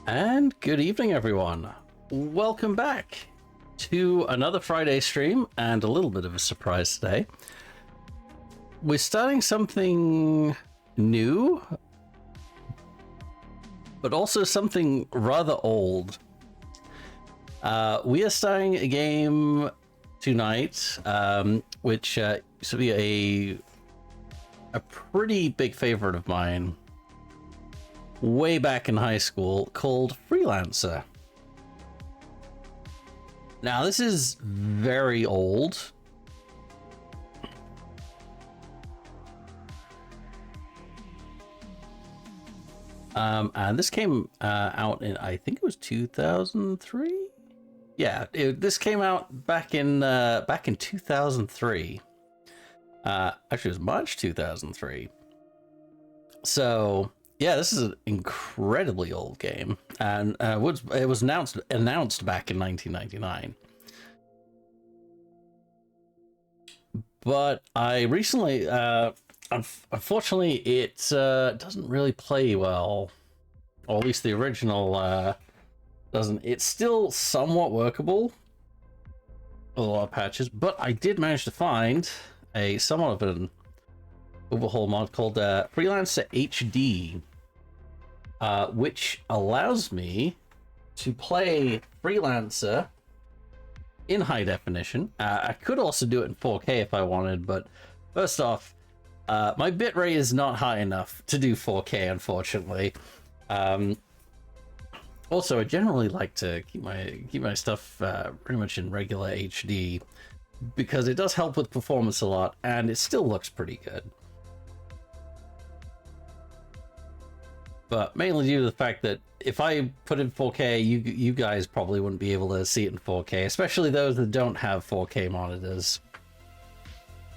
And good evening, everyone. Welcome back to another Friday stream and a little bit of a surprise today. We're starting something new, but also something rather old. We are starting a game tonight, which used to be a pretty big favorite of mine way back in high school, called Freelancer. Now, this is very old. And this came out in, I think it was 2003. Yeah, this came out back in 2003. Actually, it was March 2003. So yeah, this is an incredibly old game, and it was announced back in 1999. But I recently, unfortunately, it doesn't really play well, or at least the original doesn't. It's still somewhat workable, a lot of patches, but I did manage to find a somewhat of an overhaul mod called Freelancer HD, which allows me to play Freelancer in high definition. I could also do it in 4K if I wanted, but first off, my bitrate is not high enough to do 4K, unfortunately. Also, I generally like to keep my stuff pretty much in regular HD because it does help with performance a lot, and it still looks pretty good. But mainly due to the fact that if I put in 4K, you guys probably wouldn't be able to see it in 4K, especially those that don't have 4K monitors.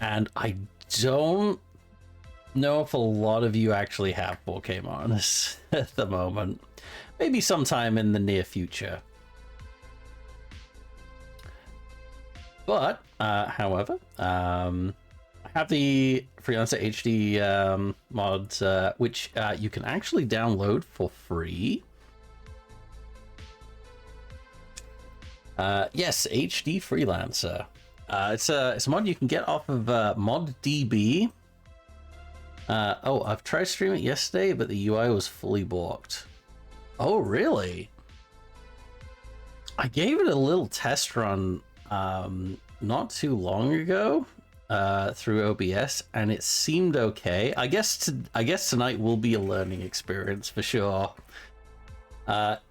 And I don't know if a lot of you actually have 4K monitors at the moment. Maybe sometime in the near future. But, however, I have the Freelancer HD mod, which you can actually download for free. Yes, HD Freelancer. It's a mod you can get off of ModDB. Oh, I've tried streaming it yesterday, but the UI was fully blocked. Oh, really? I gave it a little test run not too long ago through OBS, and it seemed okay. I guess tonight will be a learning experience for sure.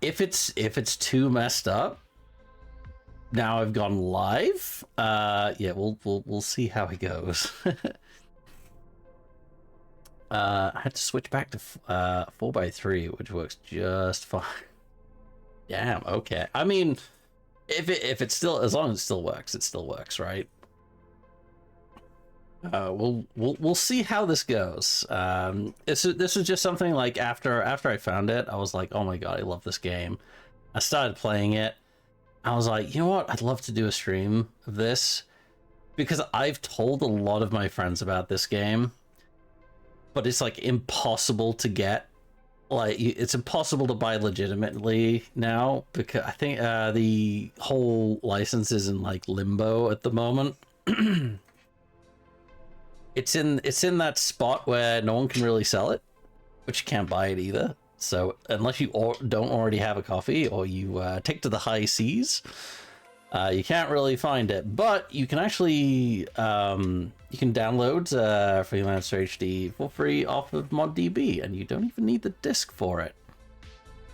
If it's too messed up, now I've gone live. Yeah, we'll see how it goes. I had to switch back to 4x3, which works just fine. Damn, okay. I mean, if it's still, as long as it still works, right? We'll see how this goes. This is just something like after I found it, I was like, oh my god, I love this game. I started playing it. I was like, you know what? I'd love to do a stream of this because I've told a lot of my friends about this game, but it's like impossible to get. Like, it's impossible to buy legitimately now because I think the whole license is in like limbo at the moment. It's in that spot where no one can really sell it, but you can't buy it either. So unless you don't already have a copy, or you take to the high seas, you can't really find it. But you can actually you can download Freelancer HD for free off of ModDB, and you don't even need the disc for it.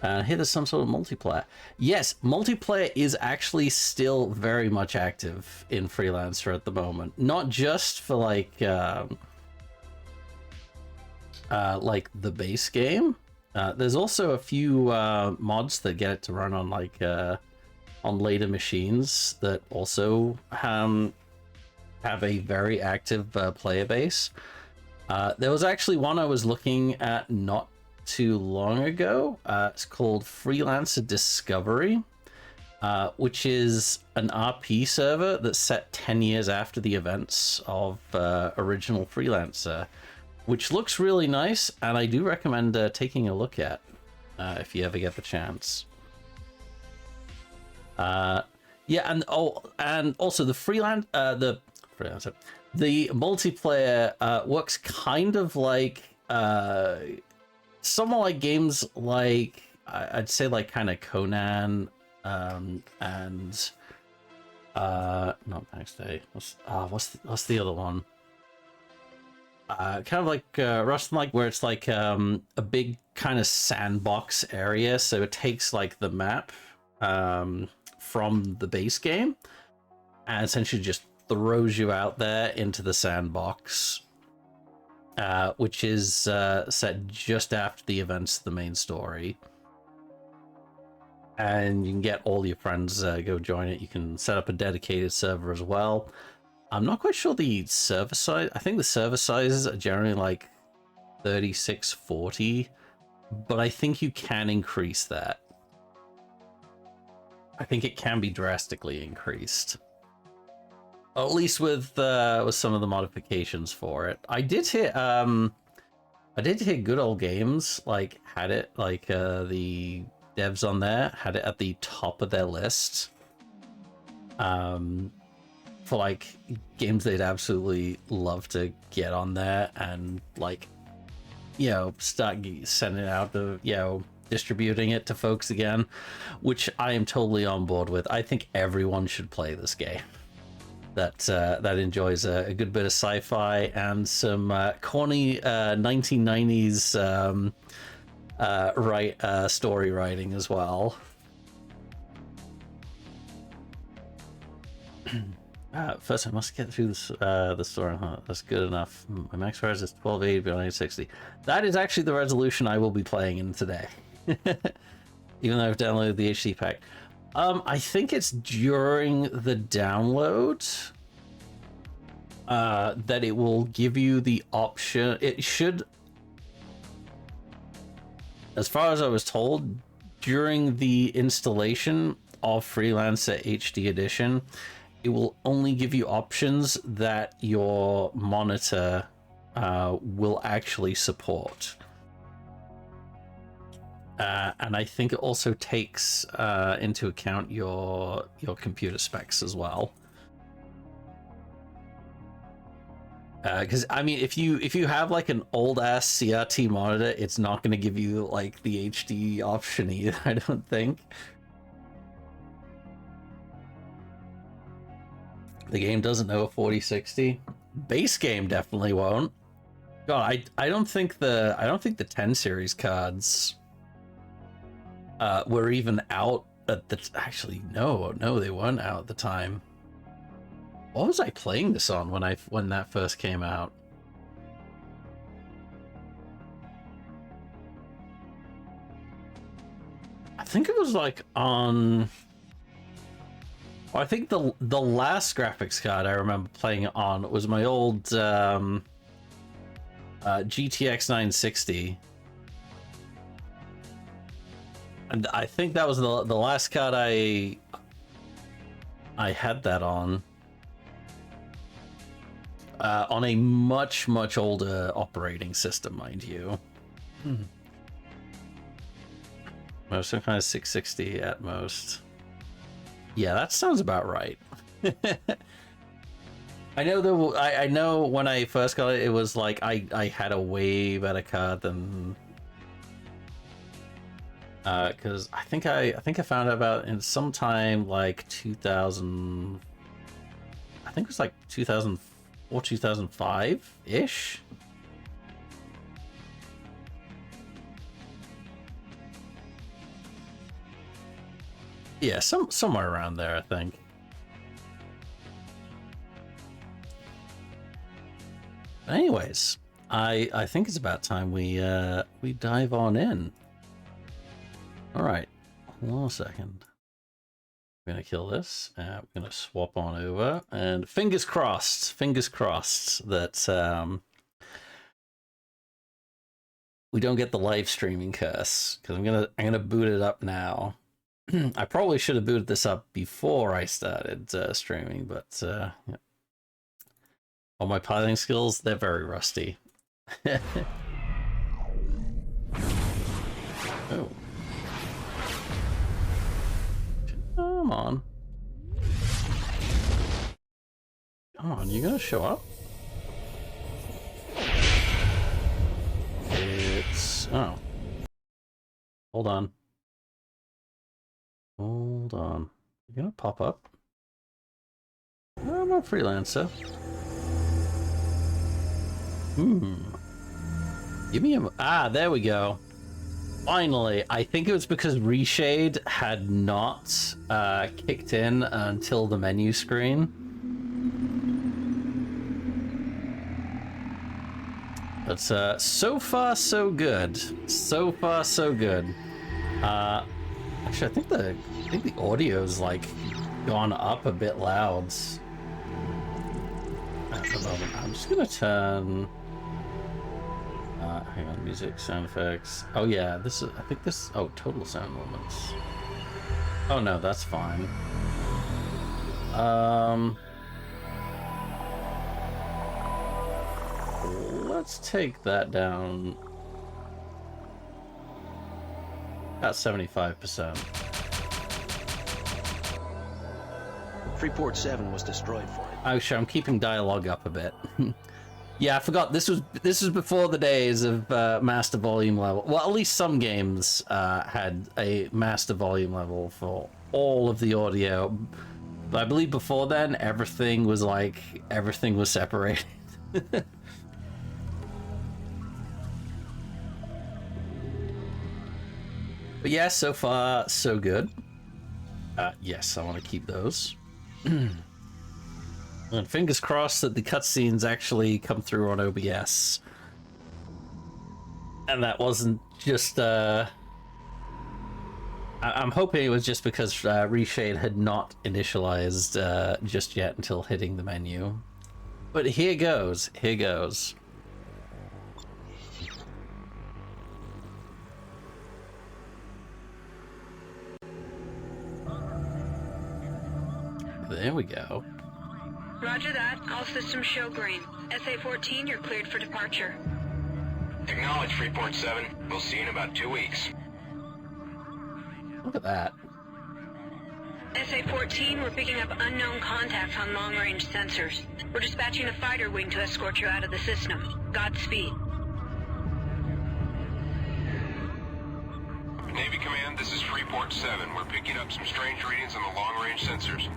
Here there's some sort of multiplayer. Yes, multiplayer is actually still very much active in Freelancer at the moment. Not just for like the base game. There's also a few mods that get it to run on like on later machines that also have a very active player base. There was actually one I was looking at not too long ago. It's called Freelancer Discovery, which is an RP server that's set 10 years after the events of original Freelancer, which looks really nice, and I do recommend taking a look at if you ever get the chance. Yeah, and also the Freelancer, the multiplayer works kind of like somewhat like games like I'd say like kind of Conan and not Next Day. What's the other one? Kind of like Rust, like where it's like a big kind of sandbox area, so it takes like the map from the base game and essentially just throws you out there into the sandbox. which is set just after the events of the main story. And you can get all your friends go join it. You can set up a dedicated server as well. I'm not quite sure the server size. I think the server sizes are generally like 36, 40, but I think you can increase that. I think it can be drastically increased. At least with some of the modifications for it. I did hit Good Old Games, like, had it, like, the devs on there had it at the top of their list. For, like, games they'd absolutely love to get on there and, like, you know, start sending out the, you know, distributing it to folks again, which I am totally on board with. I think everyone should play this game. That enjoys a good bit of sci-fi and some corny 1990s story writing as well. First, I must get through this, the story. Huh? That's good enough. My max res is 1280 by 960. That is actually the resolution I will be playing in today, even though I've downloaded the HD pack. I think it's during the download that it will give you the option. It should, as far as I was told, during the installation of Freelancer HD Edition, it will only give you options that your monitor will actually support. And I think it also takes into account your computer specs as well. Because I mean, if you have like an old ass CRT monitor, it's not going to give you like the HD option either, I don't think. The game doesn't know a 4060. Base game definitely won't. God, I don't think the 10 series cards were even out at the actually no they weren't out at the time. What was I playing this on when that first came out? I think it was like on, well, I think the last graphics card I remember playing it on was my old GTX 960. And I think that was the last card I had that on a much older operating system, mind you. Some kind of 660 at most. Yeah, that sounds about right. I know when I first got it, it was like I had a way better card than. Because I think I found out about in sometime like 2000. I think it was like 2004, 2005 ish. Yeah, somewhere around there, I think. Anyways, I think it's about time we dive on in. All right, hold on a second. We're gonna kill this. We're gonna swap on over, and fingers crossed that we don't get the live streaming curse, because I'm gonna boot it up now. I probably should have booted this up before I started streaming, but yeah. All my piloting skills, they're very rusty. Oh. Come on. Come on, you gonna show up? It's... oh. Hold on. Hold on. You gonna pop up? I'm a freelancer. Give me a... ah, there we go. Finally, I think it was because Reshade had not kicked in until the menu screen. But so far so good. So far so good. Actually, I think the audio's like gone up a bit loud at the moment. I'm just gonna turn. Hang on, music, sound effects. Oh yeah, this is. I think this. Oh, total sound moments. Oh no, that's fine. Let's take that down. About 75%. Freeport 7 was destroyed for it. Oh, sure, I'm keeping dialogue up a bit. Yeah, I forgot this was before the days of master volume level. Well, at least some games had a master volume level for all of the audio. But I believe before then, everything was separated. But yeah, so far so good. Yes, I want to keep those. And fingers crossed that the cutscenes actually come through on OBS. And that wasn't just, I'm hoping it was just because Reshade had not initialized just yet until hitting the menu. But here goes, here goes. There we go. Roger that. All systems show green. SA-14, you're cleared for departure. Acknowledge, Freeport 7. We'll see you in about 2 weeks. Look at that. SA-14, we're picking up unknown contacts on long-range sensors. We're dispatching a fighter wing to escort you out of the system. Godspeed. Navy Command, this is Freeport 7. We're picking up some strange readings on the long-range sensors.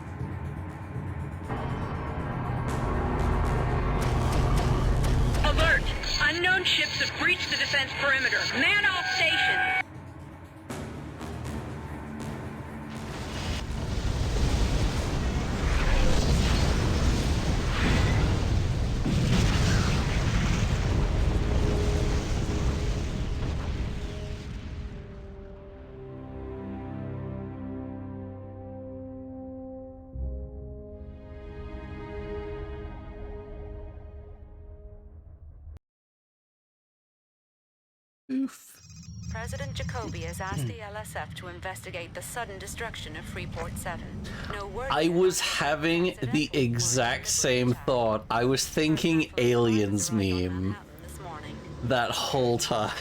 Alert! Unknown ships have breached the defense perimeter. Man all stations! Oof. President Jacoby has asked the LSF to investigate the sudden destruction of Freeport 7. No word. I was having the exact same thought. I was thinking aliens meme that whole time.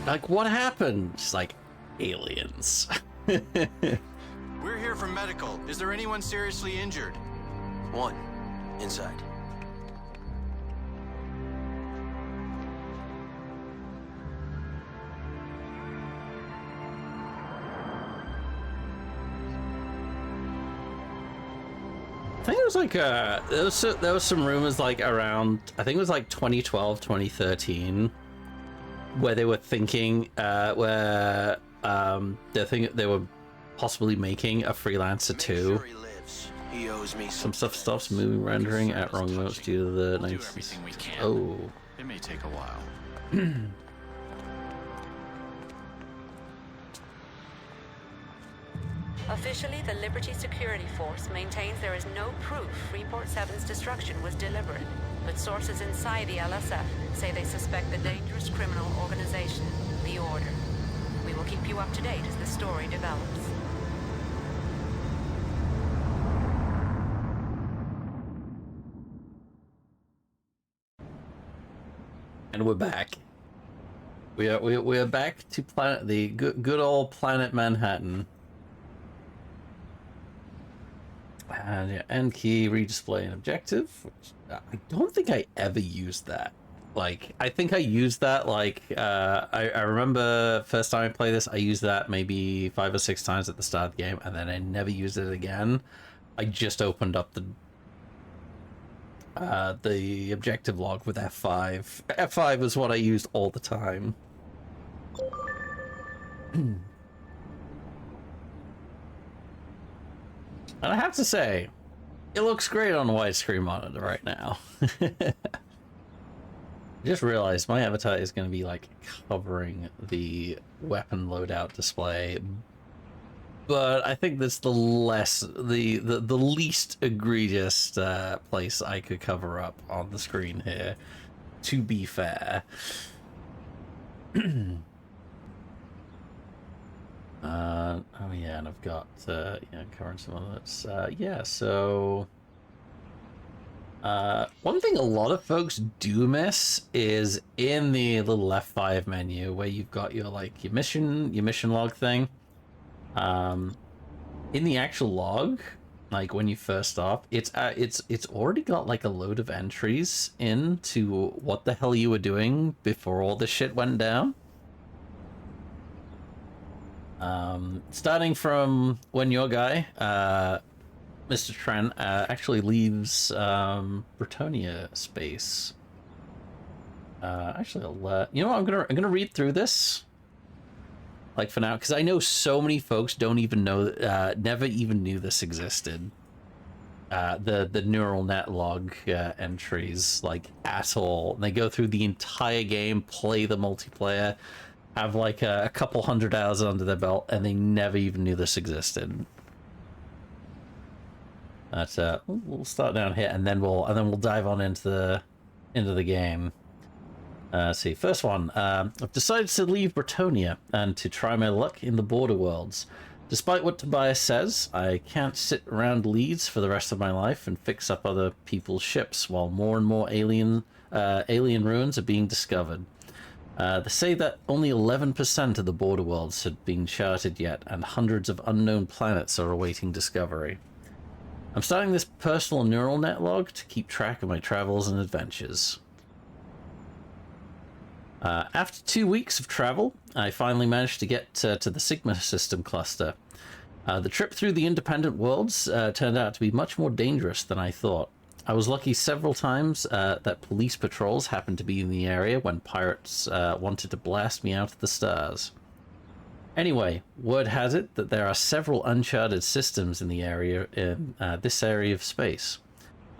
Like, what happened? It's like, aliens. We're here for medical. Is there anyone seriously injured? One. Inside. I think it was like there was some rumors like around, I think it was like 2012, 2013, where they were thinking they were possibly making a Freelancer 2. He owes me Some stuff stops moving rendering at wrong notes due to the We'll do everything we can. Oh. It may take a while. Officially, the Liberty Security Force maintains there is no proof Freeport 7's destruction was deliberate, but sources inside the LSF say they suspect the dangerous criminal organization, the Order. We will keep you up to date as the story develops. And we're back. We are back to the good old planet Manhattan. And yeah, end key, redisplay an objective. Which I don't think I ever used that. Like, I think I used that like I remember first time I played this, I used that maybe 5 or 6 times at the start of the game, and then I never used it again. I just opened up the objective log with F5. F5 was what I used all the time. And I have to say, it looks great on a widescreen monitor right now. I just realized my avatar is going to be like covering the weapon loadout display, but I think that's the least egregious place I could cover up on the screen here, to be fair. Oh yeah, and I've got yeah, covering some of this. Yeah, so one thing a lot of folks do miss is in the little F5 menu where you've got your like your mission log thing. In the actual log, like when you first start, it's already got like a load of entries into what the hell you were doing before all this shit went down. Starting from when your guy, Mr. Trent, actually leaves Bretonia space. Actually, you know what? I'm gonna read through this, like for now, because I know so many folks don't even know, never even knew this existed. The neural net log entries, like at all. And they go through the entire game, play the multiplayer, have like a couple hundred hours under their belt, and they never even knew this existed. But we'll start down here, and then we'll dive on into the game. Let's see, first one. I've decided to leave Bretonia and to try my luck in the border worlds. Despite what Tobias says, I can't sit around Leeds for the rest of my life and fix up other people's ships while more and more alien ruins are being discovered. They say that only 11% of the border worlds had been charted yet, and hundreds of unknown planets are awaiting discovery. I'm starting this personal neural net log to keep track of my travels and adventures. After 2 weeks of travel, I finally managed to get to the Sigma system cluster. The trip through the independent worlds turned out to be much more dangerous than I thought. I was lucky several times that police patrols happened to be in the area when pirates wanted to blast me out of the stars. Anyway, word has it that there are several uncharted systems in the area, in this area of space.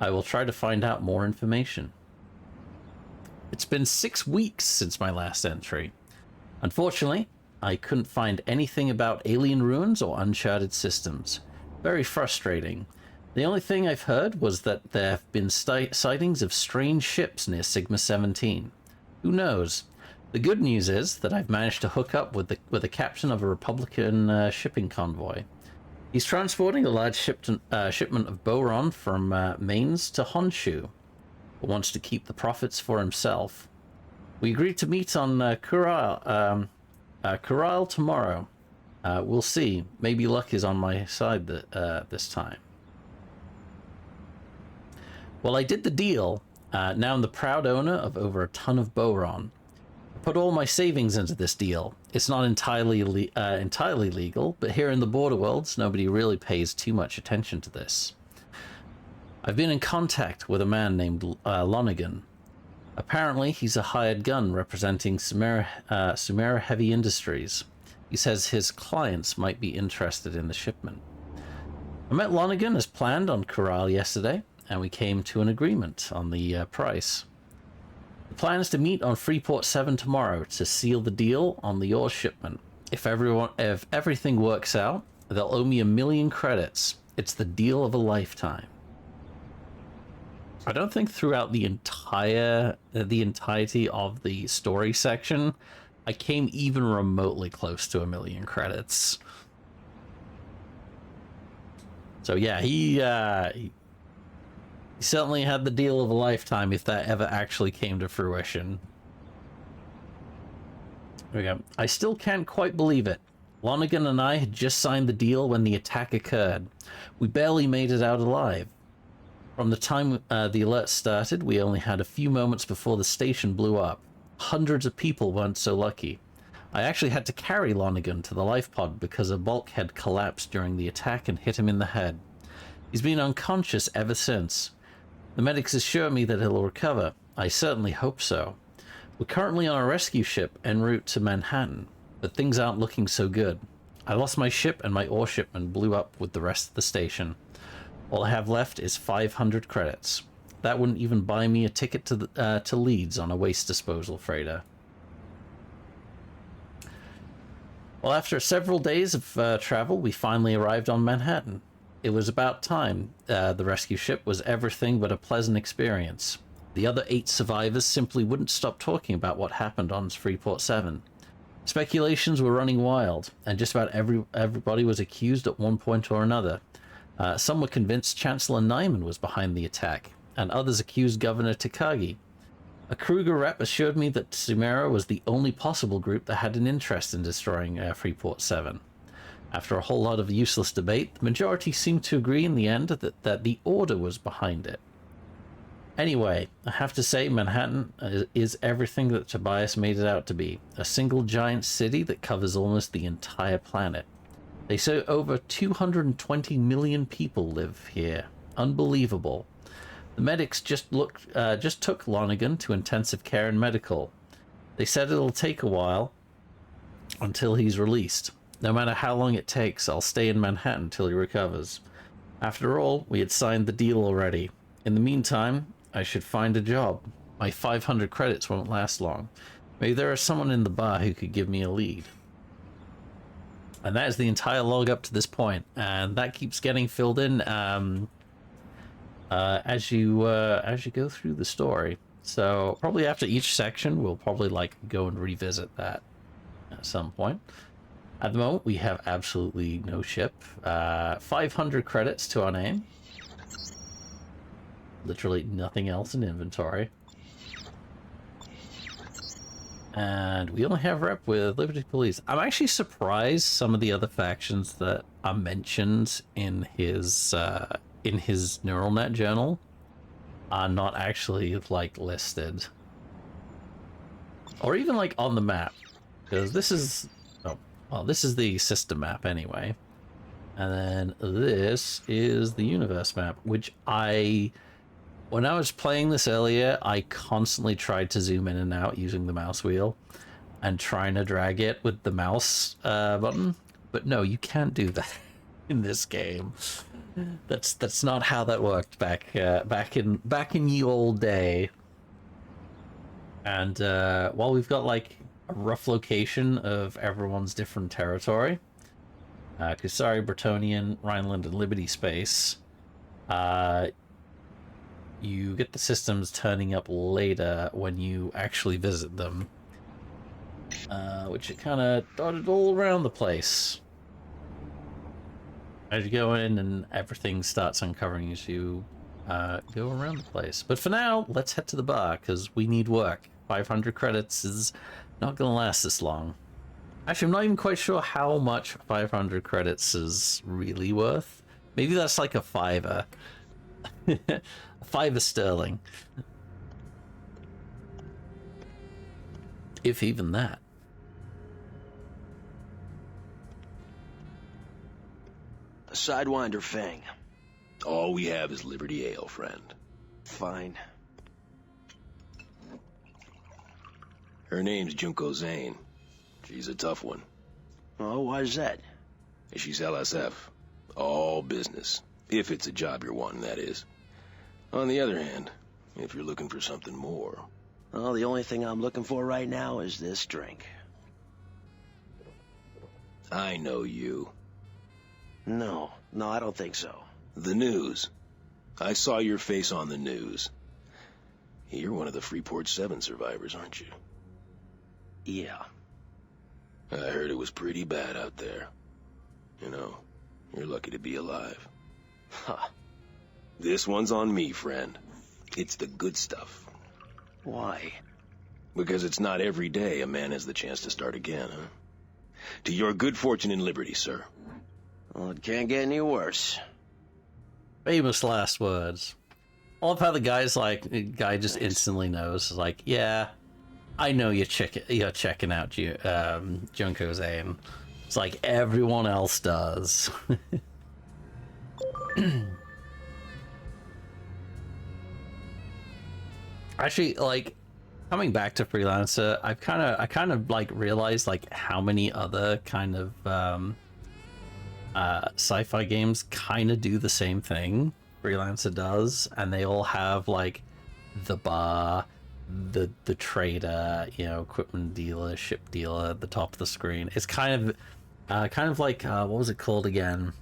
I will try to find out more information. It's been 6 weeks since my last entry. Unfortunately, I couldn't find anything about alien ruins or uncharted systems. Very frustrating. The only thing I've heard was that there have been sightings of strange ships near Sigma 17. Who knows? The good news is that I've managed to hook up with the captain of a Republican shipping convoy. He's transporting a large shipment of boron from Mainz to Honshu, but wants to keep the profits for himself. We agreed to meet on Kural tomorrow. We'll see. Maybe luck is on my side this time. Well, I did the deal. Now I'm the proud owner of over a ton of boron. I put all my savings into this deal. It's not entirely legal, but here in the border worlds, nobody really pays too much attention to this. I've been in contact with a man named Lonergan. Apparently, he's a hired gun representing Sumera Heavy Industries. He says his clients might be interested in the shipment. I met Lonergan as planned on Kural yesterday, and we came to an agreement on the price. The plan is to meet on Freeport 7 tomorrow to seal the deal on the ore shipment. If everything works out, they'll owe me 1 million credits. It's the deal of a lifetime. I don't think throughout the entirety of the story section, I came even remotely close to 1 million credits. So yeah, he certainly had the deal of a lifetime if that ever actually came to fruition. There we go. I still can't quite believe it. Lonergan and I had just signed the deal when the attack occurred. We barely made it out alive. From the time the alert started, we only had a few moments before the station blew up. Hundreds of people weren't so lucky. I actually had to carry Lonergan to the life pod because a bulkhead collapsed during the attack and hit him in the head. He's been unconscious ever since. The medics assure me that he'll recover. I certainly hope so. We're currently on a rescue ship en route to Manhattan, but things aren't looking so good. I lost my ship and my ore shipment blew up with the rest of the station. All I have left is 500 credits. That wouldn't even buy me a ticket to Leeds on a waste disposal freighter. Well, after several days of travel, we finally arrived on Manhattan. It was about time. The rescue ship was everything but a pleasant experience. The other 8 survivors simply wouldn't stop talking about what happened on Freeport 7. Speculations were running wild, and just about everybody was accused at one point or another. Some were convinced Chancellor Nyman was behind the attack, and others accused Governor Takagi. A Kruger rep assured me that Sumera was the only possible group that had an interest in destroying Freeport 7. After a whole lot of useless debate, the majority seemed to agree in the end that the Order was behind it. Anyway, I have to say Manhattan is everything that Tobias made it out to be. A single giant city that covers almost the entire planet. They say over 220 million people live here. Unbelievable. The medics just took Lonergan to intensive care and medical. They said it'll take a while until he's released. No matter how long it takes, I'll stay in Manhattan till he recovers. After all, we had signed the deal already. In the meantime, I should find a job. My 500 credits won't last long. Maybe there is someone in the bar who could give me a lead. And that is the entire log up to this point, and that keeps getting filled in as you go through the story. So probably after each section, we'll probably like go and revisit that at some point. At the moment, we have absolutely no ship. 500 credits to our name. Literally nothing else in inventory. And we only have rep with Liberty Police. I'm actually surprised some of the other factions that are mentioned in his neural net journal are not actually like listed. Or even like on the map. Because this is this is the system map anyway. And then this is the universe map, which when I was playing this earlier, I constantly tried to zoom in and out using the mouse wheel and trying to drag it with the mouse button. But no, you can't do that in this game. That's not how that worked back in ye old day. And while we've got like a rough location of everyone's different territory, Kusari, Bretonian, Rhineland, and Liberty Space, you get the systems turning up later when you actually visit them, which it kind of dotted all around the place. As you go in and everything starts uncovering as you go around the place. But for now, let's head to the bar, because we need work. 500 credits is not going to last this long. Actually, I'm not even quite sure how much 500 credits is really worth. Maybe that's like a $5. $5 sterling. If even that. A Sidewinder Fang. All we have is Liberty Ale, friend. Fine. Her name's Junko Zane. She's a tough one. Oh, why's that? She's LSF. All business. If it's a job you're wanting, that is. On the other hand, if you're looking for something more... Well, the only thing I'm looking for right now is this drink. I know you. No, I don't think so. The news. I saw your face on the news. You're one of the Freeport 7 survivors, aren't you? Yeah. I heard it was pretty bad out there. You know, you're lucky to be alive. Huh. This one's on me, friend. It's the good stuff. Why? Because it's not every day a man has the chance to start again, huh? To your good fortune and liberty, sir. Well, it can't get any worse. Famous last words. I love how the guy just instantly knows. Like, yeah, I know you're checking out Junko Zane. It's like everyone else does. Actually, like, coming back to Freelancer, I kind of like realized like how many other kind of sci-fi games kind of do the same thing. Freelancer does, and they all have like the bar, the trader, you know, equipment dealer, ship dealer at the top of the screen. It's kind of like what was it called again?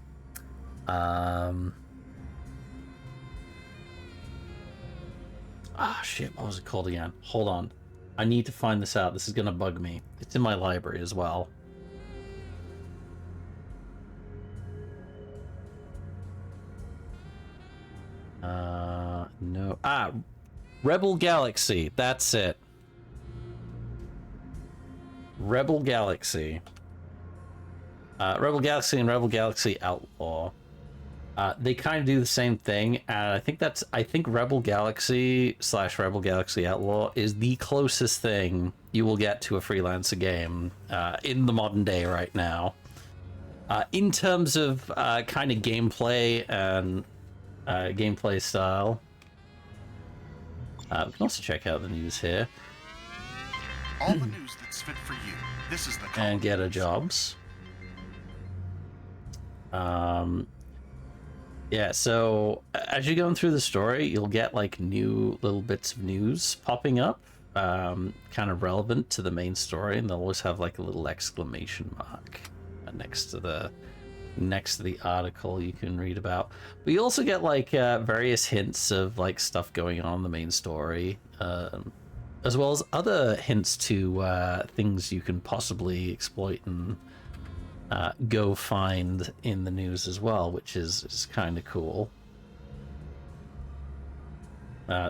Shit, what was it called again? Hold on. I need to find this out. This is gonna bug me. It's in my library as well. No. Rebel Galaxy. That's it. Rebel Galaxy. Rebel Galaxy and Rebel Galaxy Outlaw. They kind of do the same thing, and I think Rebel Galaxy / Rebel Galaxy Outlaw is the closest thing you will get to a Freelancer game in the modern day right now. In terms of kind of gameplay and gameplay style. We can also check out the news here. All the news that's fit for you. This is the and get a jobs. Yeah, so as you're going through the story, you'll get like new little bits of news popping up, kind of relevant to the main story, and they'll always have like a little exclamation mark next to the article you can read about. But you also get like various hints of like stuff going on in the main story, as well as other hints to things you can possibly exploit and go find in the news as well, which is kind of cool.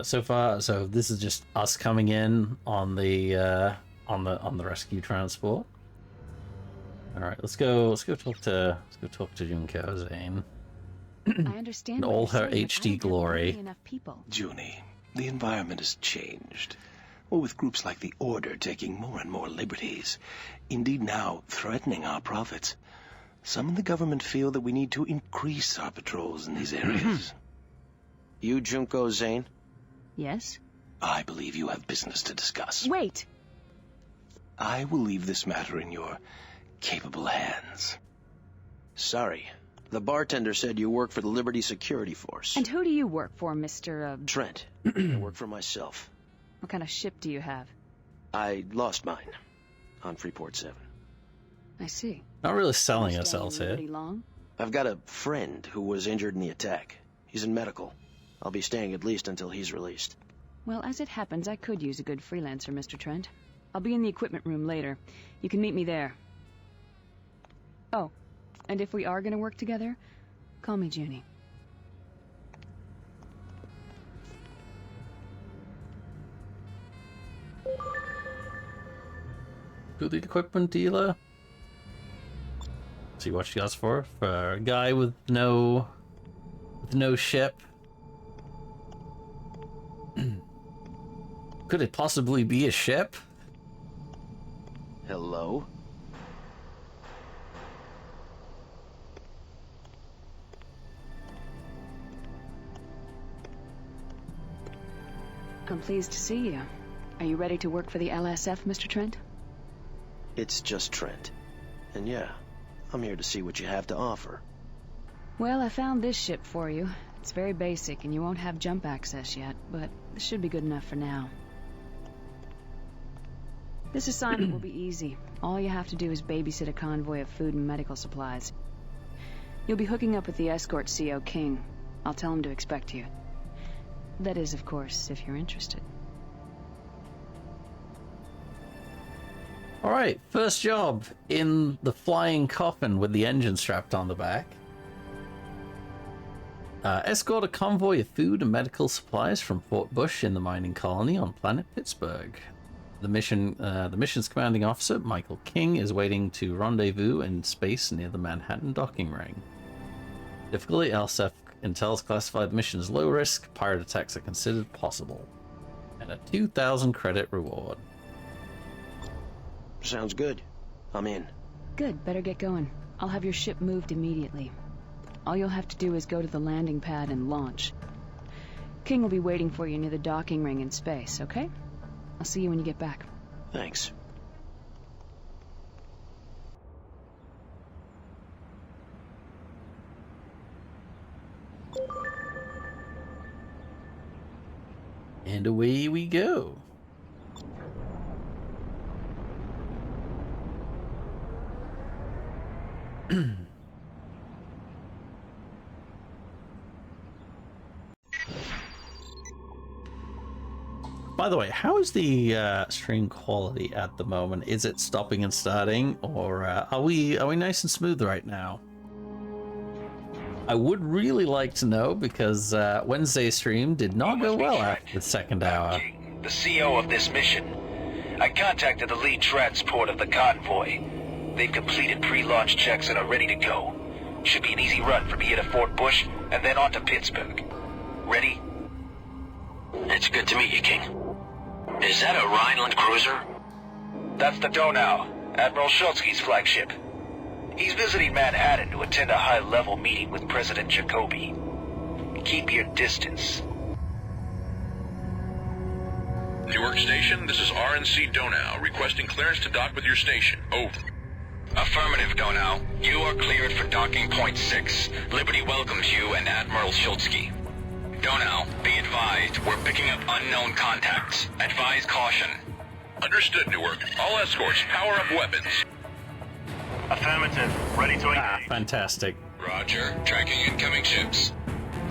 So this is just us coming in on the rescue transport. All right, let's go talk to Junko Zane. I understand in all her HD glory. Junie, the environment has changed. Well, with groups like the Order taking more and more liberties, indeed now threatening our profits, some in the government feel that we need to increase our patrols in these areas. You Junko Zane? Yes? I believe you have business to discuss. Wait! I will leave this matter in your capable hands. Sorry. The bartender said you work for the Liberty Security Force. And who do you work for, Mr. Trent. I work for myself. What kind of ship do you have? I lost mine on Freeport 7. I see. Not really selling ourselves here. Long? I've got a friend who was injured in the attack. He's in medical. I'll be staying at least until he's released. Well, as it happens, I could use a good freelancer, Mr. Trent. I'll be in the equipment room later. You can meet me there. Oh, and if we are going to work together, call me Junie. To the equipment dealer. See what she asks for a guy with no ship. Could it possibly be a ship? Hello? I'm pleased to see you. Are you ready to work for the LSF, Mr. Trent? It's just Trent. And yeah, I'm here to see what you have to offer. Well, I found this ship for you. It's very basic, and you won't have jump access yet, but this should be good enough for now. This assignment will be easy. All you have to do is babysit a convoy of food and medical supplies. You'll be hooking up with the escort CO King. I'll tell him to expect you. That is, of course, if you're interested. Alright, first job in the flying coffin with the engine strapped on the back. Escort a convoy of food and medical supplies from Fort Bush in the mining colony on planet Pittsburgh. The mission's commanding officer, Michael King, is waiting to rendezvous in space near the Manhattan docking ring. Difficulty: LSF Intel's classified mission is low risk. Pirate attacks are considered possible. And a 2,000 credit reward. Sounds good. I'm in. Good, better get going. I'll have your ship moved immediately. All you'll have to do is go to the landing pad and launch. King will be waiting for you near the docking ring in space, okay? I'll see you when you get back. Thanks. And away we go. By the way, how is the stream quality at the moment? Is it stopping and starting, or are we nice and smooth right now? I would really like to know, because Wednesday's stream did not go well after the second hour. The CO of this mission. I contacted the lead transport of the convoy. They've completed pre-launch checks and are ready to go. Should be an easy run from here to Fort Bush, and then on to Pittsburgh. Ready? It's good to meet you, King. Is that a Rhineland cruiser? That's the Donau, Admiral Schultzky's flagship. He's visiting Manhattan to attend a high-level meeting with President Jacoby. Keep your distance. Newark Station, this is RNC Donau, requesting clearance to dock with your station. Over. Affirmative, Donau. You are cleared for docking point 6. Liberty welcomes you and Admiral Schultzky. Donau, be advised, we're picking up unknown contacts. Advise caution. Understood, Newark. All escorts, power up weapons. Affirmative. Ready to engage. Fantastic. Roger. Tracking incoming ships.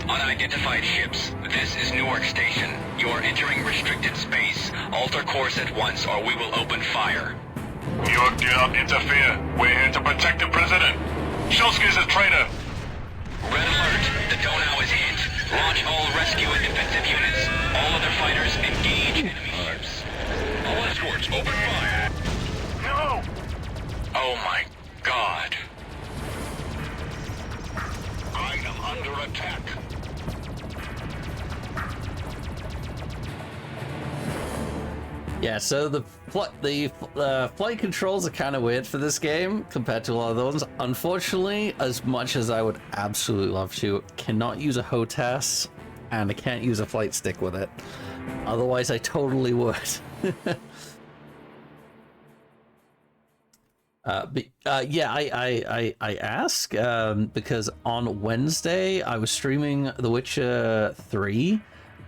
Unidentified ships. This is Newark Station. You are entering restricted space. Alter course at once or we will open fire. Newark, do not interfere. We're here to protect the president. Schultzky's a traitor. Red alert. The Donau is hit. Launch all rescue and defensive units. All other fighters engage enemy ships. All escorts, open fire. No! Oh my God. I am under attack. Yeah, so the flight controls are kind of weird for this game compared to a lot of those. Unfortunately, as much as I would absolutely love to, cannot use a HOTAS, and I can't use a flight stick with it. Otherwise, I totally would. Yeah, I ask because on Wednesday I was streaming The Witcher 3.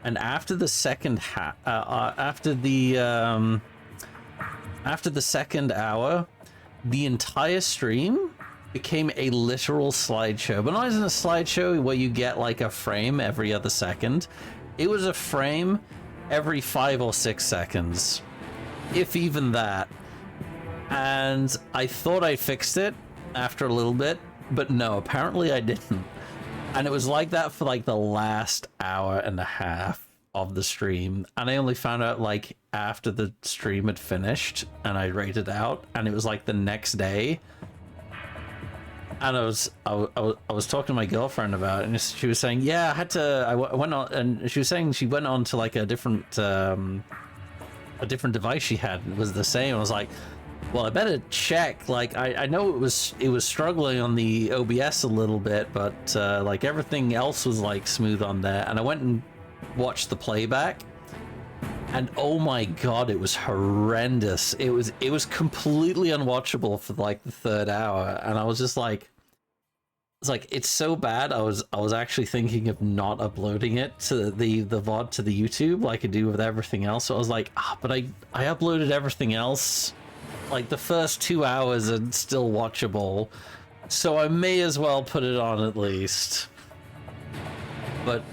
And after the second after the second hour, the entire stream became a literal slideshow. But not as in a slideshow where you get like a frame every other second. It was a frame every 5 or 6 seconds, if even that. And I thought I fixed it after a little bit, but no, apparently I didn't. And it was like that for like the last hour and a half of the stream. And I only found out like after the stream had finished and I rated out, and it was like the next day. And I was talking to my girlfriend about it, and she was saying, yeah, I went on, and she was saying she went on to like a different device she had, and it was the same. I was like, well, I better check. Like, I know it was struggling on the OBS a little bit, but like everything else was like smooth on there. And I went and watched the playback, and oh my god, it was horrendous. It was completely unwatchable for like the third hour, and I was just like, it's so bad. I was actually thinking of not uploading it to the VOD to the YouTube like I do with everything else. So I was like, but I uploaded everything else. Like the first 2 hours are still watchable, so I may as well put it on at least. But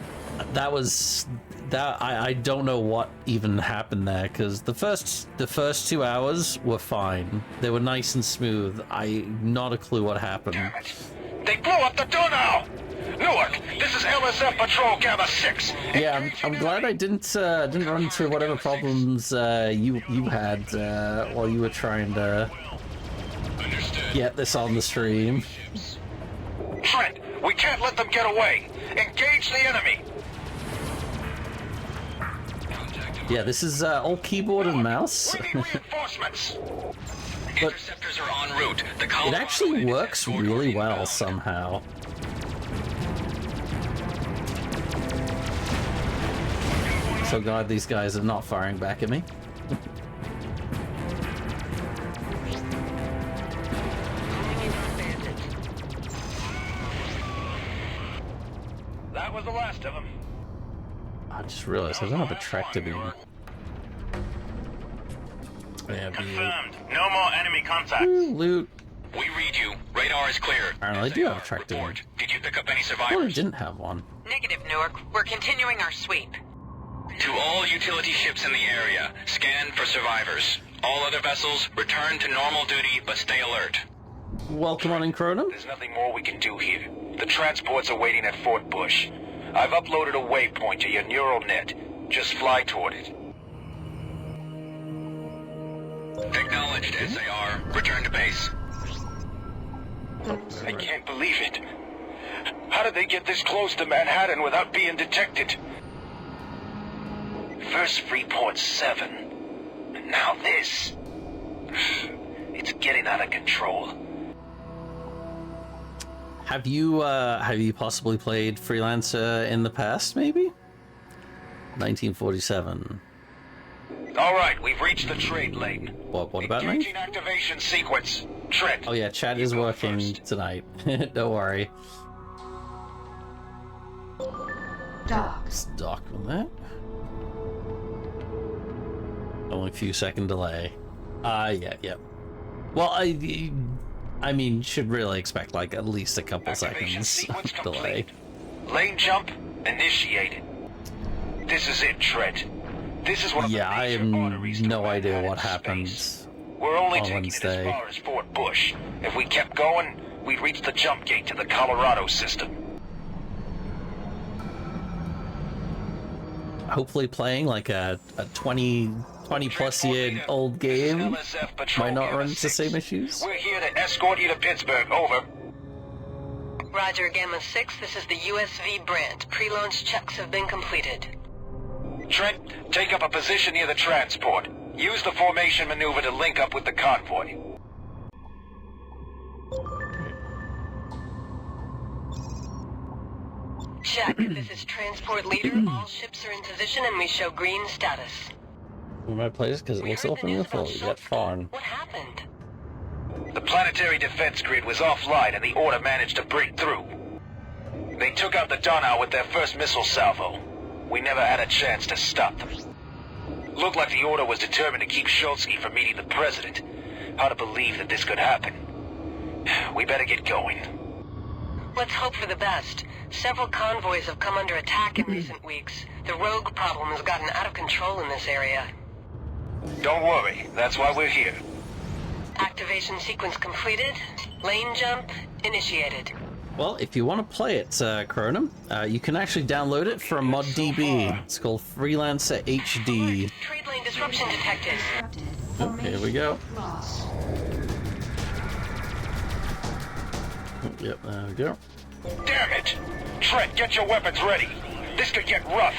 I don't know what even happened there, because the first 2 hours were fine. They were nice and smooth. Not a clue what happened. Damn it. They blew up the Donau! Newark, this is LSF Patrol Gamma 6. Yeah, I'm glad I didn't run into whatever problems you had while you were trying to get this on the stream. Trent, we can't let them get away. Engage the enemy. Yeah, this is all keyboard and mouse. Reinforcements. But Interceptors are en route. it actually works really well somehow. So glad these guys are not firing back at me. That was the last of them. I just realized I don't have a tractor beam. Yeah, Confirmed. No more enemy contacts. Loot. We read you. Radar is clear. Apparently I do have a tractor beam. Report. Did you pick up any I thought I survivors? didn't have one. Negative, Newark. We're continuing our sweep. To all utility ships in the area, scan for survivors. All other vessels, return to normal duty, but stay alert. Welcome on in, Cronum. There's nothing more we can do here. The transports are waiting at Fort Bush. I've uploaded a waypoint to your neural net. Just fly toward it. Acknowledged, SAR. Return to base. I can't believe it. How did they get this close to Manhattan without being detected? First Freeport 7, and now this. It's getting out of control. Have you possibly played Freelancer in the past, maybe? 1947. All right, we've reached the trade lane. What about me? Engaging activation sequence. Trent. Oh yeah, chat is working tonight. Don't worry. Docs. Dock on that. Only a few second delay. Yeah. Well, I mean, should really expect like at least a couple Activation seconds sequence delay. complete. Lane jump initiated. This is it, Trent. This is one of the I have major arteries to no idea Manhattan what space. happens We're only on taking Wednesday. it as far as Fort Bush. If we kept going, we'd reach the jump gate to the Colorado system. Hopefully playing like a 20 plus year old game might not run into the same issues. We're here to escort you to Pittsburgh. Over. Roger, Gamma 6. This is the USV Brant. Pre-launch checks have been completed. Trent, take up a position near the transport. Use the formation maneuver to link up with the convoy. Check. This is transport leader. All ships are in position and we show green status. We might play this because it looks open and full. You get fun. What happened? The planetary defense grid was offline and the order managed to break through. They took out the Donau with their first missile salvo. We never had a chance to stop them. Looked like the order was determined to keep Schultzky from meeting the president. Hard to believe that this could happen. We better get going. Let's hope for the best. Several convoys have come under attack in recent weeks. The rogue problem has gotten out of control in this area. Don't worry, that's why we're here. Activation sequence completed. Lane jump initiated. Well, if you want to play it, Cronum, you can actually download it from ModDB. It's called Freelancer HD. Trade lane disruption detected. Oh, here we go. Yep, there we go. Damn it! Trent, get your weapons ready. This could get rough.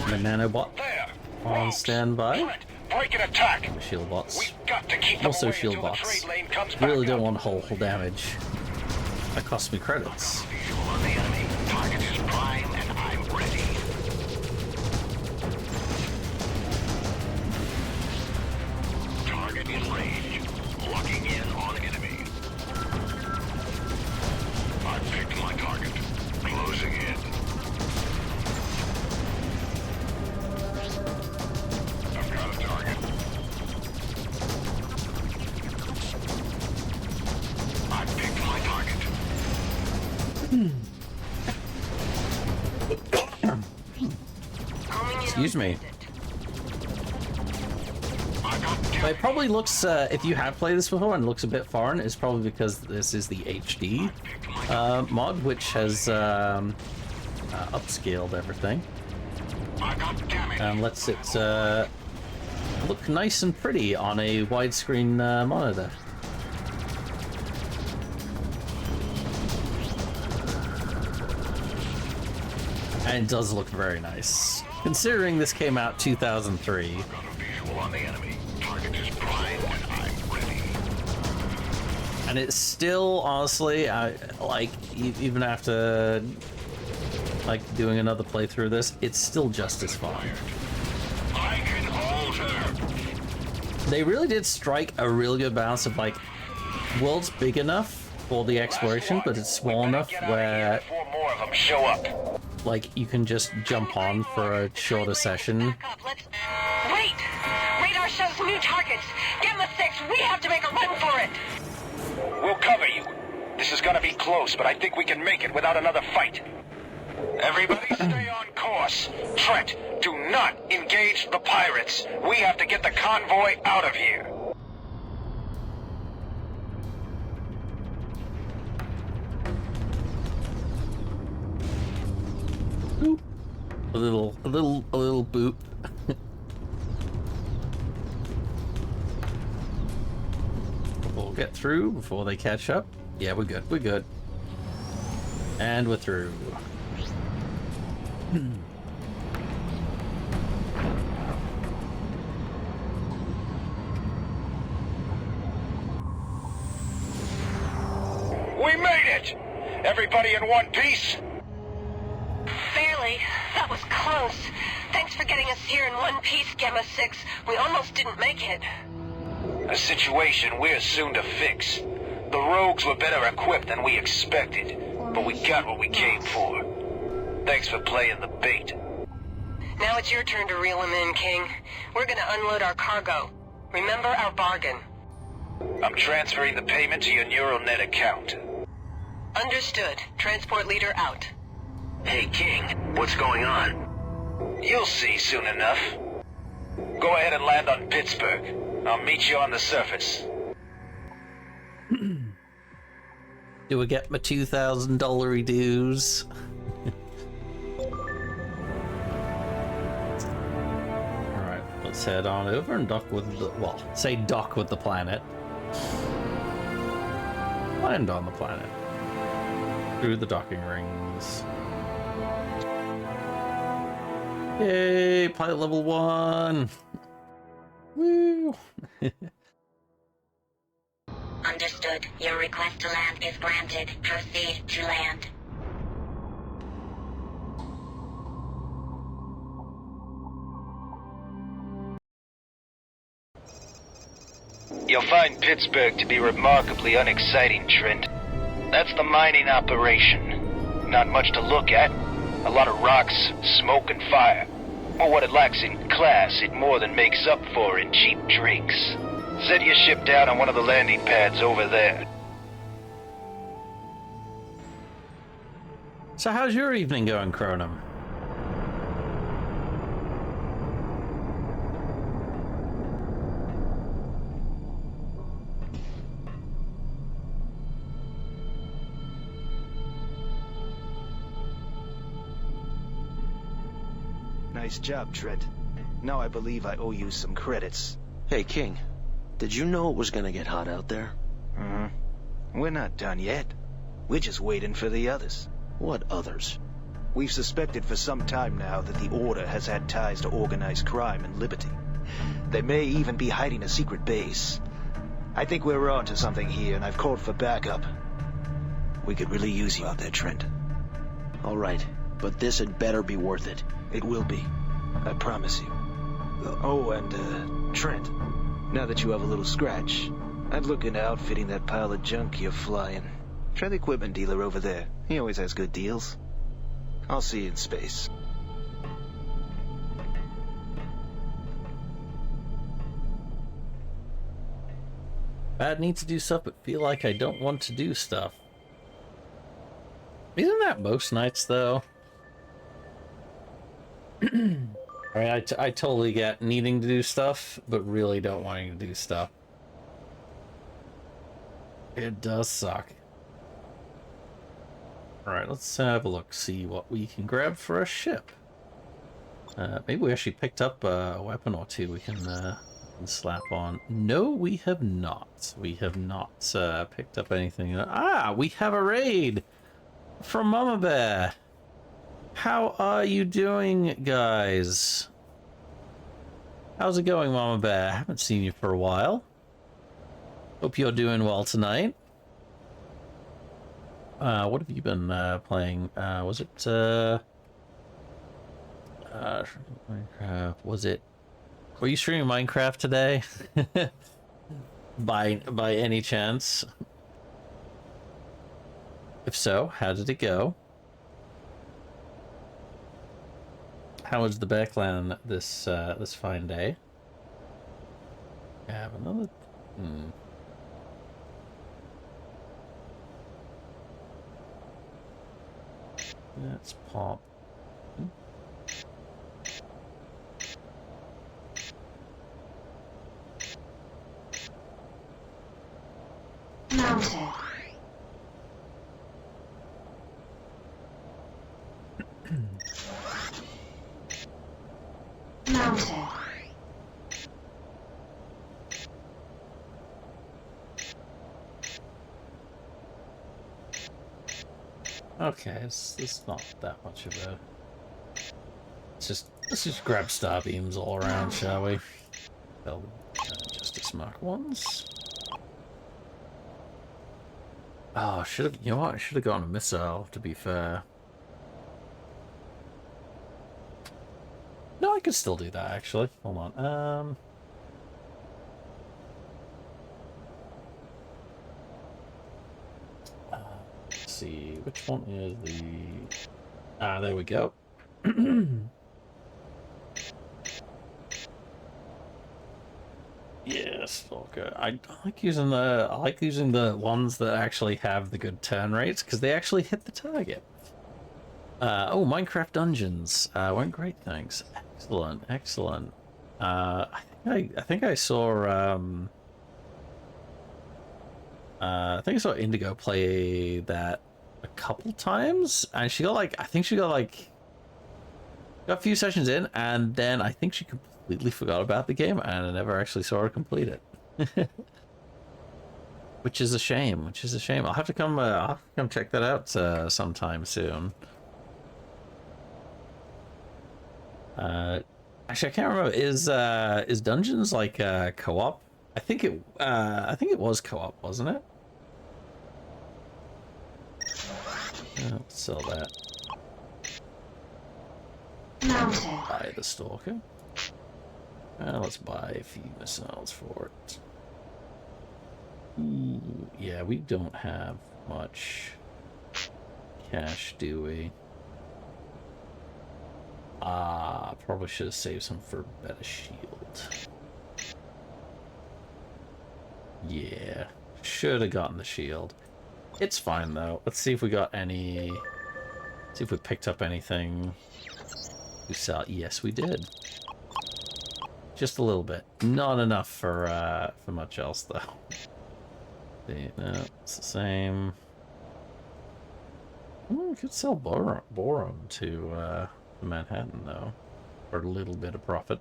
The nanobot There. on standby. Trent, break an attack. Shield bots. We've got to keep them Also away shield until the bots. trade lane comes back Really don't up. want hull damage. That costs me credits. Visual on the enemy. Target is prime and I'm ready. Target in range. Locking in on enemy. I picked my target. Closing in. I've got a target. I picked my target. Excuse me. It probably looks, if you have played this before and looks a bit foreign, it's probably because this is the HD mod, which has upscaled everything. And lets it look nice and pretty on a widescreen monitor. And it does look very nice, considering this came out 2003. And it's still, honestly, like, even after, like, doing another playthrough of this, it's still just as fun. They really did strike a really good balance of, like, world's big enough for the exploration, but it's small enough where Before more of them show up. like you can just jump on for a shorter session. Wait! Radar shows new targets. Gamma 6, we have to make a run for it. We'll cover you. This is gonna be close, but I think we can make it without another fight. Everybody stay on course. Trent, do not engage the pirates. We have to get the convoy out of here. Boop. A little boop. We'll get through before they catch up. Yeah, we're good. We're good. And we're through. We made it! Everybody in one piece? Barely. That was close. Thanks for getting us here in one piece, Gamma 6. We almost didn't make it. A situation we're soon to fix. The rogues were better equipped than we expected, but we got what we came for. Thanks for playing the bait. Now it's your turn to reel him in, King. We're gonna unload our cargo. Remember our bargain. I'm transferring the payment to your neural net account. Understood. Transport leader out. Hey, King, what's going on? You'll see soon enough. Go ahead and land on Pittsburgh. I'll meet you on the surface. Do I get my $2,000 dues? Alright, let's head on over and dock with the... well, say dock with the planet. Land on the planet. Through the docking rings. Yay, pilot level 1! Woo! Understood. Your request to land is granted. Proceed to land. You'll find Pittsburgh to be remarkably unexciting, Trent. That's the mining operation. Not much to look at. A lot of rocks, smoke, and fire. But what it lacks in class, it more than makes up for in cheap drinks. Set your ship down on one of the landing pads over there. So how's your evening going, Cronum? Nice job, Trent. Now I believe I owe you some credits. Hey, King. Did you know it was gonna get hot out there? We're not done yet. We're just waiting for the others. What others? We've suspected for some time now that the Order has had ties to organized crime and Liberty. They may even be hiding a secret base. I think we're onto something here, and I've called for backup. We could really use you out there, Trent. All right, but this had better be worth it. It will be. I promise you. Oh, and, Trent, now that you have a little scratch, I'd look into outfitting that pile of junk you're flying. Try the equipment dealer over there. He always has good deals. I'll see you in space. Bad need to do stuff, but feel like I don't want to do stuff. Isn't that most nights, though? I mean, I totally get needing to do stuff, but really don't wanting to do stuff. It does suck. Alright, let's have a look, see what we can grab for a ship. Maybe we actually picked up a weapon or two we can slap on. No, we have not. We have not picked up anything. Ah, we have a raid from Mama Bear. How are you doing, guys? How's it going, Mama Bear? I haven't seen you for a while. Hope you're doing well tonight. What have you been playing? Was it Minecraft? Was it? Were you streaming Minecraft today? by any chance? If so, how did it go? how is the backland this this fine day? I have another. Let's pop. Mounted. Mounted. Okay, it's not that much of a. Let's just grab star beams all around, shall we? Justice Mark 1s. Oh, you know what? I should have gotten a missile, to be fair. No, I could still do that, actually. Hold on. Let's see. Which one is the... Ah, there we go. Yes, okay. I like using the ones that actually have the good turn rates because they actually hit the target. Oh, Minecraft dungeons went great, thanks. Excellent, excellent. I think I saw Indigo play that a couple times, and she got like got a few sessions in, and then I think she completely forgot about the game, and I never actually saw her complete it. Which is a shame. I'll have to come check that out sometime soon. Actually, I can't remember. Is Dungeons like co-op? I think it was co-op, wasn't it? Let's sell that. Buy the Stalker. Let's buy a few missiles for it. Ooh, yeah, we don't have much cash, do we? Probably should have saved some for better shield. Yeah, should have gotten the shield. It's fine though. Let's see if we got any. See if we picked up anything. We saw. Yes, we did. Just a little bit. Not enough for much else though. No, it's the same. Oh, we could sell boron to Manhattan though, for a little bit of profit.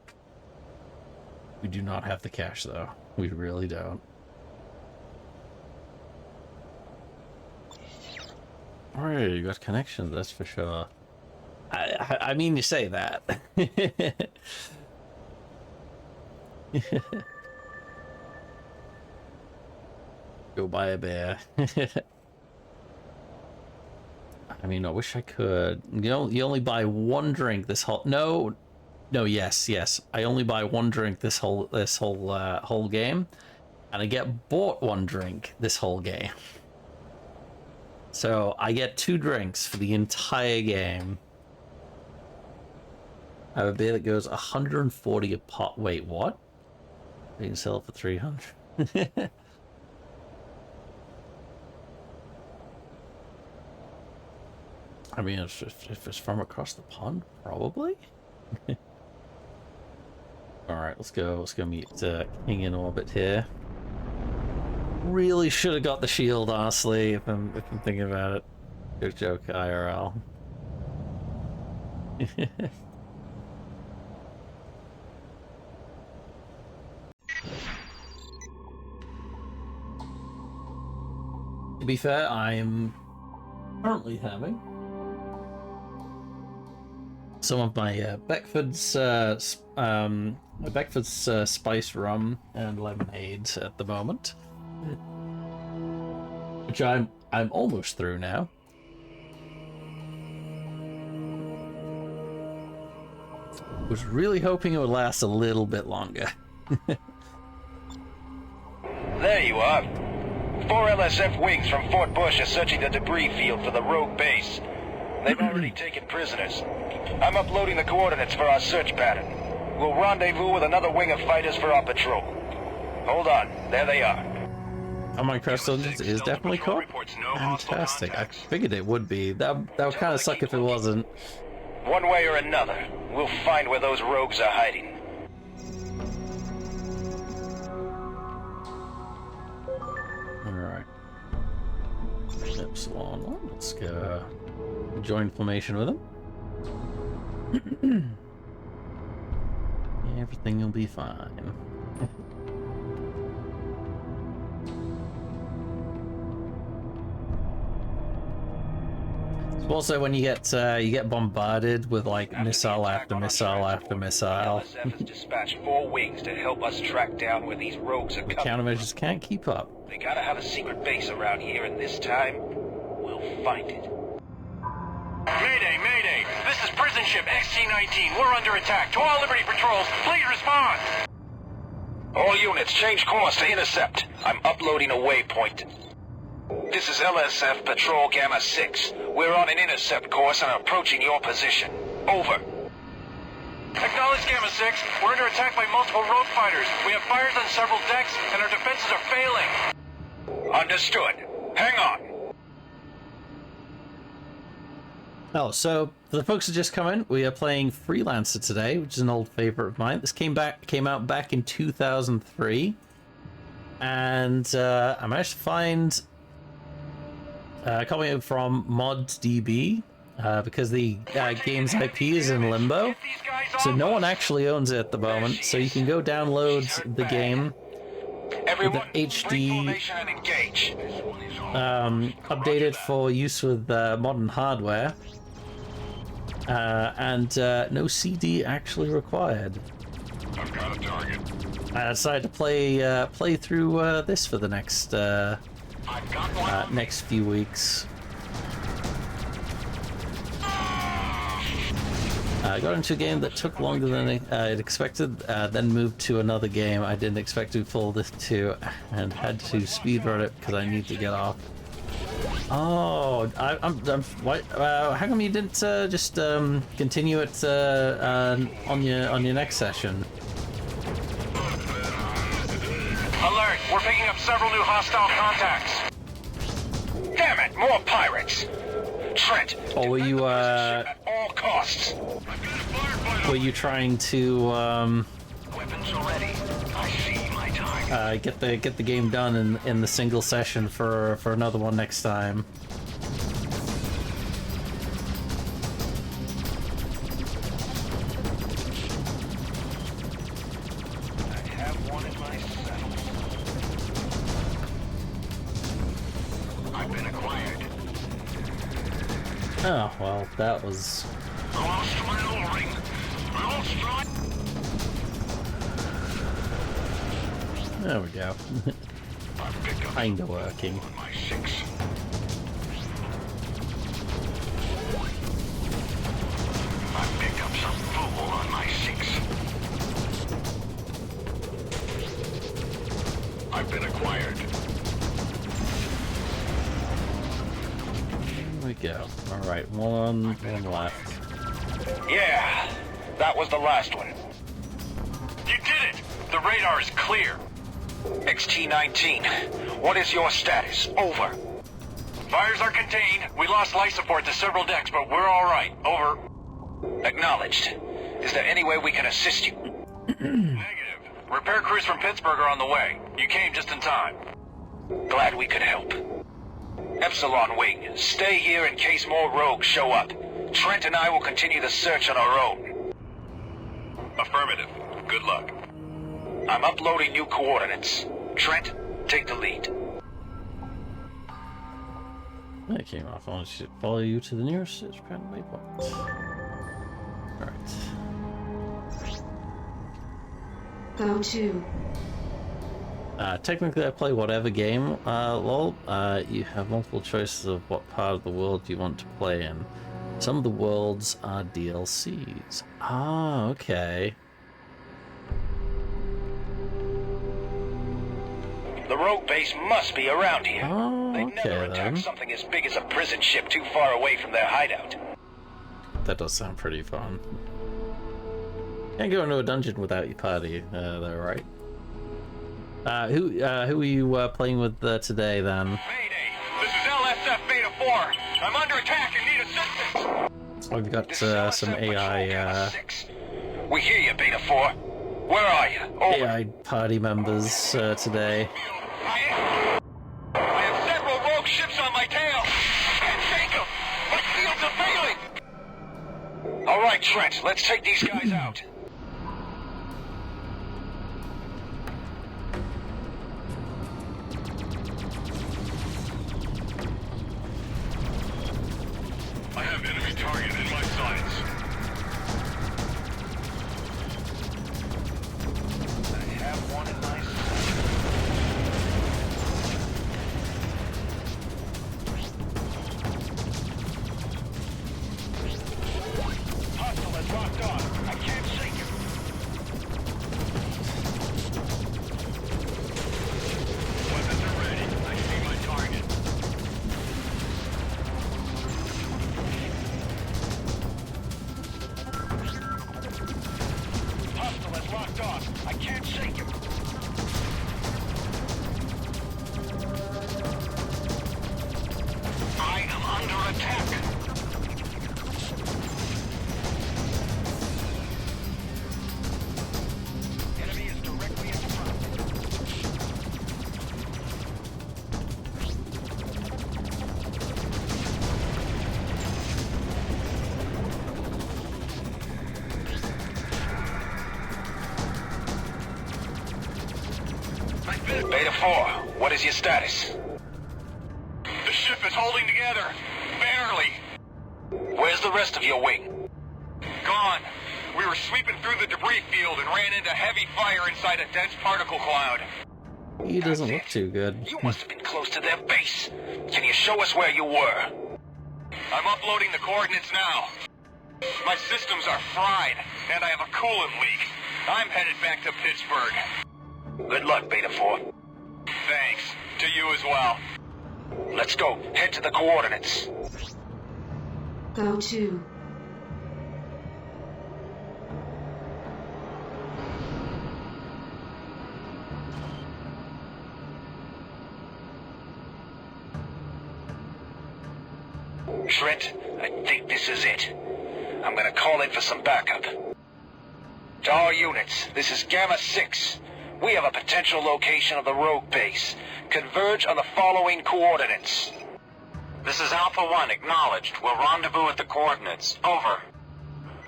We do not have the cash though. We really don't. Alright, you got connections, that's for sure. I mean, you say that. Go buy a bear. I mean, I wish I could. You know, you only buy one drink this whole. No, yes. I only buy one drink this whole game, and I get bought one drink this whole game. So I get 2 drinks for the entire game. I have a beer that goes 140 a pot. Wait, what? You can sell it for 300. I mean, if it's from across the pond, probably. All right, let's go meet King in orbit here. Really should have got the shield, honestly, if I'm thinking about it. Joke IRL. To be fair, I'm currently having some of my Beckford's spice rum and lemonade at the moment, which I'm almost through now. Was really hoping it would last a little bit longer. There you are. 4 LSF wings from Fort Bush are searching the debris field for the rogue base. They've already taken prisoners. I'm uploading the coordinates for our search pattern. We'll rendezvous with another wing of fighters for our patrol. Hold on, there they are. Oh, Minecraft Dungeons is definitely co-op? Fantastic. I figured it would be. That would kind of suck if it wasn't. One way or another, we'll find where those rogues are hiding. Alright. Epsilon. Well, let's go join formation with them. Everything will be fine. Also, when you get bombarded with like missile after missile after missile, LSF has dispatched 4 wings to help us track down where these rogues are the coming. countermeasures can't keep up. They gotta have a secret base around here, and this time, we'll find it. Mayday, mayday! This is prison ship XT-19. We're under attack. To all Liberty patrols, please respond! All units, change course to intercept. I'm uploading a waypoint. This is LSF Patrol Gamma 6. We're on an intercept course and approaching your position. Over. Acknowledge Gamma 6. We're under attack by multiple rogue fighters. We have fires on several decks, and our defenses are failing. Understood. Hang on. Oh, so for the folks that just come in, we are playing Freelancer today, which is an old favorite of mine. This came out back in 2003, and I managed to find a copy from ModDB because the game's IP is in limbo, so no one actually owns it at the moment. So you can go download the game with the HD updated for use with modern hardware, and no CD actually required. I've got a target. I decided to play through this for the next next few weeks. I got into a game that took longer than I'd expected, then moved to another game I didn't expect to fall this to, and had to speedrun it because I need to get off. Oh, what? How come you didn't just continue it on your next session? Alert! We're picking up several new hostile contacts. Damn it! More pirates! Trent! Or were you at all costs. were you trying to Weapons ready. I see my target. get the game done in the single session for another one next time? I have one in my saddle. I've been acquired. Oh, well, that was... Lost my O-ring. Lost my... There we go. Kinda working. My 6. I picked up some fool on my 6. I've been acquired. There we go. Alright, one left. Yeah, that was the last one. You did it! The radar is clear. XT-19, what is your status? Over. Fires are contained. We lost life support to several decks, but we're all right. Over. Acknowledged. Is there any way we can assist you? Negative. Repair crews from Pittsburgh are on the way. You came just in time. Glad we could help. Epsilon Wing, stay here in case more rogues show up. Trent and I will continue the search on our own. Affirmative. Good luck. I'm uploading new coordinates. Trent, take the lead. That came off. I should follow you to the nearest search pattern waypoint. Alright. Go to. Technically, I play whatever game, lol. You have multiple choices of what part of the world you want to play in. Some of the worlds are DLCs. Ah, okay. The rogue base must be around here. Oh, They'd okay, never attack then. something as big as a prison ship too far away from their hideout. That does sound pretty fun. Can't go into a dungeon without your party, though, right? Who are you playing with today, then? Mayday! This is LSF Beta 4. I'm under attack and need assistance. We've got some AI We hear you, Beta 4. Where are you? Over. AI party members today. I have several rogue ships on my tail. Can't shake them. My shields are failing. All right, Trent. Let's take these guys out. I have enemy target in my sights. I have one in my sights. Hostile has locked on. I can't shake him. Weapons are ready. I see my target. Hostile has locked on. I can't shake him. I am under attack. Enemy is directly in front. Beta 4, what is your status? The ship is holding together. Barely. Where's the rest of your wing? Gone. We were sweeping through the debris field and ran into heavy fire inside a dense particle cloud. He doesn't look too good. You must have been close to their base. Can you show us where you were? I'm uploading the coordinates now. My systems are fried, and I have a coolant leak. I'm headed back to Pittsburgh. Good luck, Beta 4. Thanks. To you as well. Let's go. Head to the coordinates. Go to. Trent, I think this is it. I'm gonna call in for some backup. To all units, this is Gamma 6. We have a potential location of the rogue base. Converge on the following coordinates. This is Alpha 1, acknowledged. We'll rendezvous at the coordinates. Over.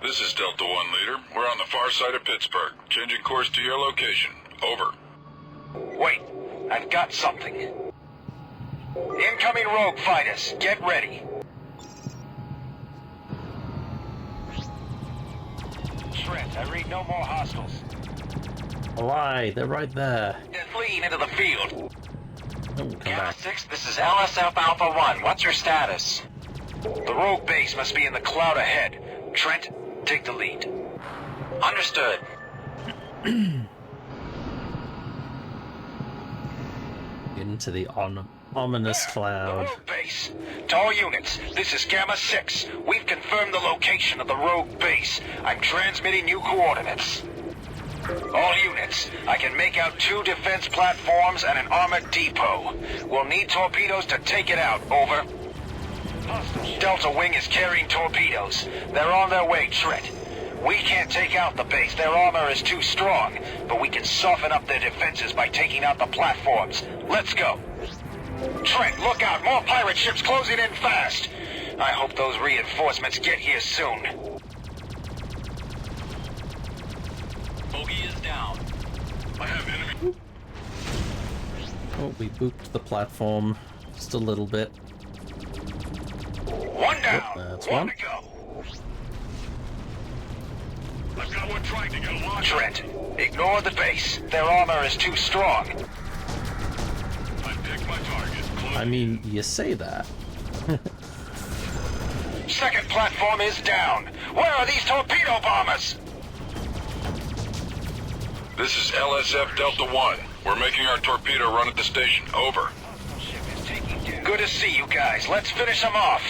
This is Delta 1, leader. We're on the far side of Pittsburgh. Changing course to your location. Over. Wait, I've got something. Incoming rogue fighters, get ready. Trent, I read no more hostiles. A lie, they're right there. Just lean into the field. Oh, come Gamma back. 6, this is LSF Alpha 1. What's your status? The rogue base must be in the cloud ahead. Trent, take the lead. Understood. Into the ominous cloud. Rogue base. To all units, this is Gamma 6. We've confirmed the location of the rogue base. I'm transmitting new coordinates. All units, I can make out 2 defense platforms and an armored depot. We'll need torpedoes to take it out. Over. Delta Wing is carrying torpedoes. They're on their way, Trent. We can't take out the base. Their armor is too strong, but we can soften up their defenses by taking out the platforms. Let's go. Trent, look out. More pirate ships closing in fast. I hope those reinforcements get here soon. Bogey is down. I have enemy. Oh, we booped the platform just a little bit. One down. That's one one. to go. I've got one trying to get a launch. Trent, ignore the base. Their armor is too strong. I picked my target. Close. I mean, you say that. Second platform is down. Where are these torpedo bombers? This is LSF Delta 1. We're making our torpedo run at the station. Over. Good to see you guys. Let's finish them off.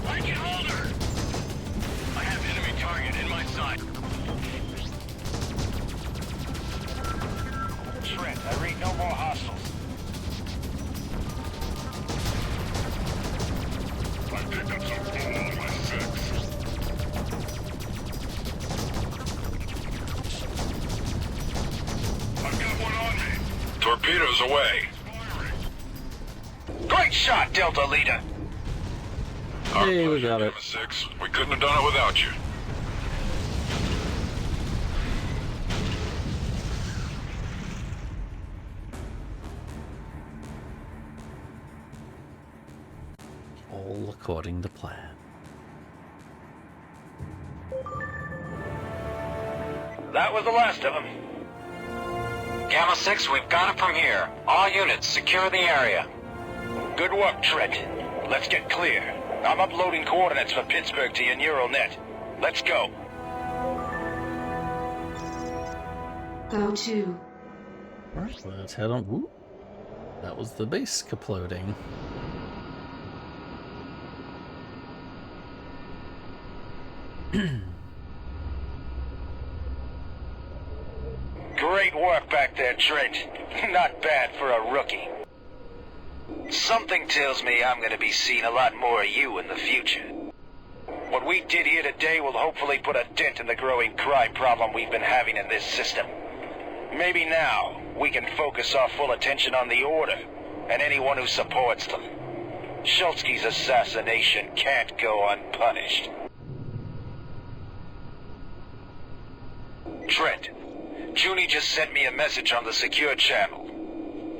I can hold her! I have enemy target in my sight. Trent, I read no more hostiles. I picked up some bull on my 6. I've got one on me. Torpedoes away. Great shot, Delta Leader. Hey, we got it. 6. We couldn't have done it without you. All according to plan. That was the last of them. Gamma 6, we've got it from here. All units, secure the area. Good work, Trent. Let's get clear. I'm uploading coordinates for Pittsburgh to your neural net. Let's go. Go to. Alright, let's head on. Whoop. That was the base kaploding. Great work back there, Trent. Not bad for a rookie. Something tells me I'm gonna be seeing a lot more of you in the future. What we did here today will hopefully put a dent in the growing crime problem we've been having in this system. Maybe now, we can focus our full attention on the Order, and anyone who supports them. Schultzky's assassination can't go unpunished. Trent, Junie just sent me a message on the secure channel.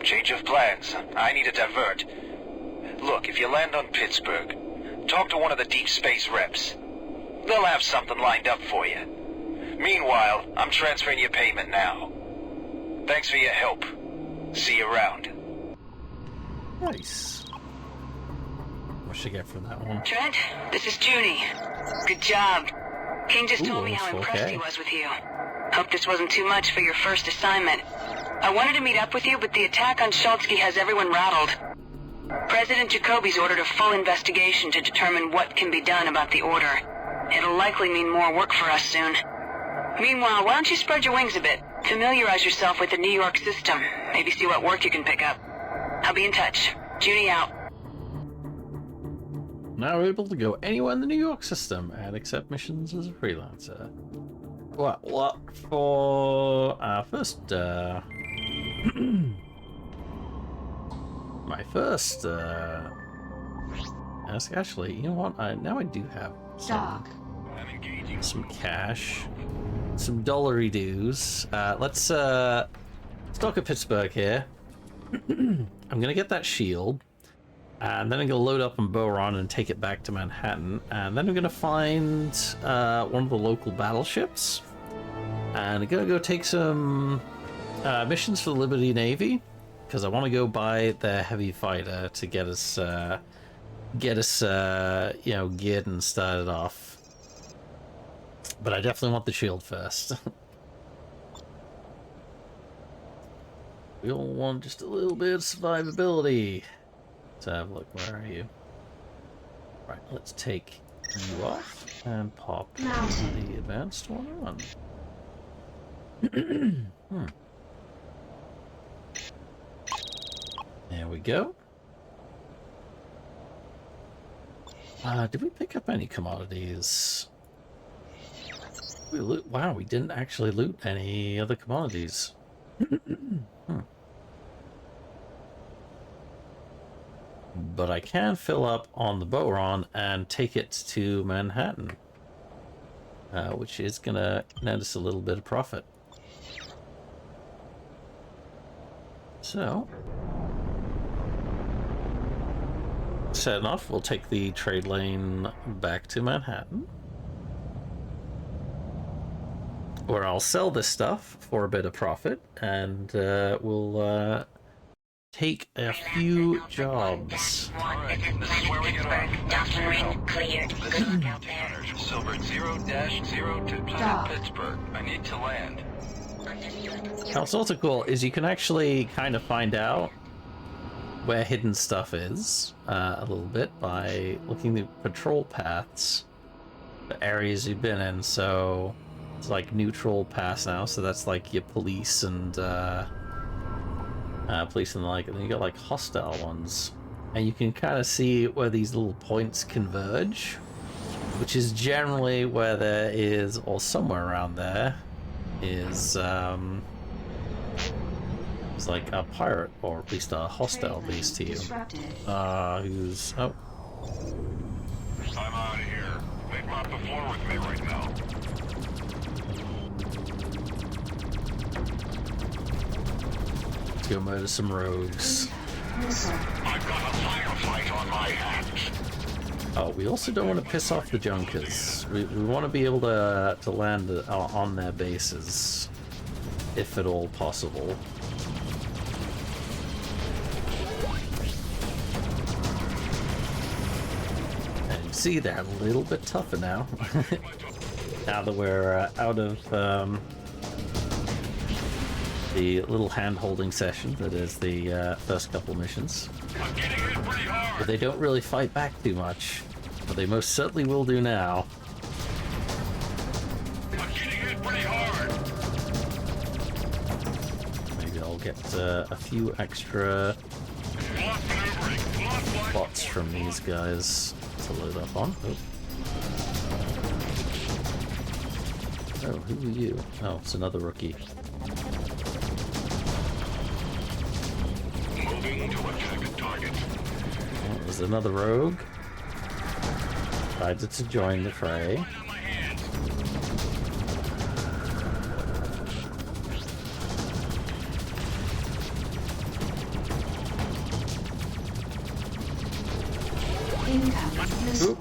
Change of plans. I need to divert. Look, if you land on Pittsburgh, talk to one of the deep space reps. They'll have something lined up for you. Meanwhile, I'm transferring your payment now. Thanks for your help. See you around. Nice. What should I get from that one? Trent, this is Junie. Good job. King just told me it's how impressed he okay. was with you. Hope this wasn't too much for your first assignment. I wanted to meet up with you, but the attack on Schultzky has everyone rattled. President Jacoby's ordered a full investigation to determine what can be done about the Order. It'll likely mean more work for us soon. Meanwhile, why don't you spread your wings a bit? Familiarize yourself with the New York system. Maybe see what work you can pick up. I'll be in touch. Junie out. Now we're able to go anywhere in the New York system and accept missions as a freelancer. What for our first, my first, actually, you know what, now I do have some cash, some dollary dues. Let's talk at Pittsburgh here. I'm gonna get that shield. And then I'm going to load up on Boron and take it back to Manhattan. And then I'm going to find one of the local battleships. And I'm going to go take some missions for the Liberty Navy. Because I want to go buy their heavy fighter to get us, you know, geared and started off. But I definitely want the shield first. We all want just a little bit of survivability. Let's have a look. Where are you? Right, let's take you off and pop the advanced one on. There we go. Did we pick up any commodities? We loot. Wow, we didn't actually loot any other commodities. But I can fill up on the Boron and take it to Manhattan, which is gonna net us a little bit of profit. So, setting off, we'll take the trade lane back to Manhattan, where I'll sell this stuff for a bit of profit, and we'll take a few jobs. Alright, this is where we get off. Cleared. Good luck out there. Silver 0-0 to Pittsburgh. I need to land. Now, what's also cool is you can actually kind of find out where hidden stuff is a little bit by looking at patrol paths, the areas you've been in. So it's like neutral paths now, so that's like your police and police and the like, and then you got like hostile ones, and you can kind of see where these little points converge, which is generally where there is, or somewhere around there is it's like a pirate, or at least a hostile base to you. Who's... oh. I'm out of here. They'd mop the floor with me right now. Let's go murder some rogues. I've got a firefight on my hands. Oh, we also don't want to piss off the Junkers. We want to be able to land on their bases, if at all possible. See, they're a little bit tougher now. Now that we're out of the little hand-holding session that is the first couple missions. But they don't really fight back too much. But they most certainly will do now. Maybe I'll get a few extra bots from these guys to load up on. Oh, who are you? Oh, it's another rookie. Moving to attack a target. Oh, there's another rogue. Decided to join the fray. Oop.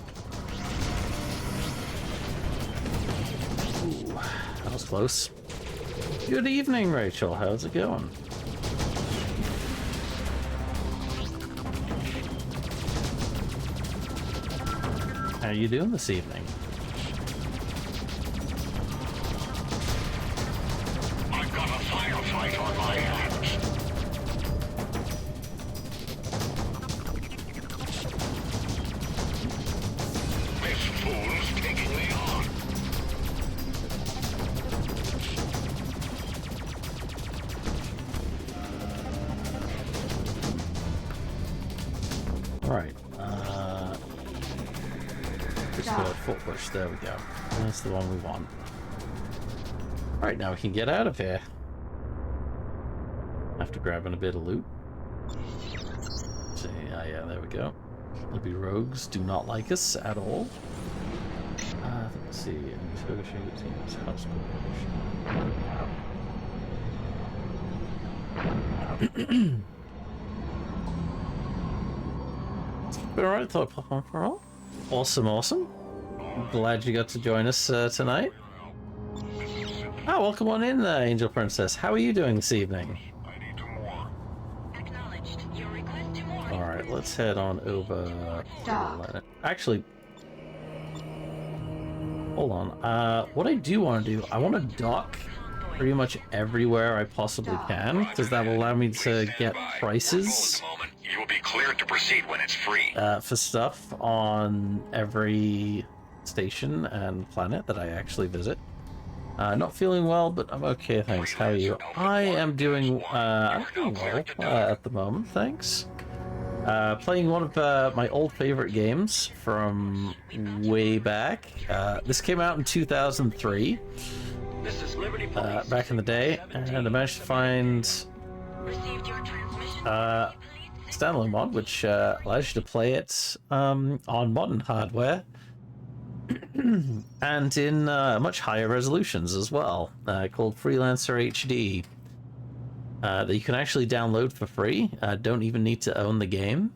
Ooh, that was close. Good evening, Rachel. How's it going? How are you doing this evening? I've got a firefight on my hands. Fool's taking me on. Alright, just go at Fort Bush, there we go. That's the one we want. Alright, now we can get out of here. After grabbing a bit of loot. See, yeah, there we go. Libby rogues do not like us at all. Let's see, negotiate teams, house corporation. But alright, thought pop on for all. Awesome. Glad you got to join us tonight. Ah, welcome on in, Angel Princess. How are you doing this evening? Alright, let's head on over. Actually, hold on. What I do want to do, I want to dock pretty much everywhere I possibly can, because that will allow me to get prices. You will be cleared to proceed when it's free. For stuff on every station and planet that I actually visit. Not feeling well, but I'm okay, thanks. How are you? I am doing, I'm doing well at the moment, thanks. Playing one of my old favorite games from way back. This came out in 2003, back in the day, and I managed to find standalone mod, which allows you to play it on modern hardware and in much higher resolutions as well, called Freelancer HD. That you can actually download for free. Don't even need to own the game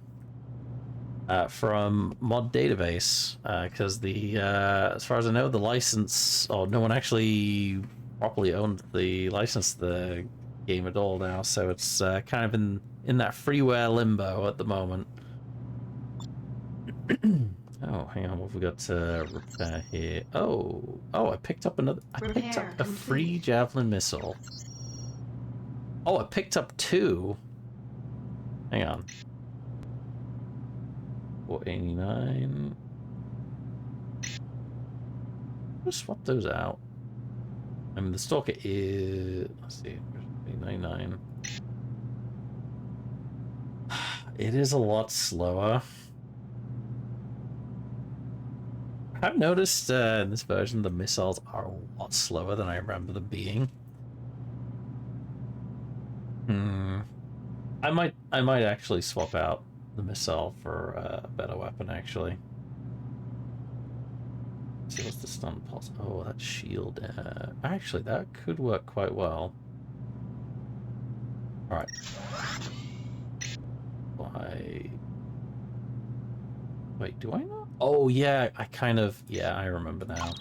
from Mod Database, because the as far as I know, the license, or no one actually properly owned the license to the game at all now, so it's kind of in that freeware limbo at the moment. Oh, hang on, what have we got to repair here? Oh, I picked up a free javelin missile. Oh, I picked up 2. Hang on. 489. Just swap those out. I mean, the Stalker is... Let's see. 899. It is a lot slower. I've noticed in this version the missiles are a lot slower than I remember them being. I might actually swap out the missile for a better weapon, actually. Let's see, what's the stun pulse? Oh, that shield. Actually, that could work quite well. Alright. Wait, do I not? Oh, yeah, I kind of... Yeah, I remember now.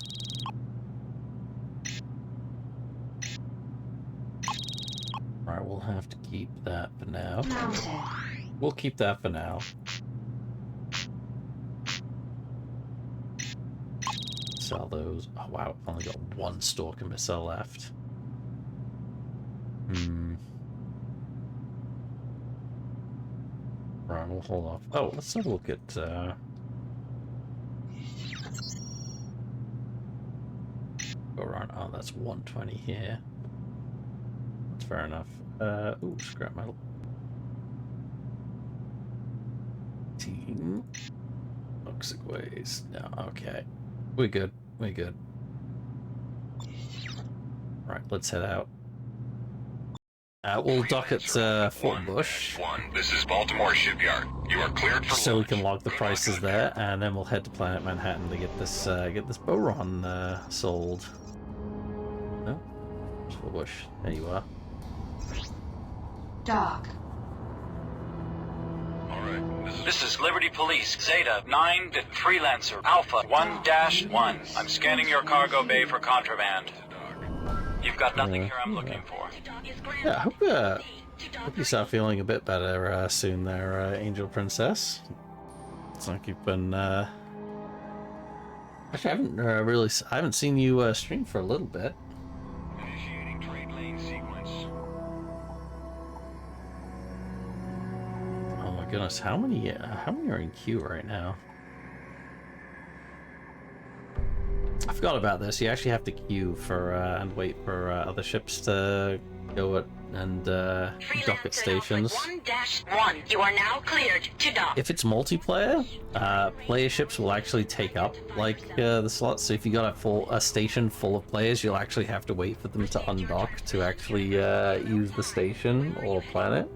Alright, we'll have to keep that for now. We'll keep that for now. Sell those. Oh, wow, I've only got 1 Stalker missile left. Right, we'll hold off. Oh, let's have a look at... Go around. Oh, that's 120 here. That's fair enough. Ooh, scrap metal. Team. Toxic waste. No, okay. We're good. We're good. Right, let's head out. We'll dock at Fort Bush. This is Baltimore Shipyard. You are cleared for so we can log the prices there, and then we'll head to Planet Manhattan to get this Boron sold. No, Fort Bush. There you are. Doc. This is Liberty Police, Zeta 9 to Freelancer, Alpha 1-1. I'm scanning your cargo bay for contraband. You've got nothing here I'm looking for. Yeah, I hope you start feeling a bit better soon there, Angel Princess. It's like you've been... Actually, I haven't seen you stream for a little bit. Initiating trade lane sequence. Oh my goodness, how many are in queue right now? I forgot about this. You actually have to queue for and wait for other ships to go at and dock at stations. 1-1. You are now cleared to dock. If it's multiplayer, player ships will actually take up like the slots. So if you got a station full of players, you'll actually have to wait for them to undock to actually use the station or planet.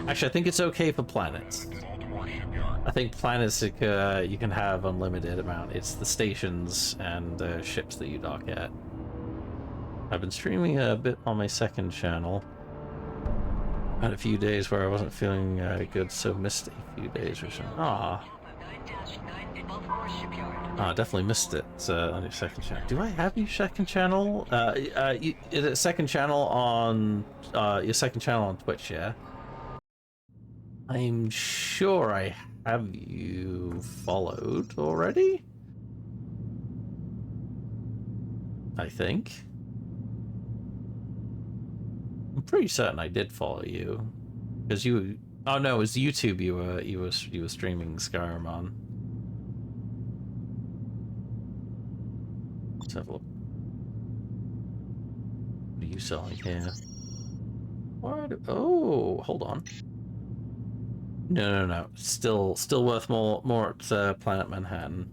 Actually, I think it's okay for planets. I think planets you can have unlimited amount. It's the stations and ships that you dock at. I've been streaming a bit on my second channel. Had a few days where I wasn't feeling good, so missed a few days or so. I definitely missed it on your second channel. Do I have your second channel? Is it second channel on your second channel on Twitch? Yeah. I'm sure I have you followed already? I think. I'm pretty certain I did follow you, because you. Oh no, it was YouTube. You were streaming Skyrim on. Let's have a look. What are you selling here? What? Oh, hold on. No. Still worth more at Planet Manhattan.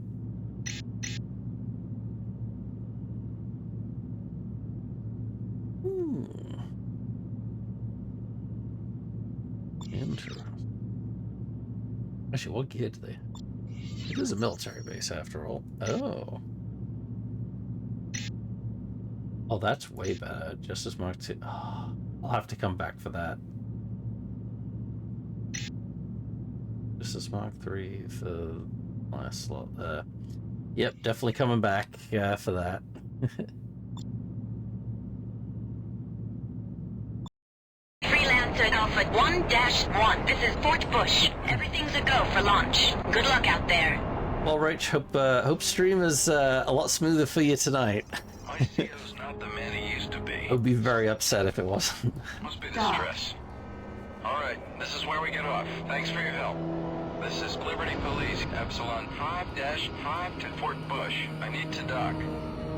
Interesting. Actually, what gear do they? It is a military base after all. Oh, that's way better. Justice Mark II. Oh, I'll have to come back for that. Justice Mark III for the last slot there. Yep, definitely coming back for that. Freelancer Alpha 1-1. This is Fort Bush. Everything's a go for launch. Good luck out there. Well, Rach, hope stream is a lot smoother for you tonight. My CO's not the man he used to be. I would be very upset if it wasn't. Must be the stress. Alright, this is where we get off. Thanks for your help. This is Liberty Police, Epsilon 5-5 to Fort Bush. I need to dock.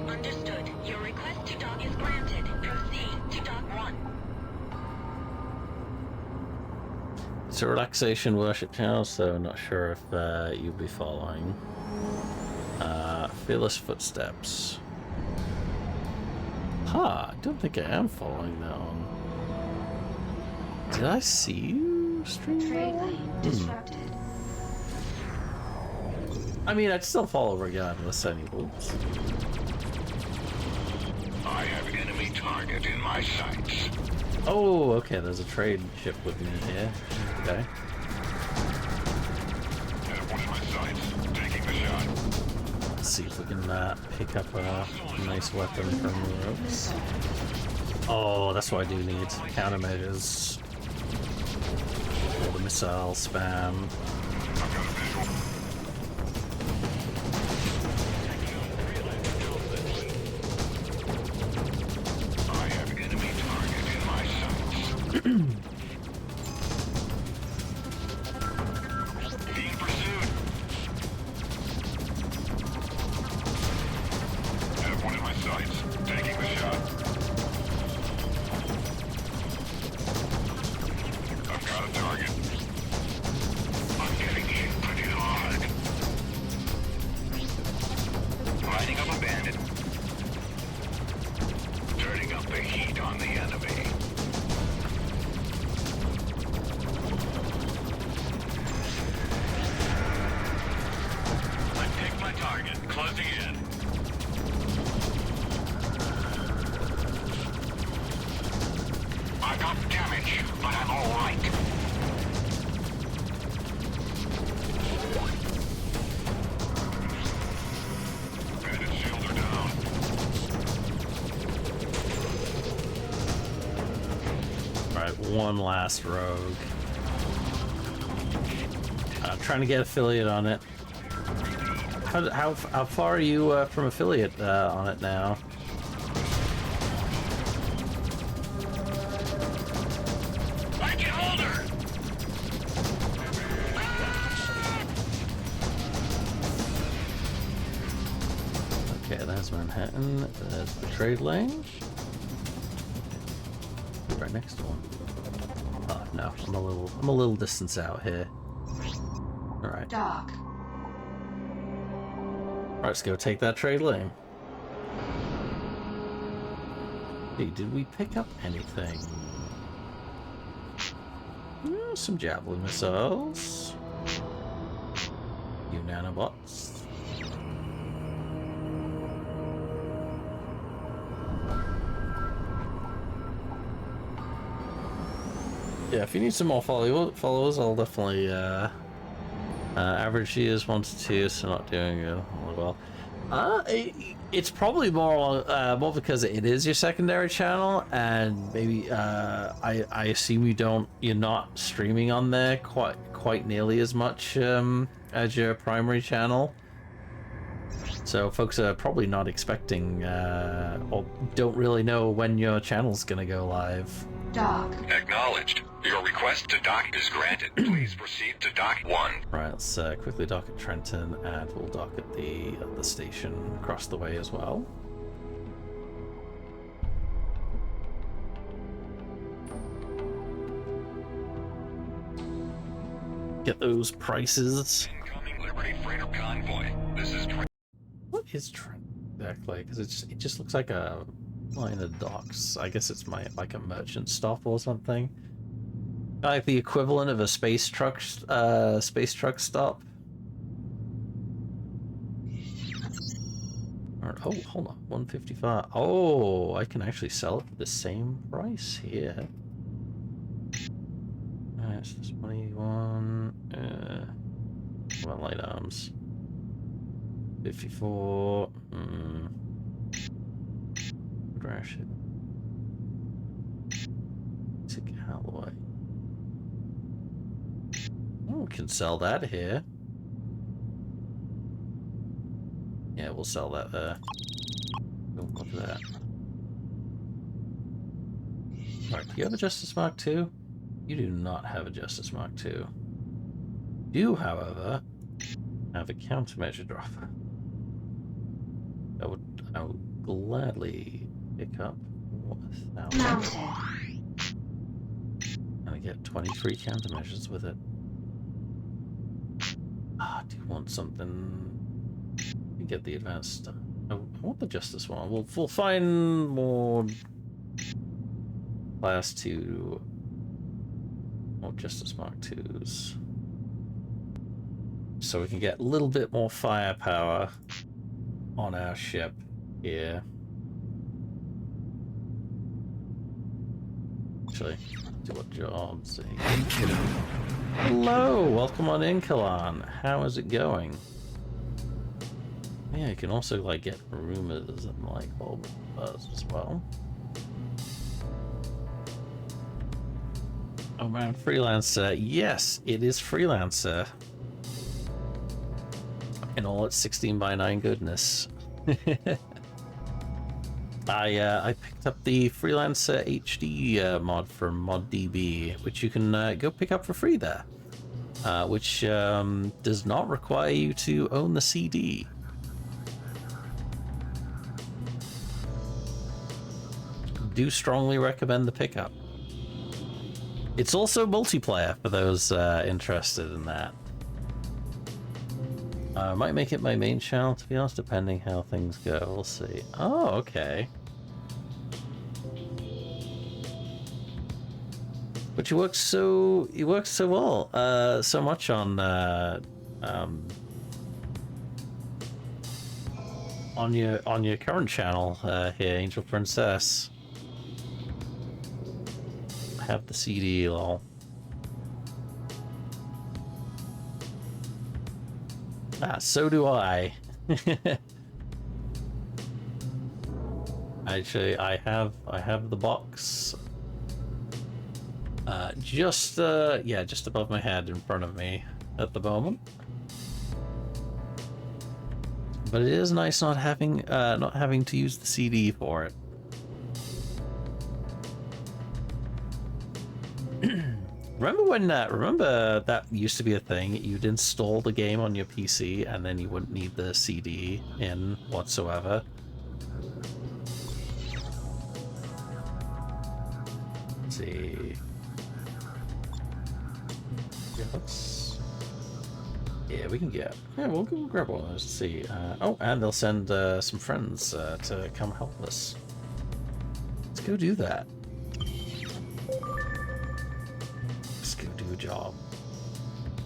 Understood. Your request to dock is granted. Proceed to dock 1. It's a relaxation worship channel, so not sure if you'll be following. Fearless Footsteps. I don't think I am following that one. Did I see you stream that one? Disrupted. I mean, I'd still follow regardless anyways. I have enemy target in my sights. Oh, okay, there's a trade ship with me here. Okay. Have one in my sights. Taking the shot. Let's see if we can pick up a nice weapon from the ropes. Oh, that's what I do need. Countermeasures. All the missile spam. I have enemy target in my sights. Being pursued. Have one in my sights. Taking the shot. I've got a target. I'm getting hit pretty hard. Lighting up a bandit. Turning up the heat on the enemy. I picked my target. Closing in. I got damage, but I'm all right. Bandit shields are down. Alright, one last rogue. Trying to get affiliate on it. How far are you from affiliate on it now? I can hold her! Okay, there's Manhattan. There's the trade lane. Right next to one. Oh no, I'm a little distance out here. All right. Dock. All right, let's go take that trade lane. Hey, did we pick up anything? Some javelin missiles. Few nanobots. Yeah, if you need some more followers, I'll definitely average is 1 to 2, so not doing it well. It's probably more because it is your secondary channel, and maybe I assume you're not streaming on there quite nearly as much as your primary channel. So folks are probably not expecting or don't really know when your channel's gonna go live. Dock. Acknowledged. Your request to dock is granted. Please proceed to dock 1. Right, let's quickly dock at Trenton, and we'll dock at the station across the way as well. Get those prices. Incoming Liberty Freighter Convoy. This is What is Trent exactly? Because it just looks like a line of docks. I guess it's like a merchant stop or something. Like the equivalent of a space truck stop. Oh, hold on, 155. Oh, I can actually sell it for the same price here. Alright, so there's 21. Well, light arms. 54. Ration. Tick Alloy. Oh, we can sell that here. Yeah, we'll sell that there. Oh, look at that. Alright, do you have a Justice Mark II? You do not have a Justice Mark II. You, however, have a countermeasure dropper. I would gladly pick up 1,000. And I get 23 countermeasures with it. Ah, do you want something? You get the advanced stuff. I want the Justice one. We'll find more Class 2 or Justice Mark IIs. So we can get a little bit more firepower on our ship here. Actually, do what jobs. Hey, kiddo. Hello, welcome on in, Kalan. How is it going? Yeah, you can also like get rumors and like all buzz as well. Oh man, Freelancer. Yes, it is Freelancer. In all its 16:9 goodness. I picked up the Freelancer HD mod from ModDB, which you can go pick up for free there. Which does not require you to own the CD. Do strongly recommend the pickup. It's also multiplayer for those interested in that. I might make it my main channel, to be honest, depending how things go. We'll see. Oh, okay. But you work so well, so much on your current channel here, Angel Princess. Have the CD, lol. Ah, so do I. Actually, I have the box. Just above my head in front of me at the moment. But it is nice not having to use the CD for it. Remember that used to be a thing? You'd install the game on your PC and then you wouldn't need the CD in whatsoever. Let's see. Yeah, we can get. Yeah, we'll go grab one of those. Let's see. Oh, and they'll send some friends to come help us. Let's go do that. Job.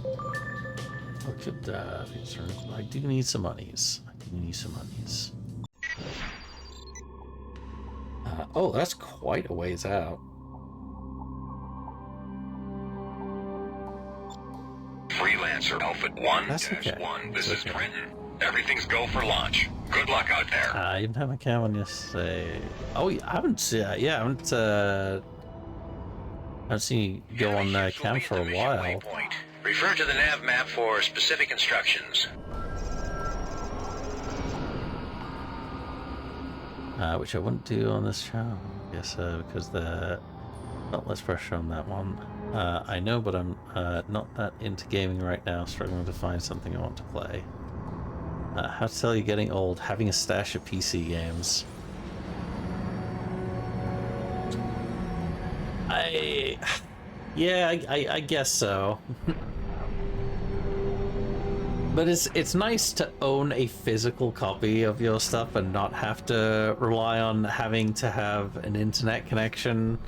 I could, I do need some monies. Oh, that's quite a ways out. Freelancer Alpha 1-1. This is Trenton. Everything's go for launch. Good luck out there. You didn't have a cam on you say. Oh, I haven't seen. Yeah, I haven't seen you go on cam for a while. Refer to the nav map for specific instructions. Which I wouldn't do on this channel, I guess, because the not less pressure on that one. I know, but I'm not that into gaming right now, struggling to find something I want to play. How to tell you're getting old? Having a stash of PC games. I guess so. But it's nice to own a physical copy of your stuff and not have to rely on having to have an internet connection.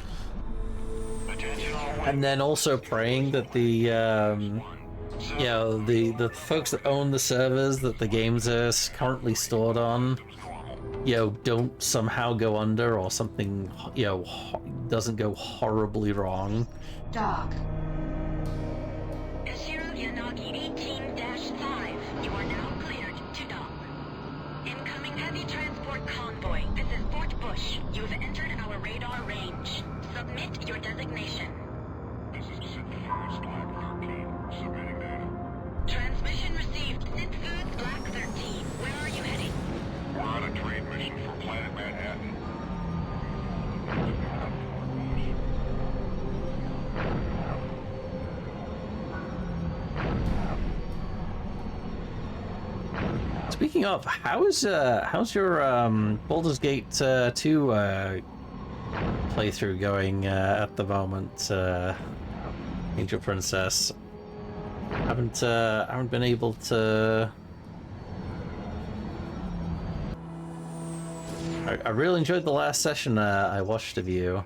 And then also praying that the the folks that own the servers that the games are currently stored on, don't somehow go under or something, doesn't go horribly wrong. Dock. Zero Yanagi 18-5. You are now cleared to dock. Incoming heavy transport convoy. This is Fort Bush. You have entered our radar range. Submit your designation. This is Sid Foods Black 13. Submitting data. Transmission received. Sid Foods Black 13. Where are you heading? We're on a trade mission for Planet Speaking of, how's your Baldur's Gate 2 playthrough going at the moment, Angel Princess? Haven't been able to. I really enjoyed the last session I watched of you.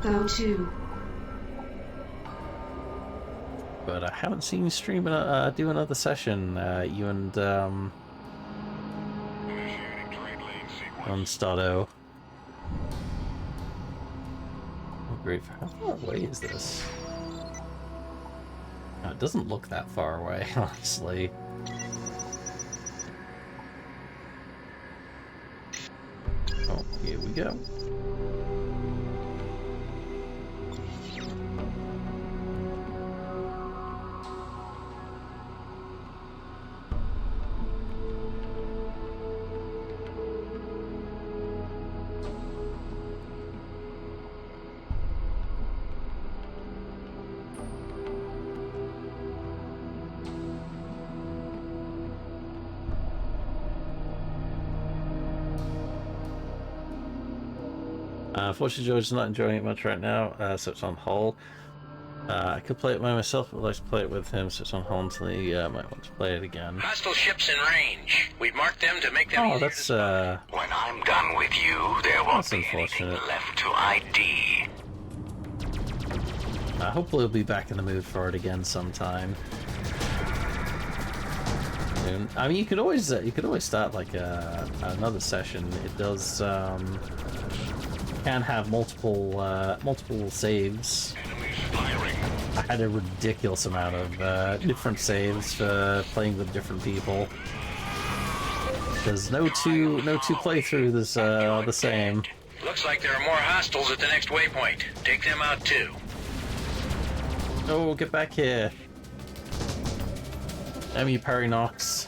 Go to. But I haven't seen you stream do another session. You and Stado. Oh, great! How far away is this? Oh, it doesn't look that far away, honestly. Oh, here we go. Unfortunately, George's not enjoying it much right now, so it's on hold. I could play it by myself, but I'd like to play it with him, so it's on hold until he might want to play it again. Hostile ships in range. We've marked them to make them Oh, easier that's to spot. When I'm done with you, there won't be anything unfortunate. left to ID. Hopefully, we'll be back in the mood for it again sometime. Soon. I mean, you could always start like another session. It does can have multiple saves. I had a ridiculous amount of different saves for playing with different people. There's no two playthroughs are the same. Looks like there are more hostiles at the next waypoint. Take them out too. Oh, get back here. Emmy Perry Knox.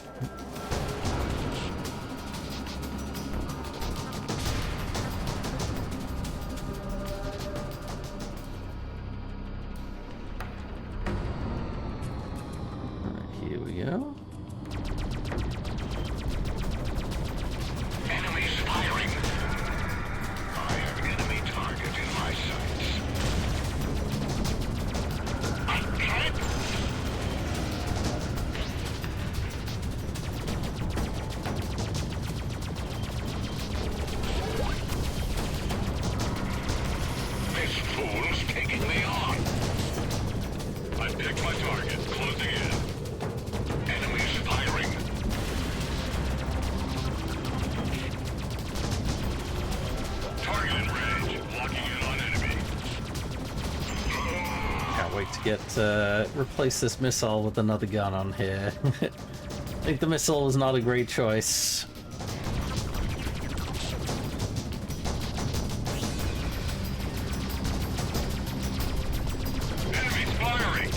Here we go. Enemies firing. I have enemy target in my sights. I can't. This fool's taking me on. I picked my target. Closing in. Enemies firing. Target in range. Locking in on enemy. Can't wait to get replace this missile with another gun on here. I think the missile was not a great choice. Enemies firing.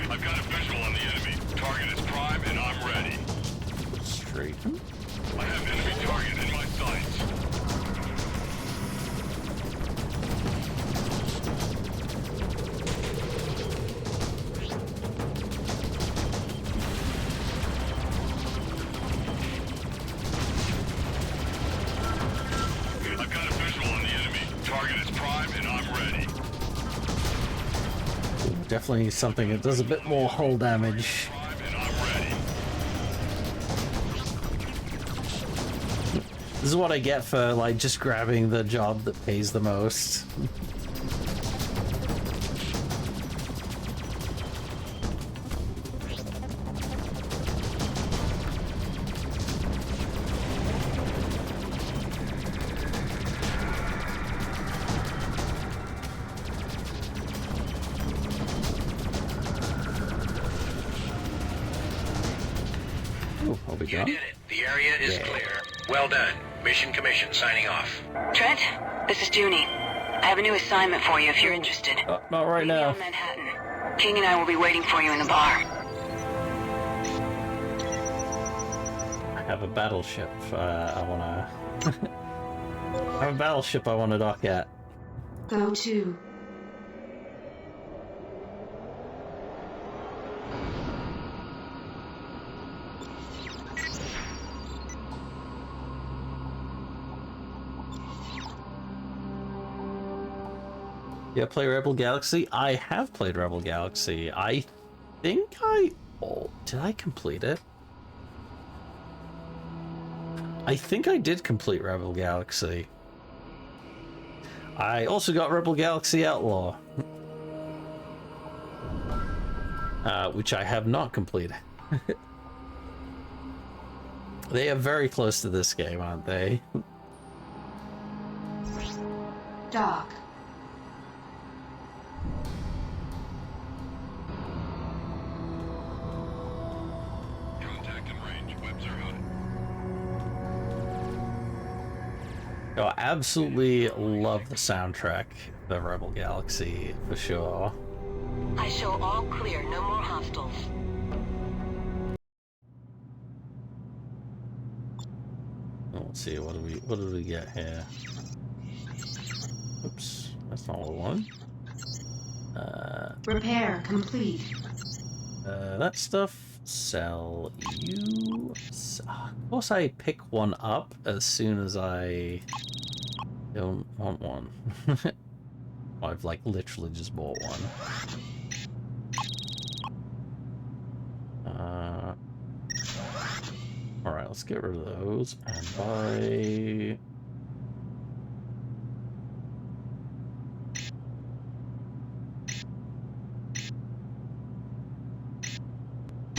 I've got a visual on the enemy. Target is prime and I'm ready. Straight. I have enemy target in my sights. I've got a visual on the enemy. Target is prime and I'm ready. Definitely something that does a bit more hull damage. Prime and I'm ready. This is what I get for like just grabbing the job that pays the most. Oh, I'll be You done. did it. The area is clear. Well done. Mission Commission signing off. Trent, this is Junie. I have a new assignment for you if you're interested. Not right now. Manhattan. King and I will be waiting for you in the bar. I have a battleship. I wanna. I have a battleship I want to dock at. Go to. Yeah, play Rebel Galaxy? I have played Rebel Galaxy. I think I... Oh, did I complete it? I think I did complete Rebel Galaxy. I also got Rebel Galaxy Outlaw. Which I have not completed. They are very close to this game, aren't they? Dock. Oh, I absolutely love the soundtrack of Rebel Galaxy, for sure. I show all clear, no more hostiles. Let's see, what do we get here? Oops, that's not what I wanted. Repair complete. That stuff, sell you. Of course I pick one up as soon as I don't want one. I've like literally just bought one. Alright, let's get rid of those and buy...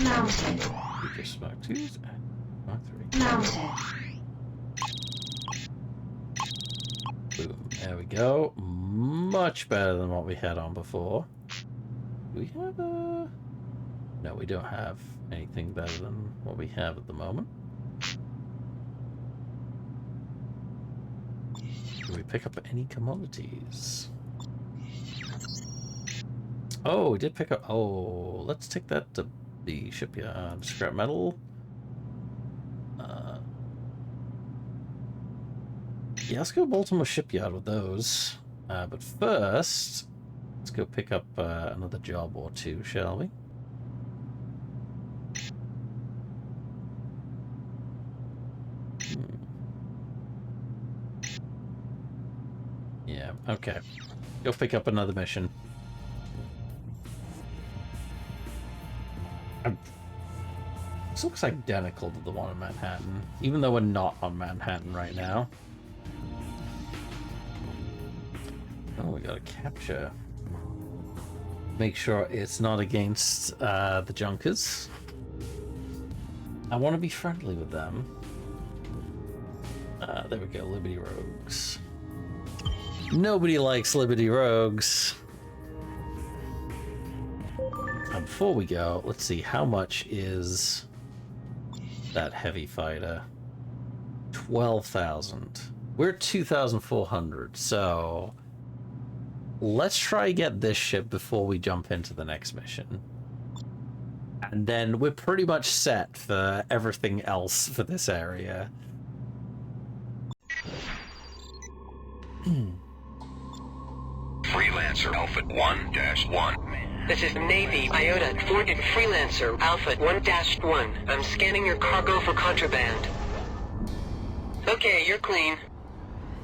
Mounted. Just Mark 2s and Mark 3. Mounted. Boom, there we go. Much better than what we had on before. Do we have a... No, we don't have anything better than what we have at the moment. Do we pick up any commodities? Oh, we did pick up... Oh, let's take that to the shipyard. Scrap metal. Yeah, let's go Baltimore Shipyard with those. But first, let's go pick up another job or two, shall we? Yeah, okay. Go pick up another mission. This looks identical to the one in Manhattan, even though we're not on Manhattan right now. Oh, we gotta capture. Make sure it's not against the Junkers. I want to be friendly with them. There we go, Liberty Rogues. Nobody likes Liberty Rogues. Before we go, let's see, how much is that heavy fighter? 12,000. We're 2,400, so let's try get this ship before we jump into the next mission. And then we're pretty much set for everything else for this area. Freelancer Alpha 1-1. This is Navy Iota thwarted Freelancer Alpha 1-1. I'm scanning your cargo for contraband. Okay, you're clean.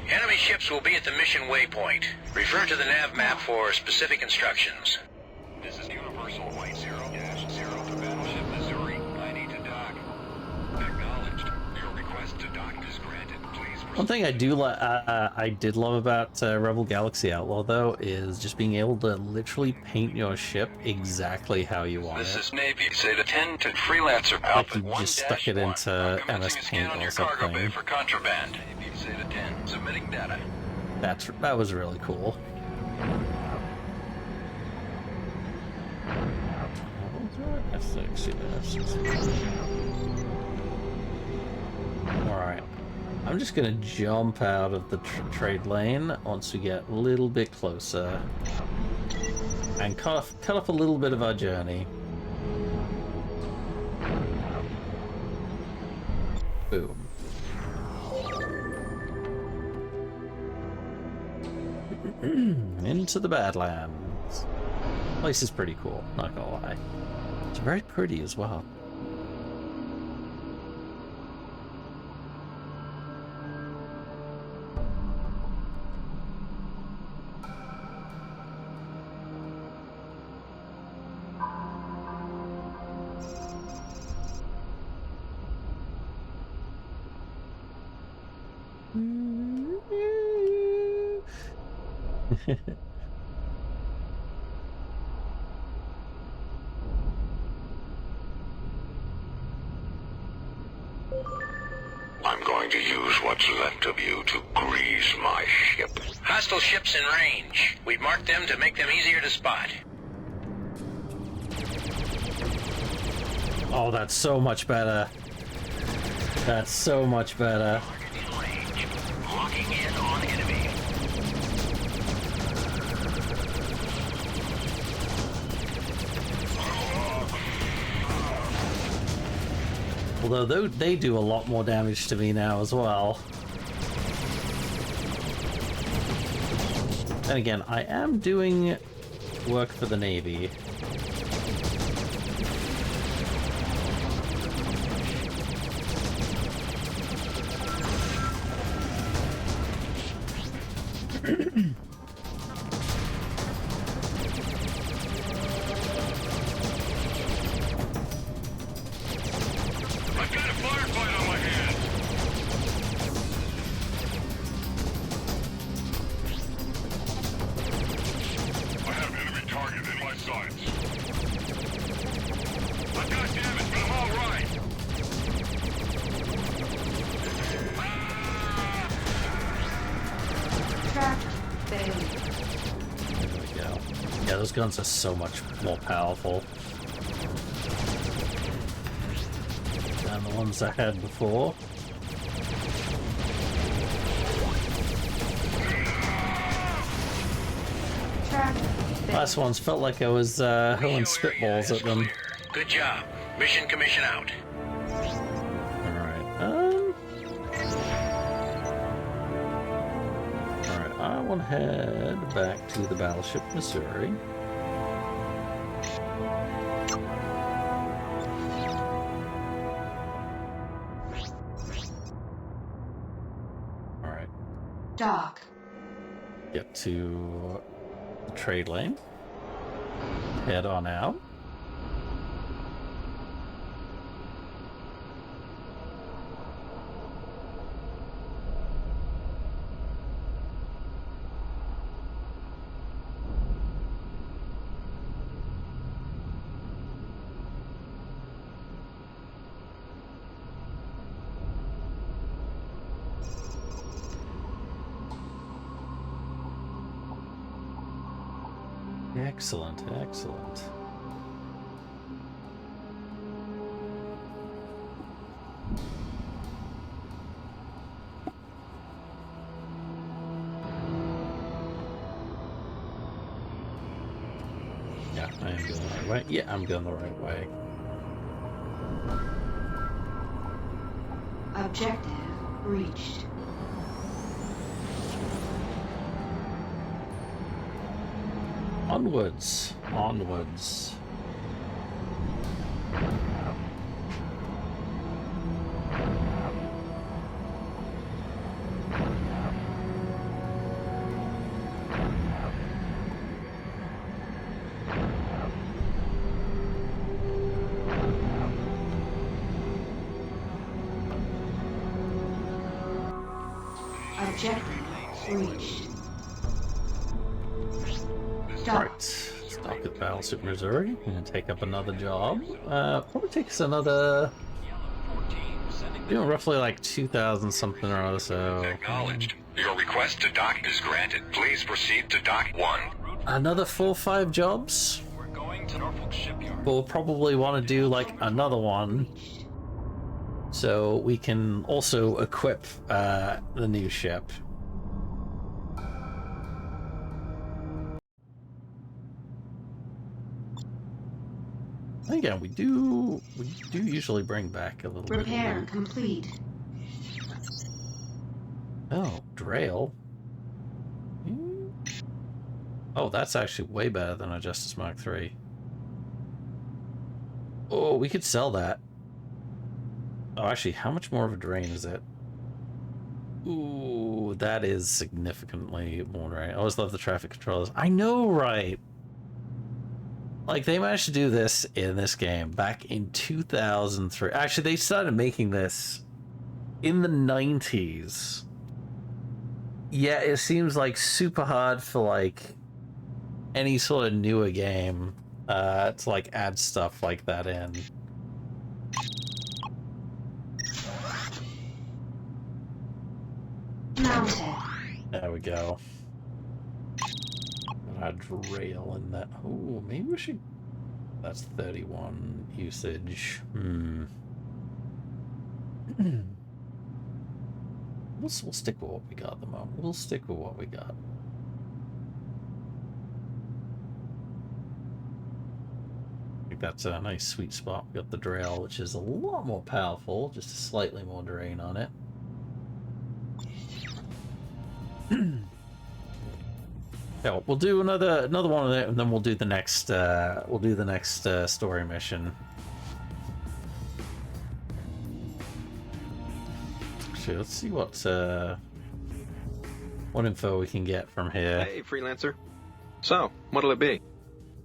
Enemy ships will be at the mission waypoint. Refer to the nav map for specific instructions. This is Universal White 0-0 to Battleship Missouri. I need to dock. Acknowledged. Your request to dock is granted. Please proceed. One thing I did love about Rebel Galaxy Outlaw, though, is just being able to literally paint your ship exactly how you want This it. is Navy Zeta 10 to Freelancer Alpha Like you just stuck it into MS Paint or something. for contraband. Navy Zeta 10 submitting data. That was really cool. F6, yes. Alright. I'm just gonna jump out of the trade lane once we get a little bit closer and cut off a little bit of our journey. Boom. Into the Badlands. Place is pretty cool, not gonna lie. It's very pretty as well. I'm going to use what's left of you to grease my ship. Hostile ships in range. We've marked them to make them easier to spot. Oh, that's so much better. That's so much better. Locking in on enemy. Although they do a lot more damage to me now as well. And again, I am doing work for the Navy. Those guns are so much more powerful than the ones I had before. Last ones felt like I was hurling spitballs at them. Good job. Mission commission out. Alright, I want to head back to the battleship Missouri. Alright. Dock. Get to the trade lane. Head on out. Excellent, excellent. Yeah, I am going the right way. Yeah, I'm going the right way. Objective reached. Onwards, onwards. Objective reached. Alright, stock at Battleship Missouri. I'm gonna take up another job. Probably take us another, roughly like 2,000 something or other, so... Acknowledged. Your request to dock is granted. Please proceed to dock 1. Another 4 or 5 jobs? We're going to Norfolk Shipyard. We'll probably want to do like another one so we can also equip the new ship. Again, we do usually bring back a little bit. Repair complete. Oh, Drail. Oh, that's actually way better than our Justice Mark III. Oh, we could sell that. Oh, actually, how much more of a drain is it? Ooh, that is significantly more drain. I always love the traffic controllers. I know, right? Like, they managed to do this in this game back in 2003. Actually, they started making this in the 90s. Yeah, it seems like super hard for, like, any sort of newer game to, like, add stuff like that in. Mounted. There we go. Add rail in that. Oh, maybe we should. That's 31 usage. We'll stick with what we got at the moment. We'll stick with what we got. I think that's a nice sweet spot. We got the Drail, which is a lot more powerful, just a slightly more drain on it. Yeah, we'll do another one of it, and then we'll do the next story mission. Actually, let's see what info we can get from here. Hey, Freelancer. So, what'll it be?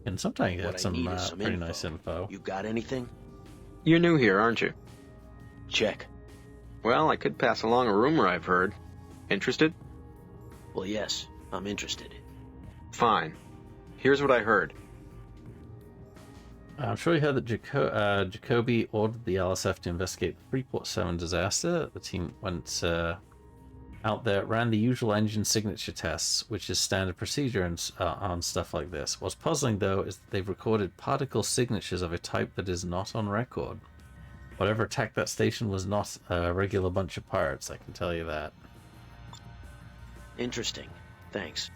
And sometimes get some pretty info. nice info. You got anything? You're new here, aren't you? Check. Well, I could pass along a rumor I've heard. Interested? Well, yes, I'm interested. Fine. Here's what I heard. I'm sure you heard that Jacoby ordered the LSF to investigate the Freeport 7 disaster. The team went out there, ran the usual engine signature tests, which is standard procedure on stuff like this. What's puzzling, though, is that they've recorded particle signatures of a type that is not on record. Whatever attacked that station was not a regular bunch of pirates, I can tell you that. Interesting. Thanks.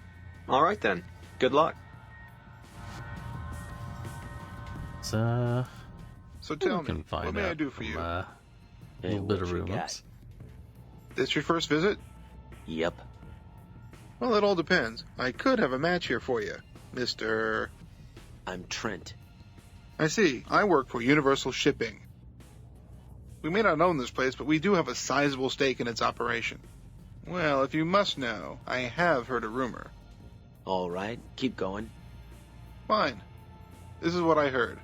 All right, then. Good luck. So tell me, what may I do for you? A little bit of rumors. This your first visit? Yep. Well, it all depends. I could have a match here for you, Mr. I'm Trent. I see. I work for Universal Shipping. We may not own this place, but we do have a sizable stake in its operation. Well, if you must know, I have heard a rumor. All right, keep going. Fine. This is what I heard.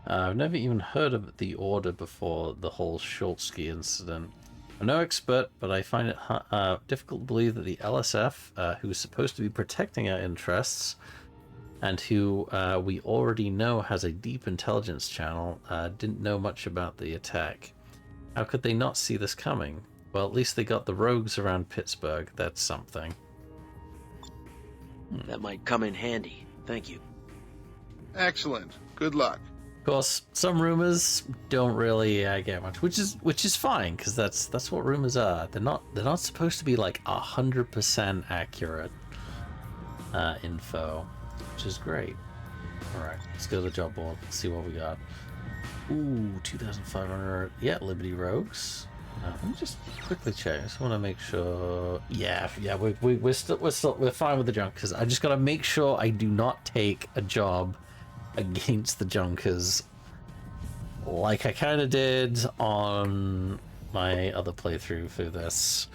I've never even heard of the Order before the whole Schultzky incident. I'm no expert, but I find it difficult to believe that the LSF, who is supposed to be protecting our interests, and who we already know has a deep intelligence channel, didn't know much about the attack. How could they not see this coming? Well, at least they got the rogues around Pittsburgh. That's something. That might come in handy. Thank you. Excellent. Good luck. Of course, some rumors don't really get much, which is fine, because that's what rumors are. They're not supposed to be like 100% accurate info, which is great. All right, let's go to the job board. Let's see what we got. Ooh, 2,500. Yeah, Liberty Rogues. Let me just quickly check. I just want to make sure. Yeah, we're fine with the junkers. I just gotta make sure I do not take a job against the junkers, like I kind of did on my other playthrough for this.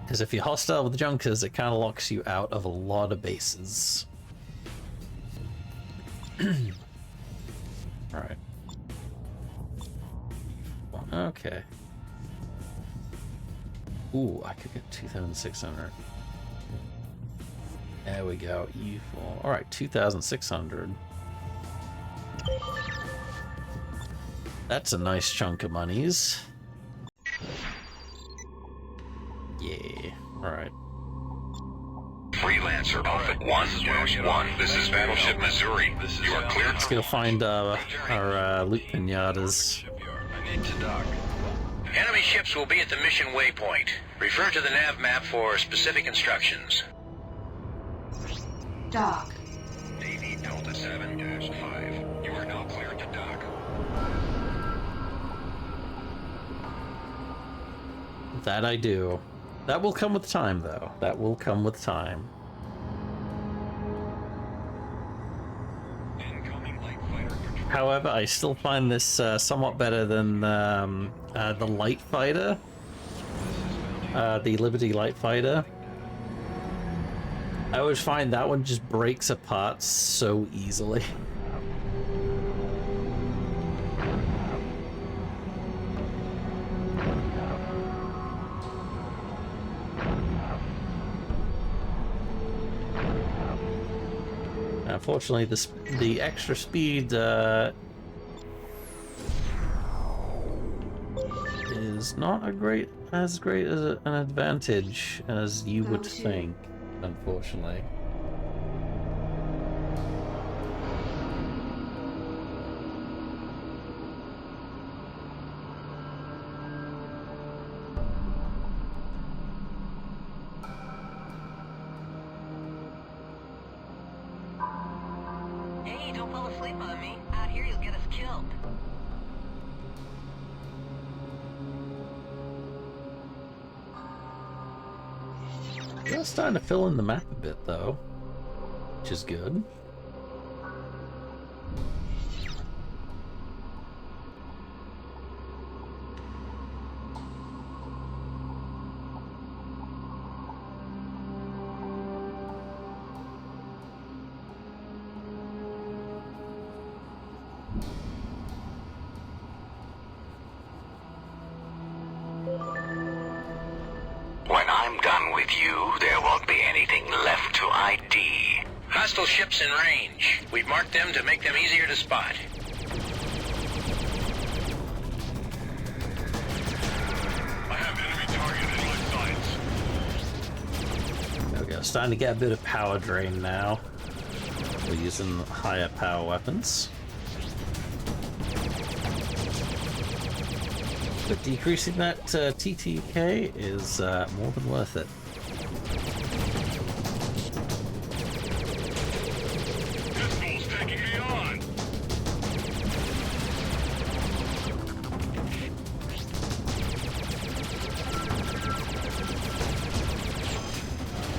Because if you're hostile with the junkers, it kind of locks you out of a lot of bases. All right. Okay. Ooh, I could get 2,600. There we go. E4. All right, 2,600. That's a nice chunk of monies. Yeah. All right. Freelancer, Alpha 1-1. This is Battleship Missouri. You are cleared. Let's go find our loot pinatas. Submit to dock. Enemy ships will be at the mission waypoint. Refer to the nav map for specific instructions. Dock. Navy Delta 7-5. You are now cleared to dock. That I do. That will come with time, though. That will come with time. However, I still find this somewhat better than the light fighter, the Liberty light fighter. I always find that one just breaks apart so easily. Unfortunately, the extra speed is not as great as an advantage as you would think, unfortunately. Hey, don't fall asleep on me. Out here you'll get us killed. They're starting to fill in the map a bit, though, which is good. When I'm done with you, there won't be anything left to ID. Hostile ships in range. We've marked them to make them easier to spot. I have enemy target in my sights. There we go. Starting to get a bit of power drain now. We're using higher power weapons. But decreasing that TTK is more than worth it. Pistol's taking me on.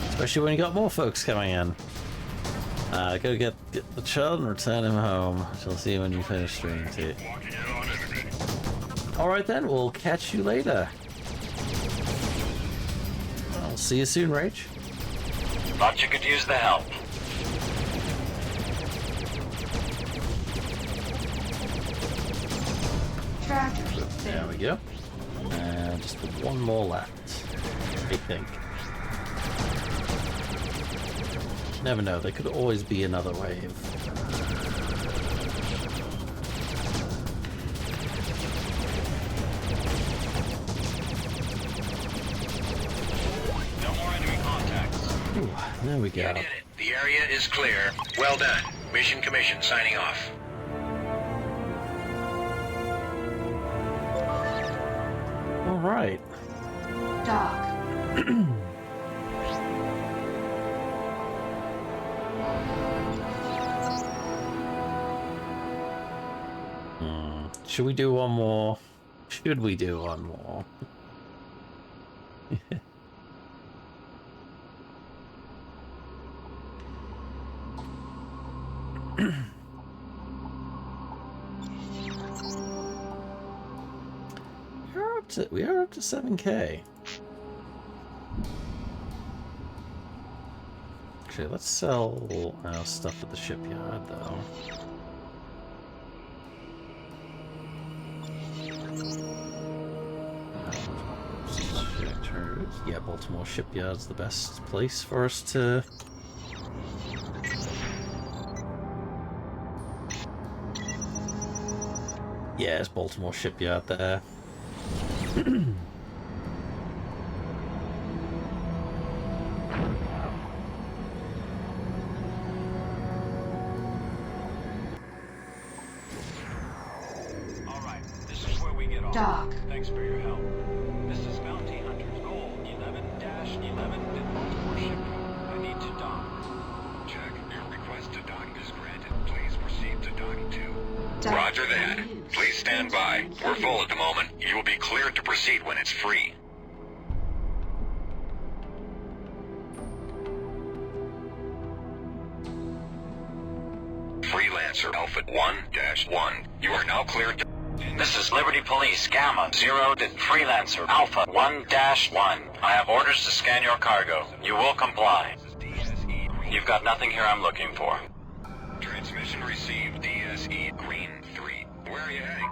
Especially when you got more folks coming in. Go get the child and return him home. She'll see you when you finish streaming too. Alright then, we'll catch you later. I'll see you soon, Rach. Thought you could use the help. There we go. And just one more left, I think. Never know, there could always be another wave. Ooh, there we go. You did it. The area is clear. Well done. Mission Commission signing off. All right. Dock. Should we do one more? Should we do one more? We are up to 7K. Actually, let's sell our stuff at the shipyard, though. Yeah, Baltimore Shipyard's the best place for us to... Yeah, it's Baltimore Shipyard there. Alright, this is where we get Doc. Thanks for your help. This is Bounty Hunter's goal 11-11 at Baltimore Shipping. I need to dock. Check. Your request to dock is granted. Please proceed to docking 2. Roger that. Please stand by. We're full at the moment. You will be cleared to proceed when it's free. Freelancer Alpha 1-1. You are now cleared to... This is Liberty Police Gamma 0 to Freelancer Alpha 1-1. I have orders to scan your cargo. You will comply. You've got nothing here I'm looking for. Transmission received. DSE Green 3. Where are you heading?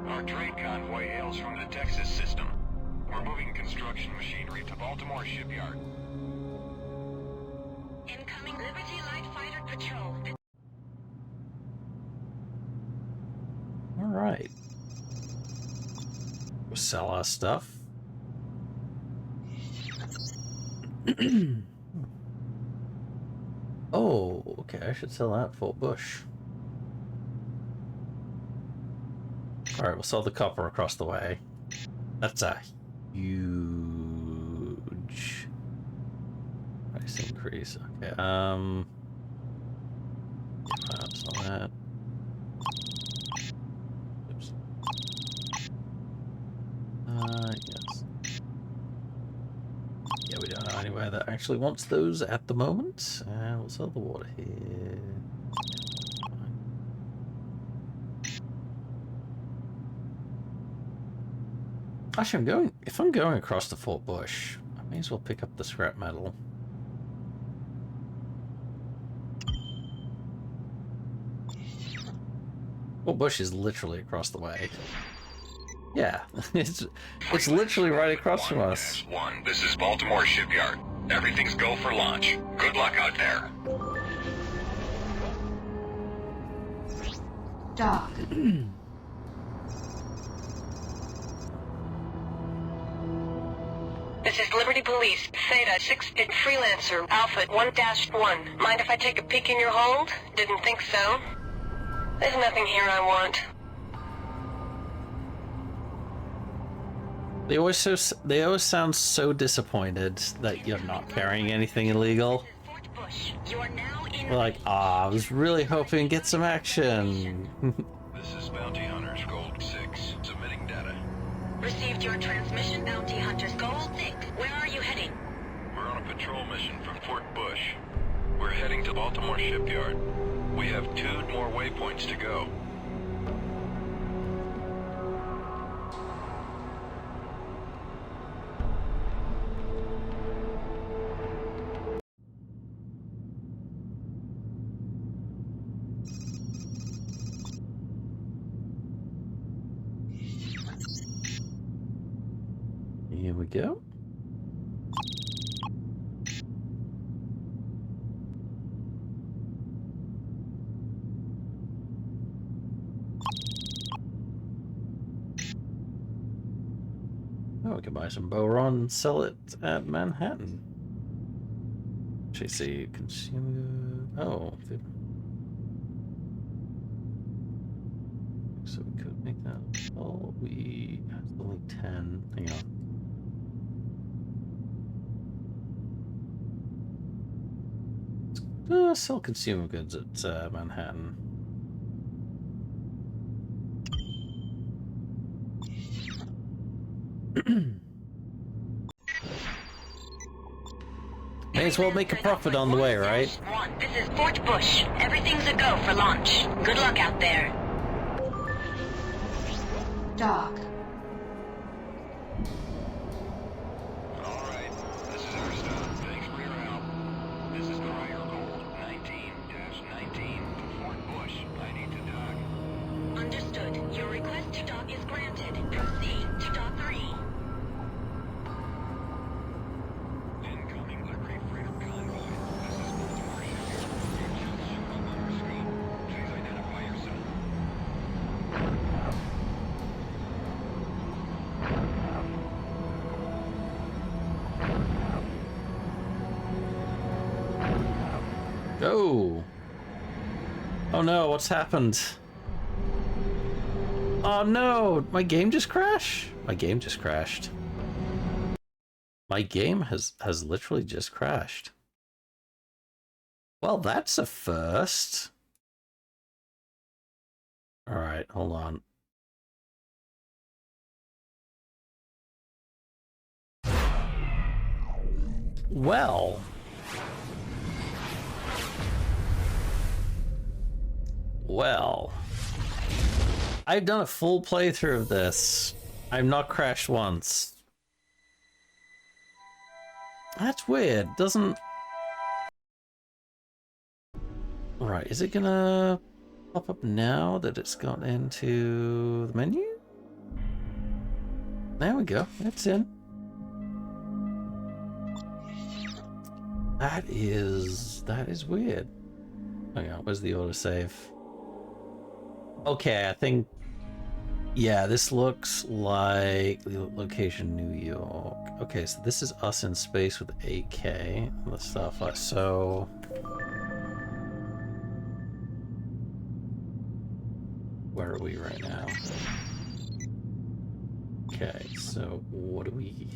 Our trade convoy hails from the Texas system. We're moving construction machinery to Baltimore Shipyard. Incoming Liberty Light Fighter Patrol. All right. We'll sell our stuff. Oh, okay. I should sell that Fort Bush. All right, we'll sell the copper across the way. That's a huge price increase. Okay. That's not that. Oops. Yes. Yeah, we don't know anywhere that actually wants those at the moment. And we'll sell the water here. Actually, if I'm going across the Fort Bush, I may as well pick up the scrap metal. Fort Bush is literally across the way. Yeah, it's literally right across from us. 1. This is Baltimore Shipyard. Everything's go for launch. Good luck out there. Doc. This is Liberty Police, Theta 6 at Freelancer, Alpha 1-1. Mind if I take a peek in your hold? Didn't think so. There's nothing here I want. They always sound so disappointed that you're not carrying anything illegal. We're like, I was really hoping to get some action. This is Bounty Hunter's Gold 6, submitting data. Received your transmission, Bounty Hunter's Gold 6. Where are you heading? We're on a patrol mission from Fort Bush. We're heading to Baltimore Shipyard. We have 2 more waypoints to go. Here we go. Oh, we can buy some boron and sell it at Manhattan. Actually, see, consumer. Oh, so we could make that. Oh, we have only 10. Hang on. Sell consumer goods at Manhattan. May as well make a profit on the way, right? This is Fort Bush. Everything's a go for launch. Good luck out there. Doc. Alright, this is our stop. Thanks for your help. This is Crier Gold 19-19 to Fort Bush. I need to dock. Understood. Your request to dock is granted. Proceed to dock 3. Incoming Liberty Freighter Convoy. This is Baltimore Shipyard. You should show up on our screen. Please identify yourself. Go! Oh no, what's happened? Oh no! My game just crashed? My game just crashed. My game has literally just crashed. Well, that's a first. Alright, hold on. Well. Well. I've done a full playthrough of this. I've not crashed once. That's weird. Doesn't... Right, is it gonna pop up now that it's got into the menu? There we go. It's in. That is weird. Hang on, where's the autosave? Okay, I think... Yeah, this looks like the location New York. Okay, so this is us in space with AK and the stuff. So... Where are we right now? Okay, so what do we...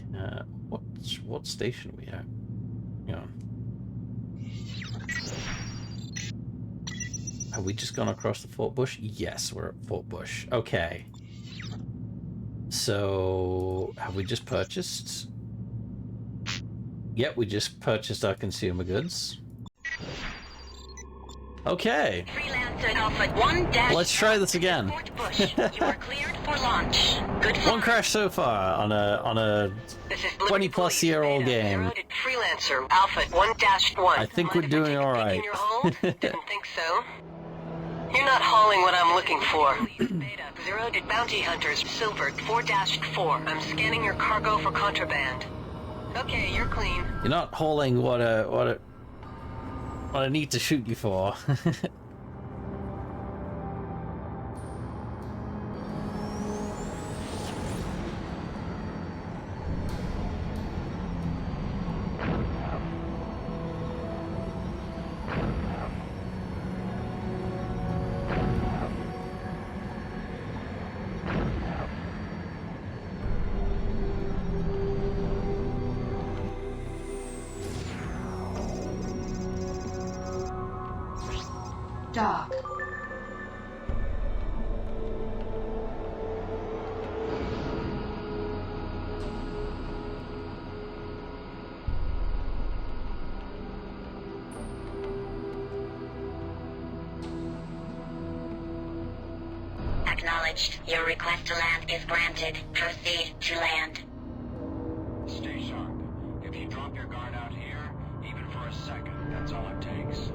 what station are we at? Hang on. Have we just gone across the Fort Bush? Yes, we're at Fort Bush. Okay. So, have we just purchased? Yep, we just purchased our consumer goods. Okay. Freelancer Alpha 1-. Let's try this again. Fort Bush, you are cleared for launch. Good fun. One crash so far on a 20-plus-year-old game. Freelancer Alpha 1-1. I think we're doing all right. Didn't think so. You're not hauling what I'm looking for. Beta 0 to bounty hunters. Silver 4-4. I'm scanning your cargo for contraband. Okay, you're clean. You're not hauling what I need to shoot you for. Dock. Acknowledged. Your request to land is granted. Proceed to land. Stay sharp. If you drop your guard out here, even for a second, that's all it takes.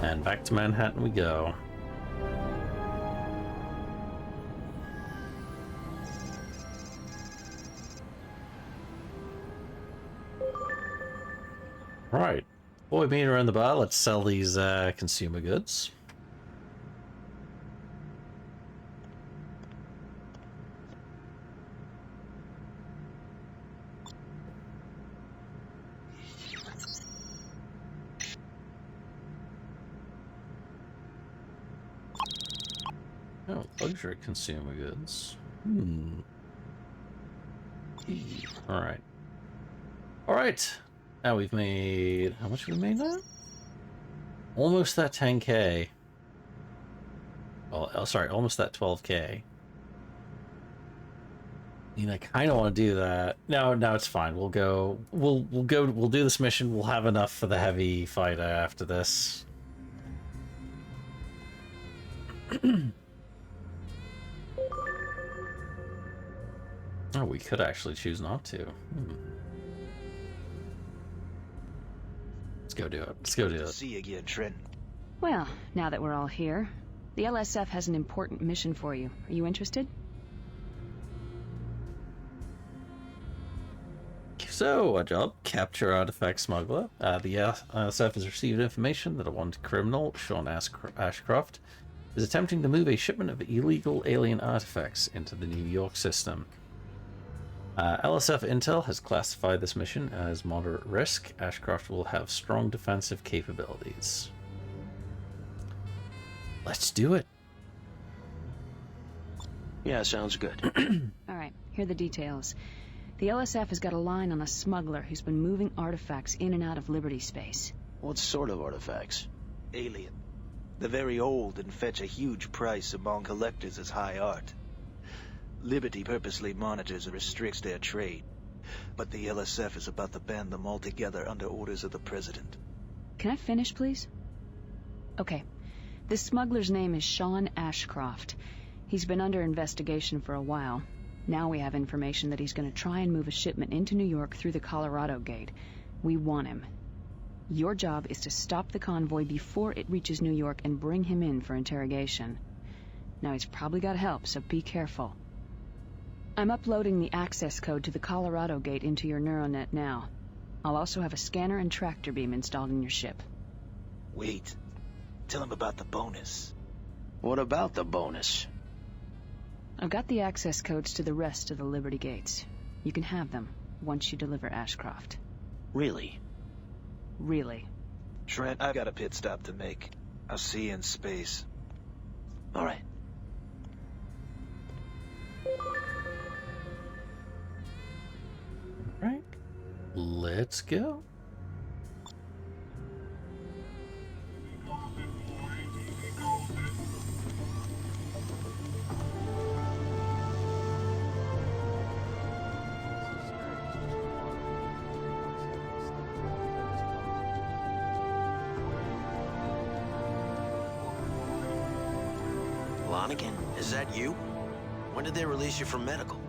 And back to Manhattan we go. Right. Before we meet around the bar, let's sell these consumer goods. Oh, luxury consumer goods. Alright. Alright. Now we've made... How much have we made now? Almost that 10k. Oh, sorry, almost that 12k. I mean, I kind of want to do that. No, it's fine. We'll go... We'll do this mission. We'll have enough for the heavy fighter after this. Oh, we could actually choose not to. Let's go do it. Let's go do it. See you again, Trent. Well, now that we're all here, the LSF has an important mission for you. Are you interested? So, our job, capture artifact smuggler. The LSF has received information that a wanted criminal, Sean Ashcroft, is attempting to move a shipment of illegal alien artifacts into the New York system. LSF Intel has classified this mission as moderate risk. Ashcroft will have strong defensive capabilities. Let's do it. Yeah, sounds good. All right, here are the details. The LSF has got a line on a smuggler who's been moving artifacts in and out of Liberty space. What sort of artifacts? Alien. They're very old and fetch a huge price among collectors as high art. Liberty purposely monitors and restricts their trade, but the LSF is about to ban them altogether under orders of the President. Can I finish, please? Okay. This smuggler's name is Sean Ashcroft. He's been under investigation for a while. Now we have information that he's going to try and move a shipment into New York through the Colorado Gate. We want him. Your job is to stop the convoy before it reaches New York and bring him in for interrogation. Now he's probably got help, so be careful. I'm uploading the access code to the Colorado Gate into your neuronet now. I'll also have a scanner and tractor beam installed in your ship. Wait. Tell him about the bonus. What about the bonus? I've got the access codes to the rest of the Liberty Gates. You can have them once you deliver Ashcroft. Really? Really. Trent, I've got a pit stop to make. I'll see you in space. All right. Right. Let's go. Lonigan, is that you? When did they release you from medical?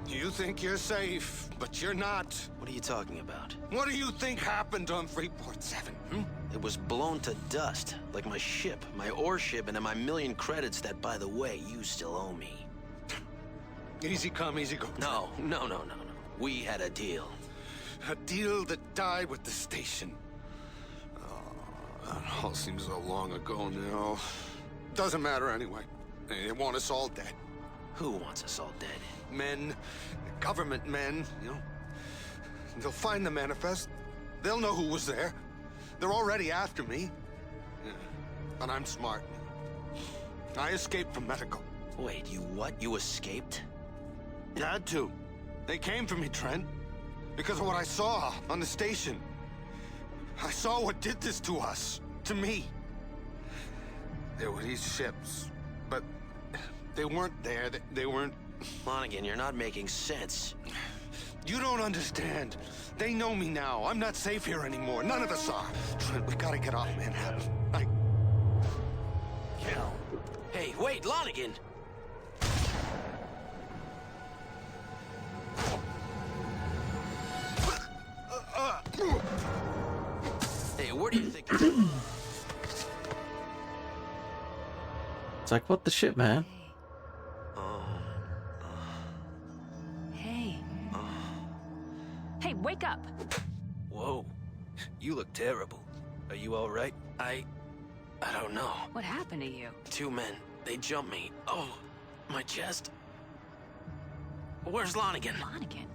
You think you're safe, but you're not. What are you talking about? What do you think happened on Freeport 7, It was blown to dust, like my ship, my ore ship, and my million credits that, by the way, you still owe me. Easy come, easy go. No. We had a deal. A deal that died with the station. Oh, that all seems so long ago now. Doesn't matter anyway. They want us all dead. Who wants us all dead? Men, government men, you know. They'll find the manifest. They'll know who was there. They're already after me. Yeah. But I'm smart. I escaped from medical. Wait, you what? You escaped? Had to. They came for me, Trent. Because of what I saw on the station. I saw what did this to us. To me. There were these ships. But they weren't there. They weren't... Lonigan, you're not making sense. You don't understand. They know me now. I'm not safe here anymore. None of us are. Trent, we gotta get off Manhattan. No. Hey, wait, Lonigan! Hey, where do you think you're going? It's like, what the shit, man? Hey. Hey, wake up! Whoa. You look terrible. Are you all right? I don't know. What happened to you? Two men. They jumped me. Oh, my chest. Where's Lonigan? Lonigan?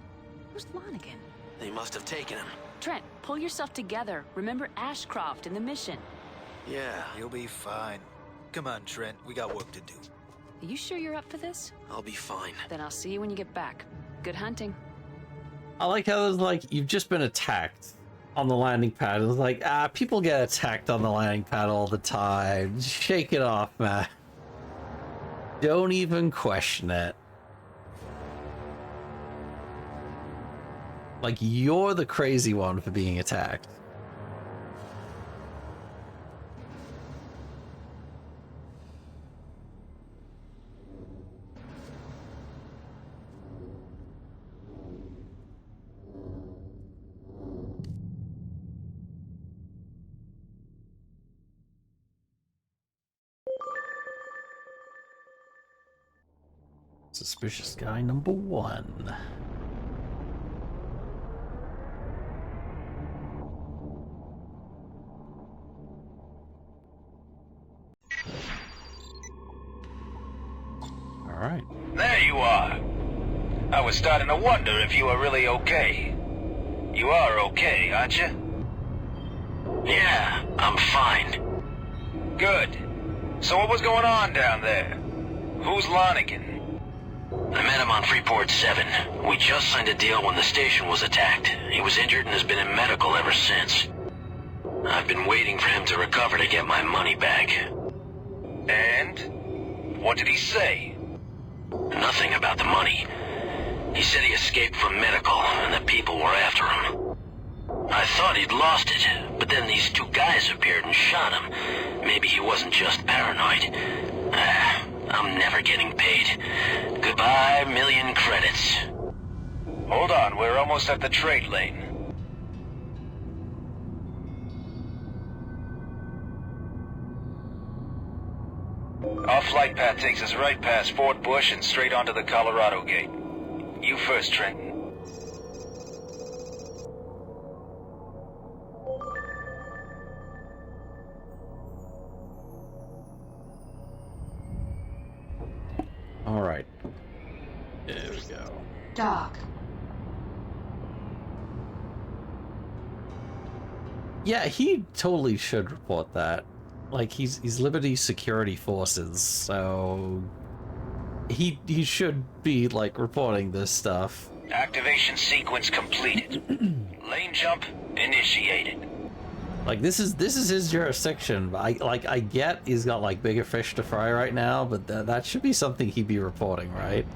Who's Lonigan? They must have taken him. Trent, pull yourself together. Remember Ashcroft and the mission. Yeah. You'll be fine. Come on, Trent. We got work to do. Are you sure you're up for this? I'll be fine. Then I'll see you when you get back. Good hunting. I like how there's like, you've just been attacked on the landing pad. It's like, people get attacked on the landing pad all the time. Shake it off, man. Don't even question it. Like, you're the crazy one for being attacked. Suspicious guy number one. right. There you are. I was starting to wonder if you were really okay. You are okay, aren't you? Yeah, I'm fine. Good. So what was going on down there? Who's Lonigan? I met him on Freeport 7. We just signed a deal when the station was attacked. He was injured and has been in medical ever since. I've been waiting for him to recover to get my money back. And? What did he say? Nothing about the money. He said he escaped from medical and that people were after him. I thought he'd lost it, but then these two guys appeared and shot him. Maybe he wasn't just paranoid. I'm never getting paid. Goodbye, million credits. Hold on, we're almost at the trade lane. Our flight path takes us right past Fort Bush and straight onto the Colorado Gate. You first, Trenton. All right. There we go. Doc. Yeah, he totally should report that. Like, he's Liberty Security Forces, so he should be like reporting this stuff. Activation sequence completed. Lane jump initiated. Like, this is his jurisdiction. I get he's got like bigger fish to fry right now, but that should be something he'd be reporting, right?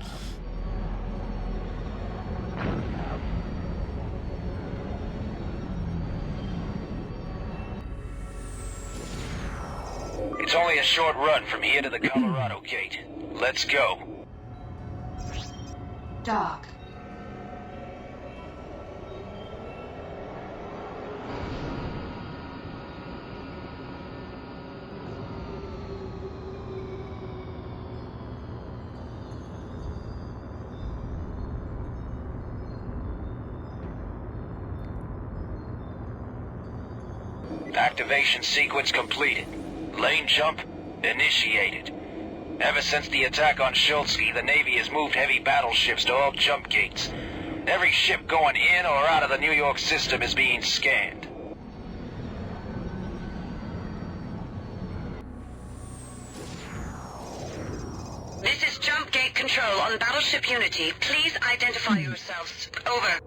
It's only a short run from here to the Colorado Gate. Let's go. Doc. Activation sequence completed. Lane jump initiated. Ever since the attack on Schultzky, the Navy has moved heavy battleships to all jump gates. Every ship going in or out of the New York system is being scanned. This is Jump Gate Control on Battleship Unity. Please identify yourselves. Over.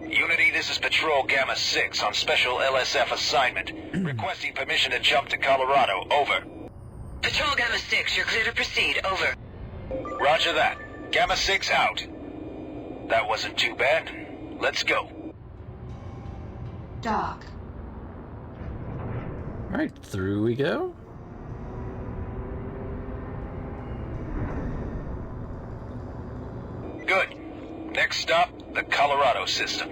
Unity, this is Patrol Gamma 6 on special LSF assignment. Requesting permission to jump to Colorado. Over. Patrol Gamma 6, you're clear to proceed. Over. Roger that. Gamma 6 out. That wasn't too bad. Let's go. Doc. Alright, through we go. Good. Next stop, the Colorado system.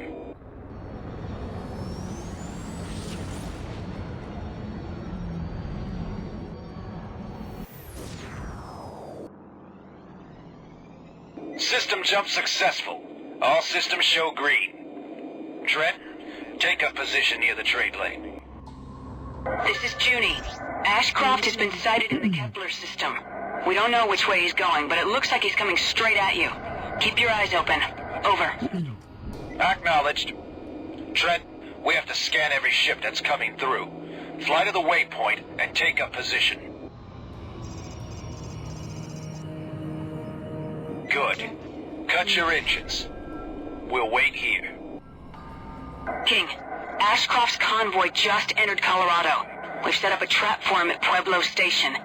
System jump successful. All systems show green. Trent, take up position near the trade lane. This is Junie. Ashcroft has been sighted in the Kepler system. We don't know which way he's going, but it looks like he's coming straight at you. Keep your eyes open. Over. Acknowledged. Trent, we have to scan every ship that's coming through. Fly to the waypoint and take up position. Good. Cut your engines. We'll wait here. King, Ashcroft's convoy just entered Colorado. We've set up a trap for him at Pueblo Station.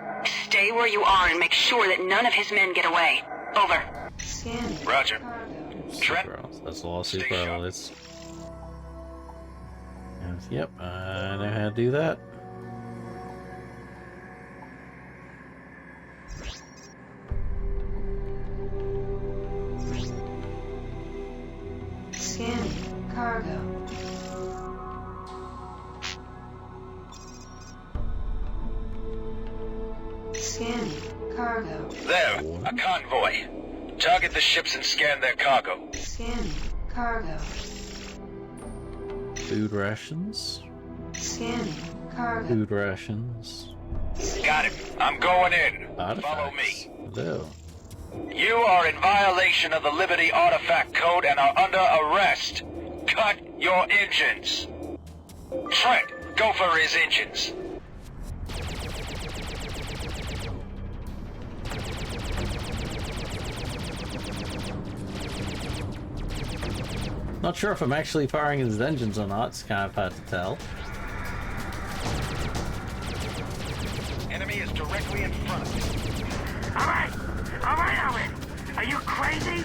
Stay where you are and make sure that none of his men get away. Over. Roger. Trent, that's all super earlies. Yep, I know how to do that. Scanning. Cargo. Scanning. Cargo. There, a convoy. Target the ships and scan their cargo. Scanning. Cargo. Food rations. Scanning. Cargo. Food rations. Got it. I'm going in. Artifacts. Follow me. Hello. You are in violation of the Liberty Artifact Code and are under arrest. Cut your engines. Trent, go for his engines. Not sure if I'm actually firing his engines or not. It's kind of hard to tell. Enemy is directly in front of you. Alright, Owen. Are you crazy?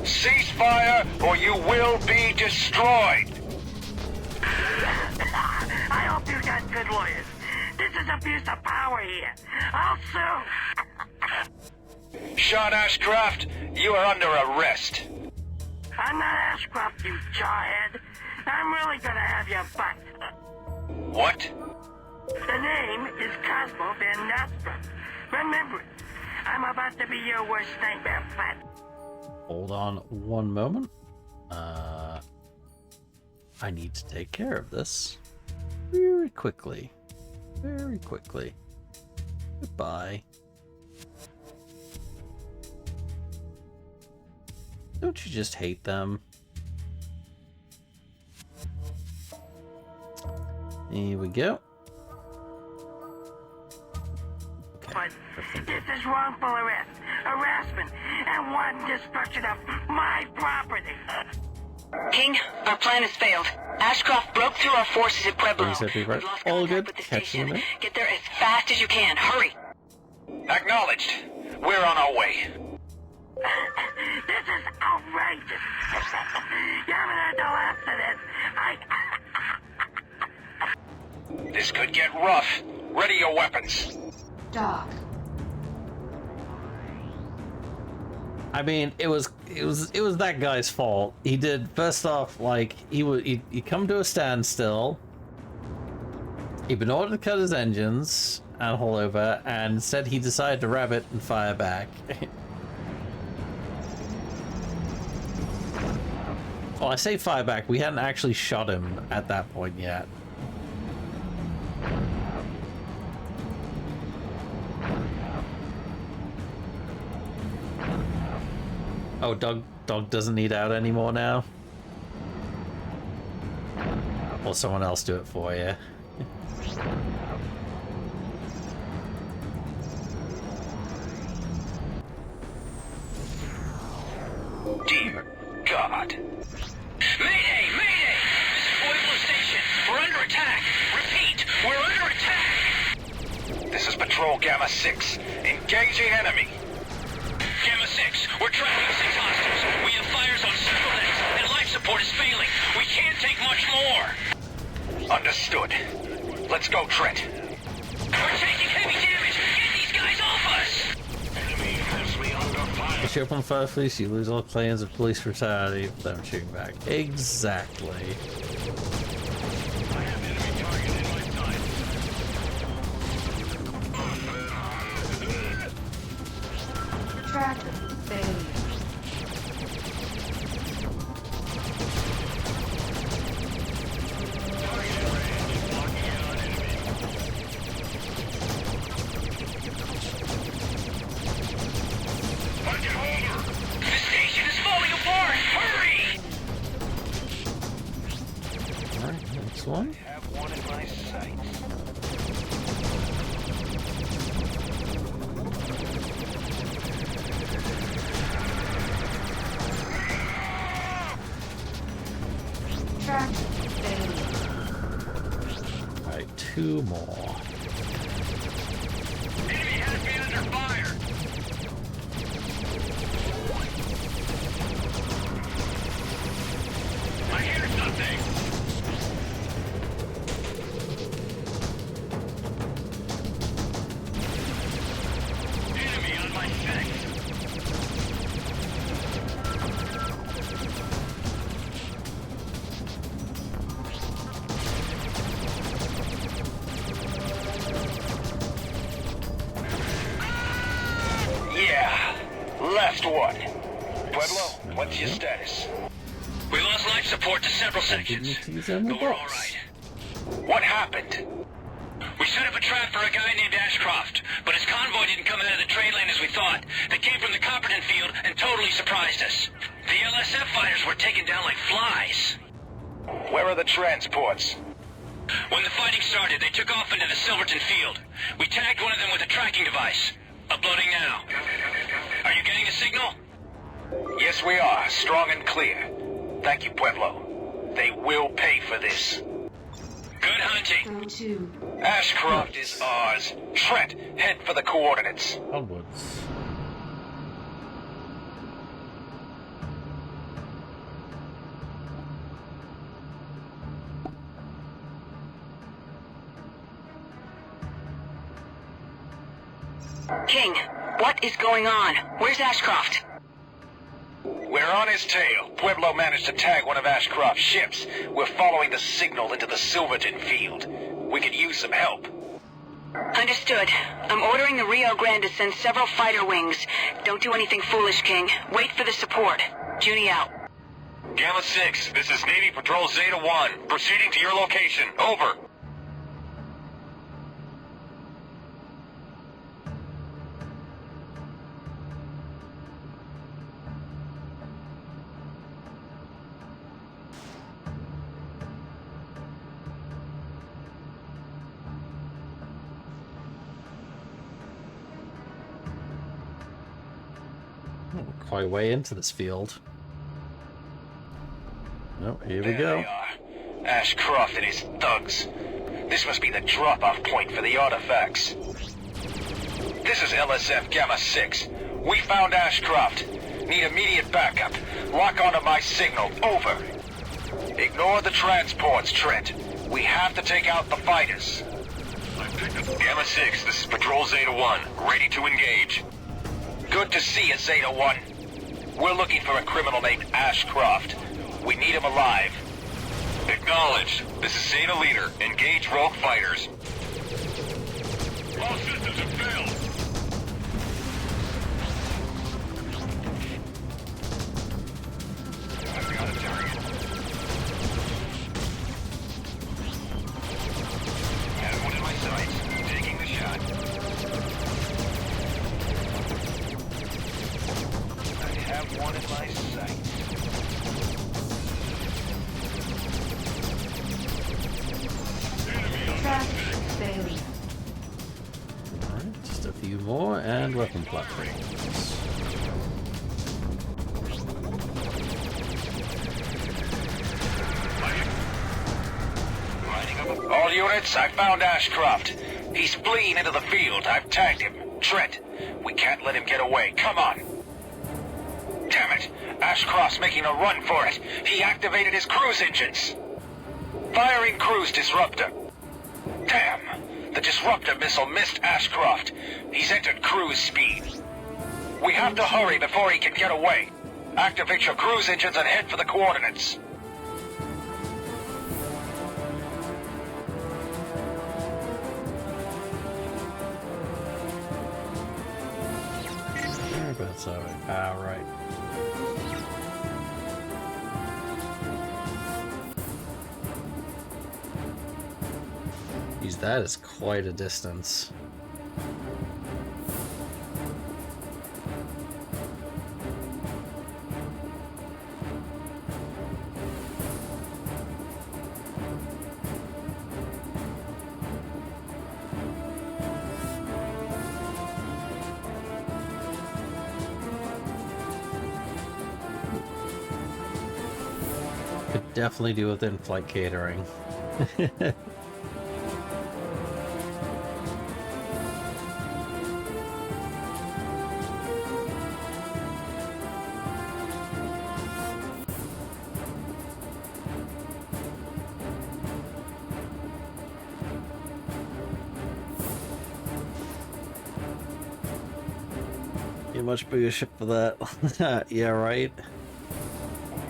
Cease fire or you will be destroyed. I hope you got good lawyers. This is abuse of power here. I'll sue. Sean Ashcroft, you are under arrest. I'm not Ashcroft, you jawhead. I'm really gonna have your butt. What? The name is Cosmo Van Nostrum. Remember it. I'm about to be your worst nightmare, Fat. Hold on one moment. I need to take care of this very quickly. Very quickly. Goodbye. Don't you just hate them? Here we go. But this is wrongful arrest, harassment, and wanton destruction of my property. King, our plan has failed. Ashcroft broke through our forces at Pueblo. Right. We've lost All contact good. with the Catch you in a station. minute. Get there as fast as you can. Hurry. Acknowledged. We're on our way. This is outrageous. You haven't heard the last of this. This could get rough. Ready your weapons. Doc. I mean, it was that guy's fault. He did, first off, like, he come to a standstill. He'd been ordered to cut his engines and haul over, and instead he decided to ram it and fire back. Well, I say fire back, we hadn't actually shot him at that point yet. Oh, dog doesn't need out anymore now? Or someone else do it for you. Dear God. Mayday! Mayday! This is Pueblo Station. We're under attack. Repeat, we're under attack. This is Patrol Gamma 6. Engaging enemy. Gamma 6, we're tracking 6 hostiles. We have fires on several decks, and life support is failing. We can't take much more. Understood. Let's go, Trent. We're taking heavy damage. Get these guys off us. Enemy has me under fire. If you open fire police, you lose all claims of police brutality if them shooting back. Exactly. I have enemy target in my sights. Track failure. The station is falling apart. Hurry! Alright, next one. Have one in my sights. Track failure. Alright, 2 more. Enemy has me under fire. I hear something. Enemy on my six. Yeah. Last one. Pueblo, what's your status? We lost life support to several sections, Use them but we're all box. right. What happened? We set up a trap for a guy named Ashcroft, but his convoy didn't come out of the trade lane as we thought. They came from the Copperton field and totally surprised us. The LSF fighters were taken down like flies. Where are the transports? When the fighting started, they took off into the Silverton field. We tagged one of them with a tracking device. Uploading now. Are you getting a signal? Yes, we are. Strong and clear. Thank you, Pueblo. They will pay for this. Good hunting. Ashcroft is ours. Trent, head for the coordinates. Onwards. King, what is going on? Where's Ashcroft? We're on his tail. Pueblo managed to tag one of Ashcroft's ships. We're following the signal into the Silverton field. We could use some help. Understood. I'm ordering the Rio Grande to send several fighter wings. Don't do anything foolish, King. Wait for the support. Judy out. Gamma 6, this is Navy Patrol Zeta 1. Proceeding to your location. Over. Quite way into this field. Oh, here we go. They are. Ashcroft and his thugs. This must be the drop-off point for the artifacts. This is LSF Gamma 6. We found Ashcroft. Need immediate backup. Lock onto my signal. Over. Ignore the transports, Trent. We have to take out the fighters. Gamma 6, this is Patrol Zeta 1. Ready to engage. Good to see you, Zeta 1. We're looking for a criminal named Ashcroft. We need him alive. Acknowledged. This is Zeta Leader. Engage rogue fighters. All systems have failed. I've got a target. Have one in my sights. Taking the shot. Have one in my sight. Alright, just a few more, and weapon platforms. All units, I found Ashcroft. He's fleeing into the field. I've tagged him. Trent, we can't let him get away. Come on. Damn it! Ashcroft's making a run for it. He activated his cruise engines. Firing cruise disruptor. Damn! The disruptor missile missed Ashcroft. He's entered cruise speed. We have to hurry before he can get away. Activate your cruise engines and head for the coordinates. Whereabouts are we? Ah, right. Geez, that is quite a distance. Could definitely do with in-flight catering. Much bigger ship for that. Yeah, right.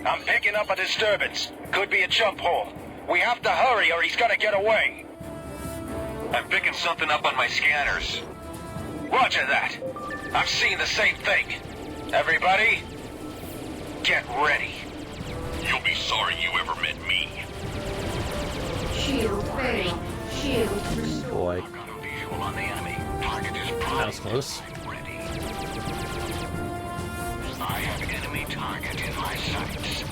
I'm picking up a disturbance. Could be a jump hole. We have to hurry or he's gonna get away. I'm picking something up on my scanners. Roger that. I'm seeing the same thing. Everybody, get ready. You'll be sorry you ever met me. Shield ready. Shield restored. Boy. close. I have enemy target in my sights.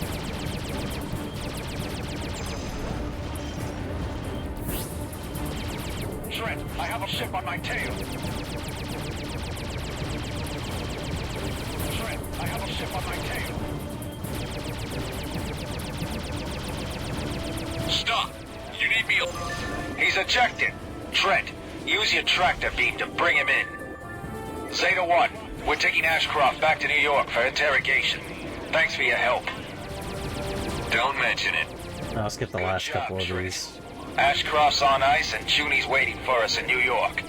Trent, I have a ship on my tail. Trent, I have a ship on my tail. Stop! You need me... He's ejected. Trent, use your tractor beam to bring him in. Zeta 1, we're taking Ashcroft back to New York for interrogation. Thanks for your help. Don't mention it. I'll skip the last couple of these. Ashcroft's on ice and Junie's waiting for us in New York.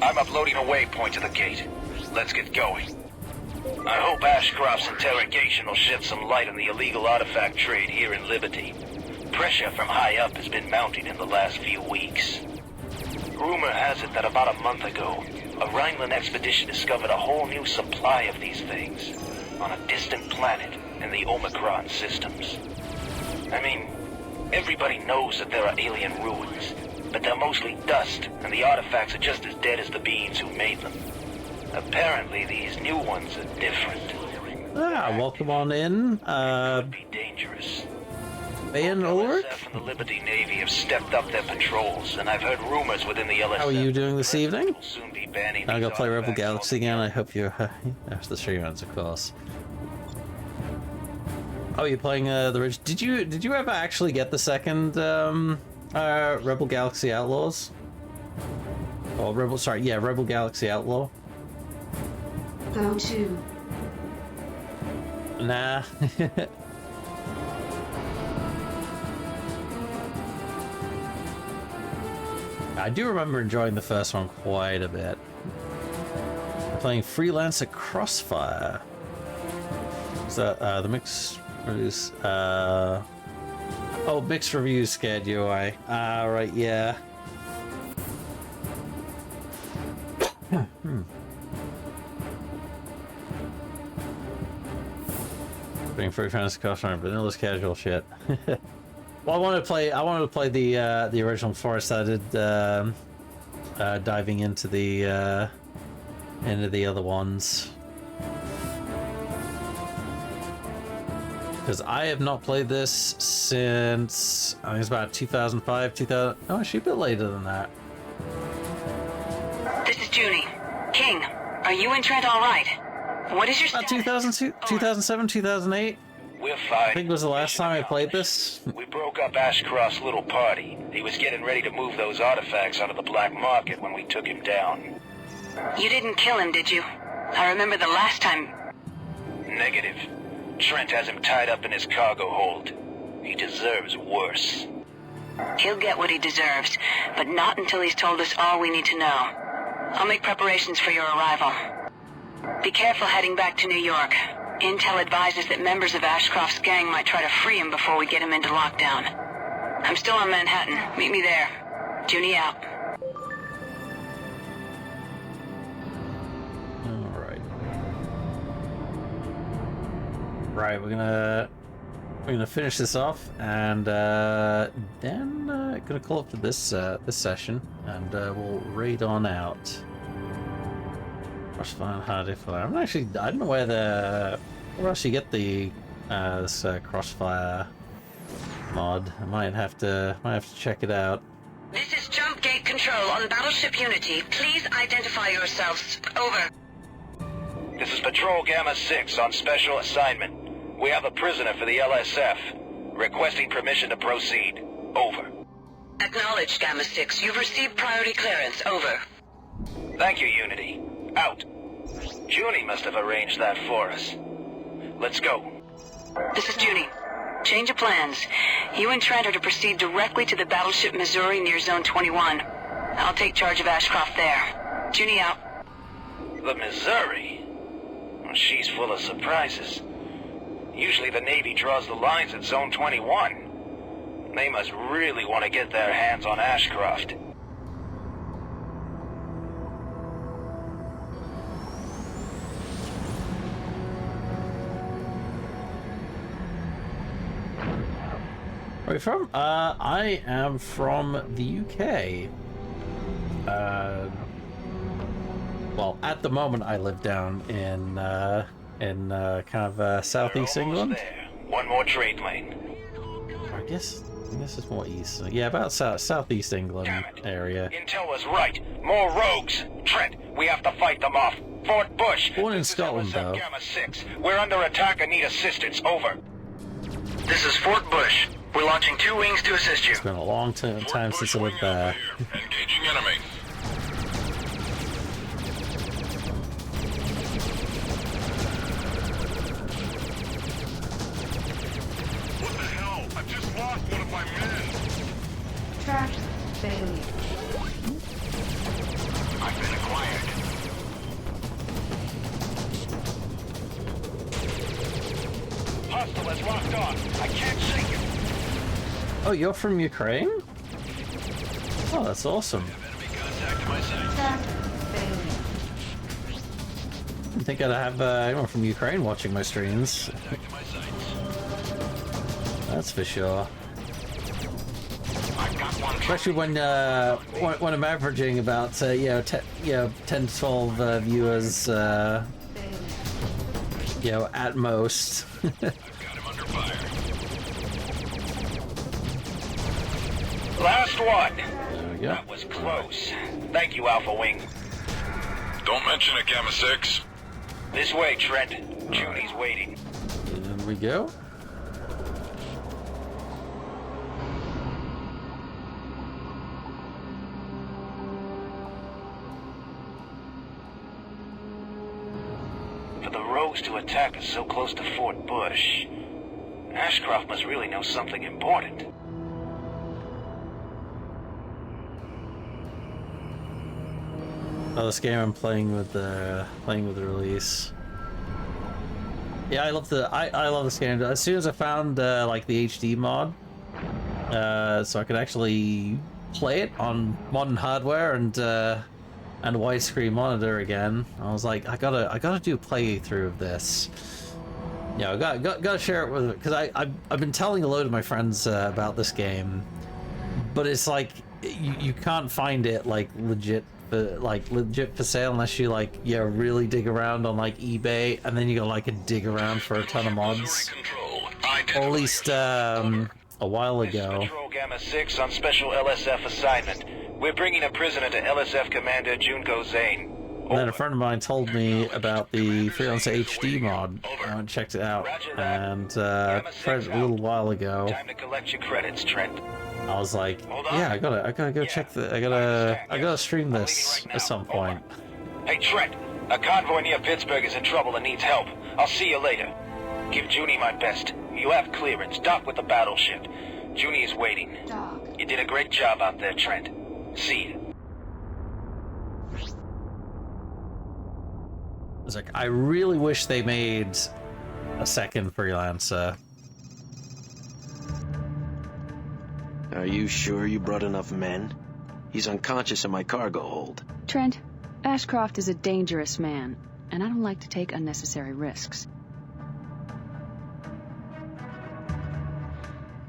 I'm uploading a waypoint to the gate. Let's get going. I hope Ashcroft's interrogation will shed some light on the illegal artifact trade here in Liberty. Pressure from high up has been mounting in the last few weeks. Rumor has it that about a month ago, a Rhineland expedition discovered a whole new supply of these things on a distant planet in the Omicron systems. I mean, everybody knows that there are alien ruins, but they're mostly dust, and the artifacts are just as dead as the beings who made them. Apparently, these new ones are different. Ah, welcome on in. Could be dangerous. Ben Ulrich? LSF and the Liberty Navy have stepped up their patrols, and I've heard rumors within the LSF. How are you doing this evening? will soon be banning Now these go play Rebel artifacts Galaxy again. I hope you're after the stream ends, of course. Oh, you're playing the Ridge. Did you ever actually get the second Rebel Galaxy Outlaws? Oh, Rebel Galaxy Outlaw. Go to. Nah. I do remember enjoying the first one quite a bit. Playing Freelancer Crossfire. So the mixed reviews. Oh, mixed reviews scared you away. Ah, right, yeah. Being Free Fantasy Crossfire, vanilla's casual shit. Well, I wanted to play the original before I started diving into the other ones, because I have not played this since I think it's about 2005, 2000. Oh, actually a bit later than that. This is Junie. King, are you and Trent all right? What is your About status? 2002, 2007, 2008. We're I fine. think was the last time I played this. We broke up Ashcroft's little party. He was getting ready to move those artifacts onto the black market when we took him down. You didn't kill him, did you? I remember the last time. Negative. Trent has him tied up in his cargo hold. He deserves worse. He'll get what he deserves, but not until he's told us all we need to know. I'll make preparations for your arrival. Be careful heading back to New York. Intel advises that members of Ashcroft's gang might try to free him before we get him into lockdown. I'm still on Manhattan. Meet me there. Junie out. Alright. Right, we're gonna finish this off, and then gonna call up to this session, and we'll raid on out. Crossfire hardy for that. I don't know where else you get the this Crossfire mod. I might have to check it out. This is Jump Gate Control on Battleship Unity. Please identify yourselves. Over. This is Patrol Gamma 6 on special assignment. We have a prisoner for the LSF. Requesting permission to proceed. Over. Acknowledged, Gamma 6. You've received priority clearance. Over. Thank you, Unity. Out. Junie must have arranged that for us. Let's go. This is Junie. Change of plans. You and Trent are to proceed directly to the battleship Missouri near Zone 21. I'll take charge of Ashcroft there. Junie out. The Missouri? Well, she's full of surprises. Usually the Navy draws the lines at Zone 21. They must really want to get their hands on Ashcroft. Where are you from? I am from the UK. Well, at the moment, I live down in kind of southeast England. There. One more trade lane. I guess it's more east. Yeah, about southeast England area. Intel was right. More rogues. Trent, we have to fight them off. Fort Bush. Born in Scotland, LSF though. Gamma 6. We're under attack and need assistance. Over. This is Fort Bush. We're launching 2 wings to assist you. It's been a long time since I lived there. Engaging enemy. What the hell? I just lost one of my men. Track failure. I've been acquired. Hostile has locked on. I can't shake it. Oh, you're from Ukraine? Oh, that's awesome. Track failure. I think I'd have anyone from Ukraine watching my streams. That's for sure. Especially when I'm averaging about 10 to 12 viewers, at most. Last one. There we go. That was close. Thank you, Alpha Wing. Don't mention it, Gamma 6. This way, Trent. Judy's waiting. There we go. For the rogues to attack us so close to Fort Bush, Ashcroft must really know something important. Oh, this game I'm playing with the release. Yeah, I love this game. As soon as I found like the HD mod, so I could actually play it on modern hardware and widescreen monitor again, I was like, I gotta do a playthrough of this. Yeah, I gotta share it with, because I've been telling a load of my friends about this game, but it's like you can't find it like legit for sale unless you really dig around on like eBay, and then you go dig around for a ton of mods. Or at least a while ago. Patrol Gamma 6 on special LSF assignment. We're bringing a prisoner to LSF Commander Junko Zane. And then a friend of mine told me about the Freelancer HD mod. I went and checked it out, and tried it a little while ago. Time to collect your credits, Trent. I was like, yeah, I gotta go check I gotta stream this at some point. Hey, Trent, a convoy near Pittsburgh is in trouble and needs help. I'll see you later. Give Junie my best. You have clearance. Dock with the battleship. Junie is waiting. Dock. You did a great job out there, Trent. See you. I was like, I really wish they made a second Freelancer. Are you sure you brought enough men? He's unconscious in my cargo hold. Trent, Ashcroft is a dangerous man, and I don't like to take unnecessary risks.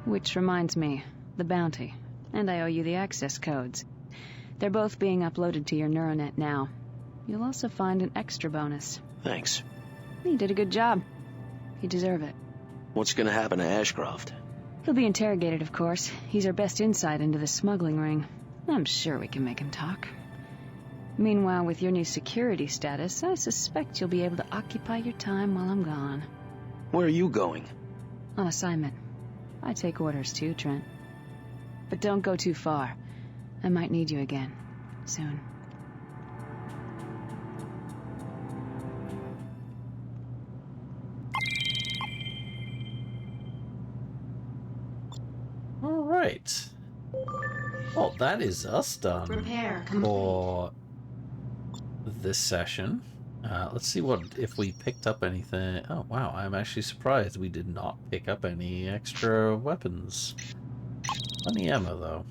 Which reminds me, the bounty. And I owe you the access codes. They're both being uploaded to your neuronet now. You'll also find an extra bonus. Thanks. You did a good job. You deserve it. What's gonna happen to Ashcroft? He'll be interrogated, of course. He's our best insight into the smuggling ring. I'm sure we can make him talk. Meanwhile, with your new security status, I suspect you'll be able to occupy your time while I'm gone. Where are you going? On assignment. I take orders too, Trent. But don't go too far. I might need you again. Soon. All right. Well, that is us done Repair for this session. Let's see if we picked up anything. Oh wow, I'm actually surprised we did not pick up any extra weapons. Plenty ammo though.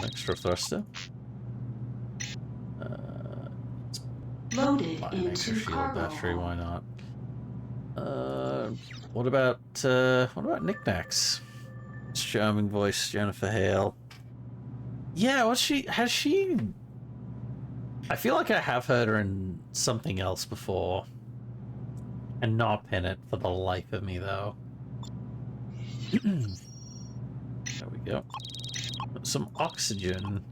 Extra thruster. Loaded Buy an extra into shield cargo. battery. Why not? What about knickknacks? Charming voice, Jennifer Hale. Yeah, has she I feel like I have heard her in something else before. And not pin it for the life of me, though. There we go. Some oxygen.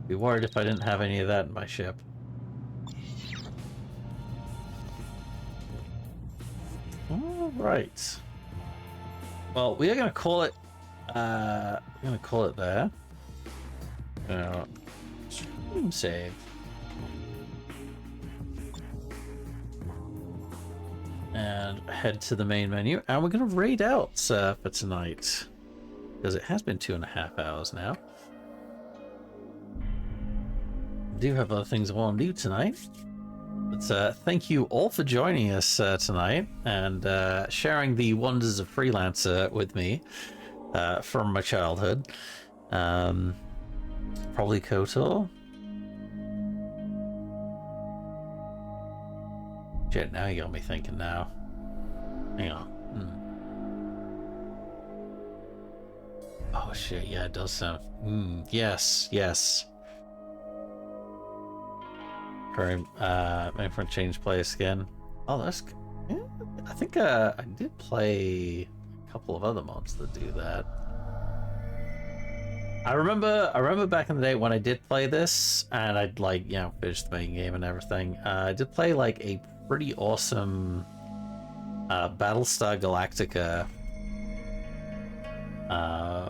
Be worried if I didn't have any of that in my ship. All right. Well, we are going to call it. We're going to call it there. Stream save. And head to the main menu, and we're going to raid out for tonight, because it has been 2.5 hours now. I do have other things I want to do tonight, but thank you all for joining us tonight and sharing the wonders of Freelancer with me from my childhood. Probably KOTOR. Shit, now you got me thinking now. Hang on. Oh shit, yeah, it does sound... yes, yes. Very, my friend changed place again. Oh, that's... Yeah, I think I did play a couple of other mods that do that. I remember back in the day when I did play this, and I'd like, you know, finish the main game and everything. I did play like a pretty awesome Battlestar Galactica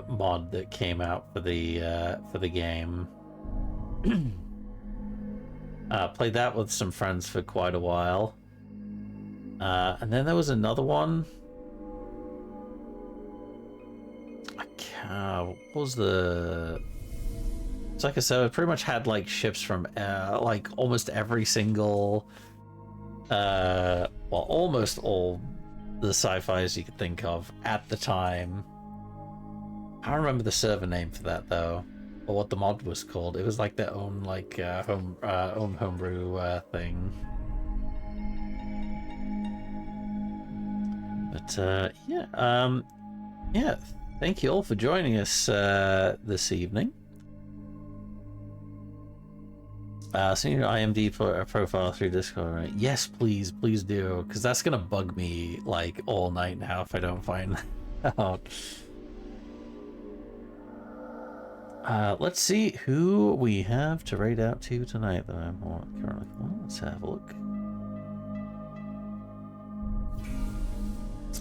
mod that came out for the game. Played that with some friends for quite a while, and then there was another one. What was the... It's like I said, I pretty much had like ships from like almost every single well, almost all the sci-fis you could think of at the time. I don't remember the server name for that though, or what the mod was called. It was like their own like homebrew thing. But yeah, thank you all for joining us this evening. Send your IMD profile through Discord, right? Yes, please do, because that's gonna bug me like all night now if I don't find that out. Let's see who we have to raid out to tonight that I'm currently. Well, let's have a look.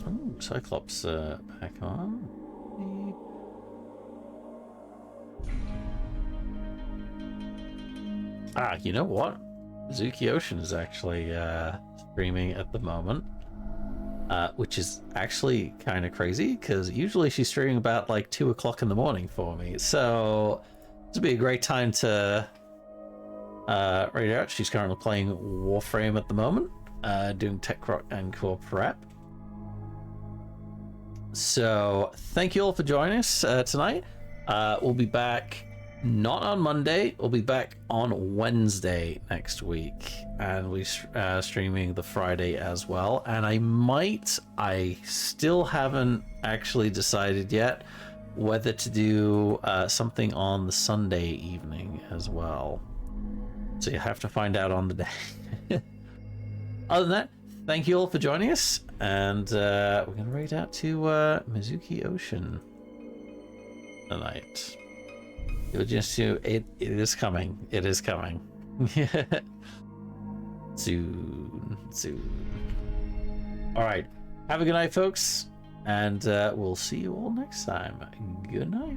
Oh, Cyclops back on. You know what? Zuki Ocean is actually streaming at the moment, which is actually kind of crazy because usually she's streaming about like 2 o'clock in the morning for me. So this would be a great time to raid out. She's currently playing Warframe at the moment, doing tech rock and core prep. So thank you all for joining us tonight. We'll be back not on Monday. We'll be back on Wednesday next week, and we streaming the Friday as well. And I still haven't actually decided yet whether to do something on the Sunday evening as well. So you have to find out on the day. Other than that, thank you all for joining us, and we're going to raid out to Mizuki Ocean tonight. You'll just do it. It is coming. It is coming. Soon. All right. Have a good night, folks, and we'll see you all next time. Good night.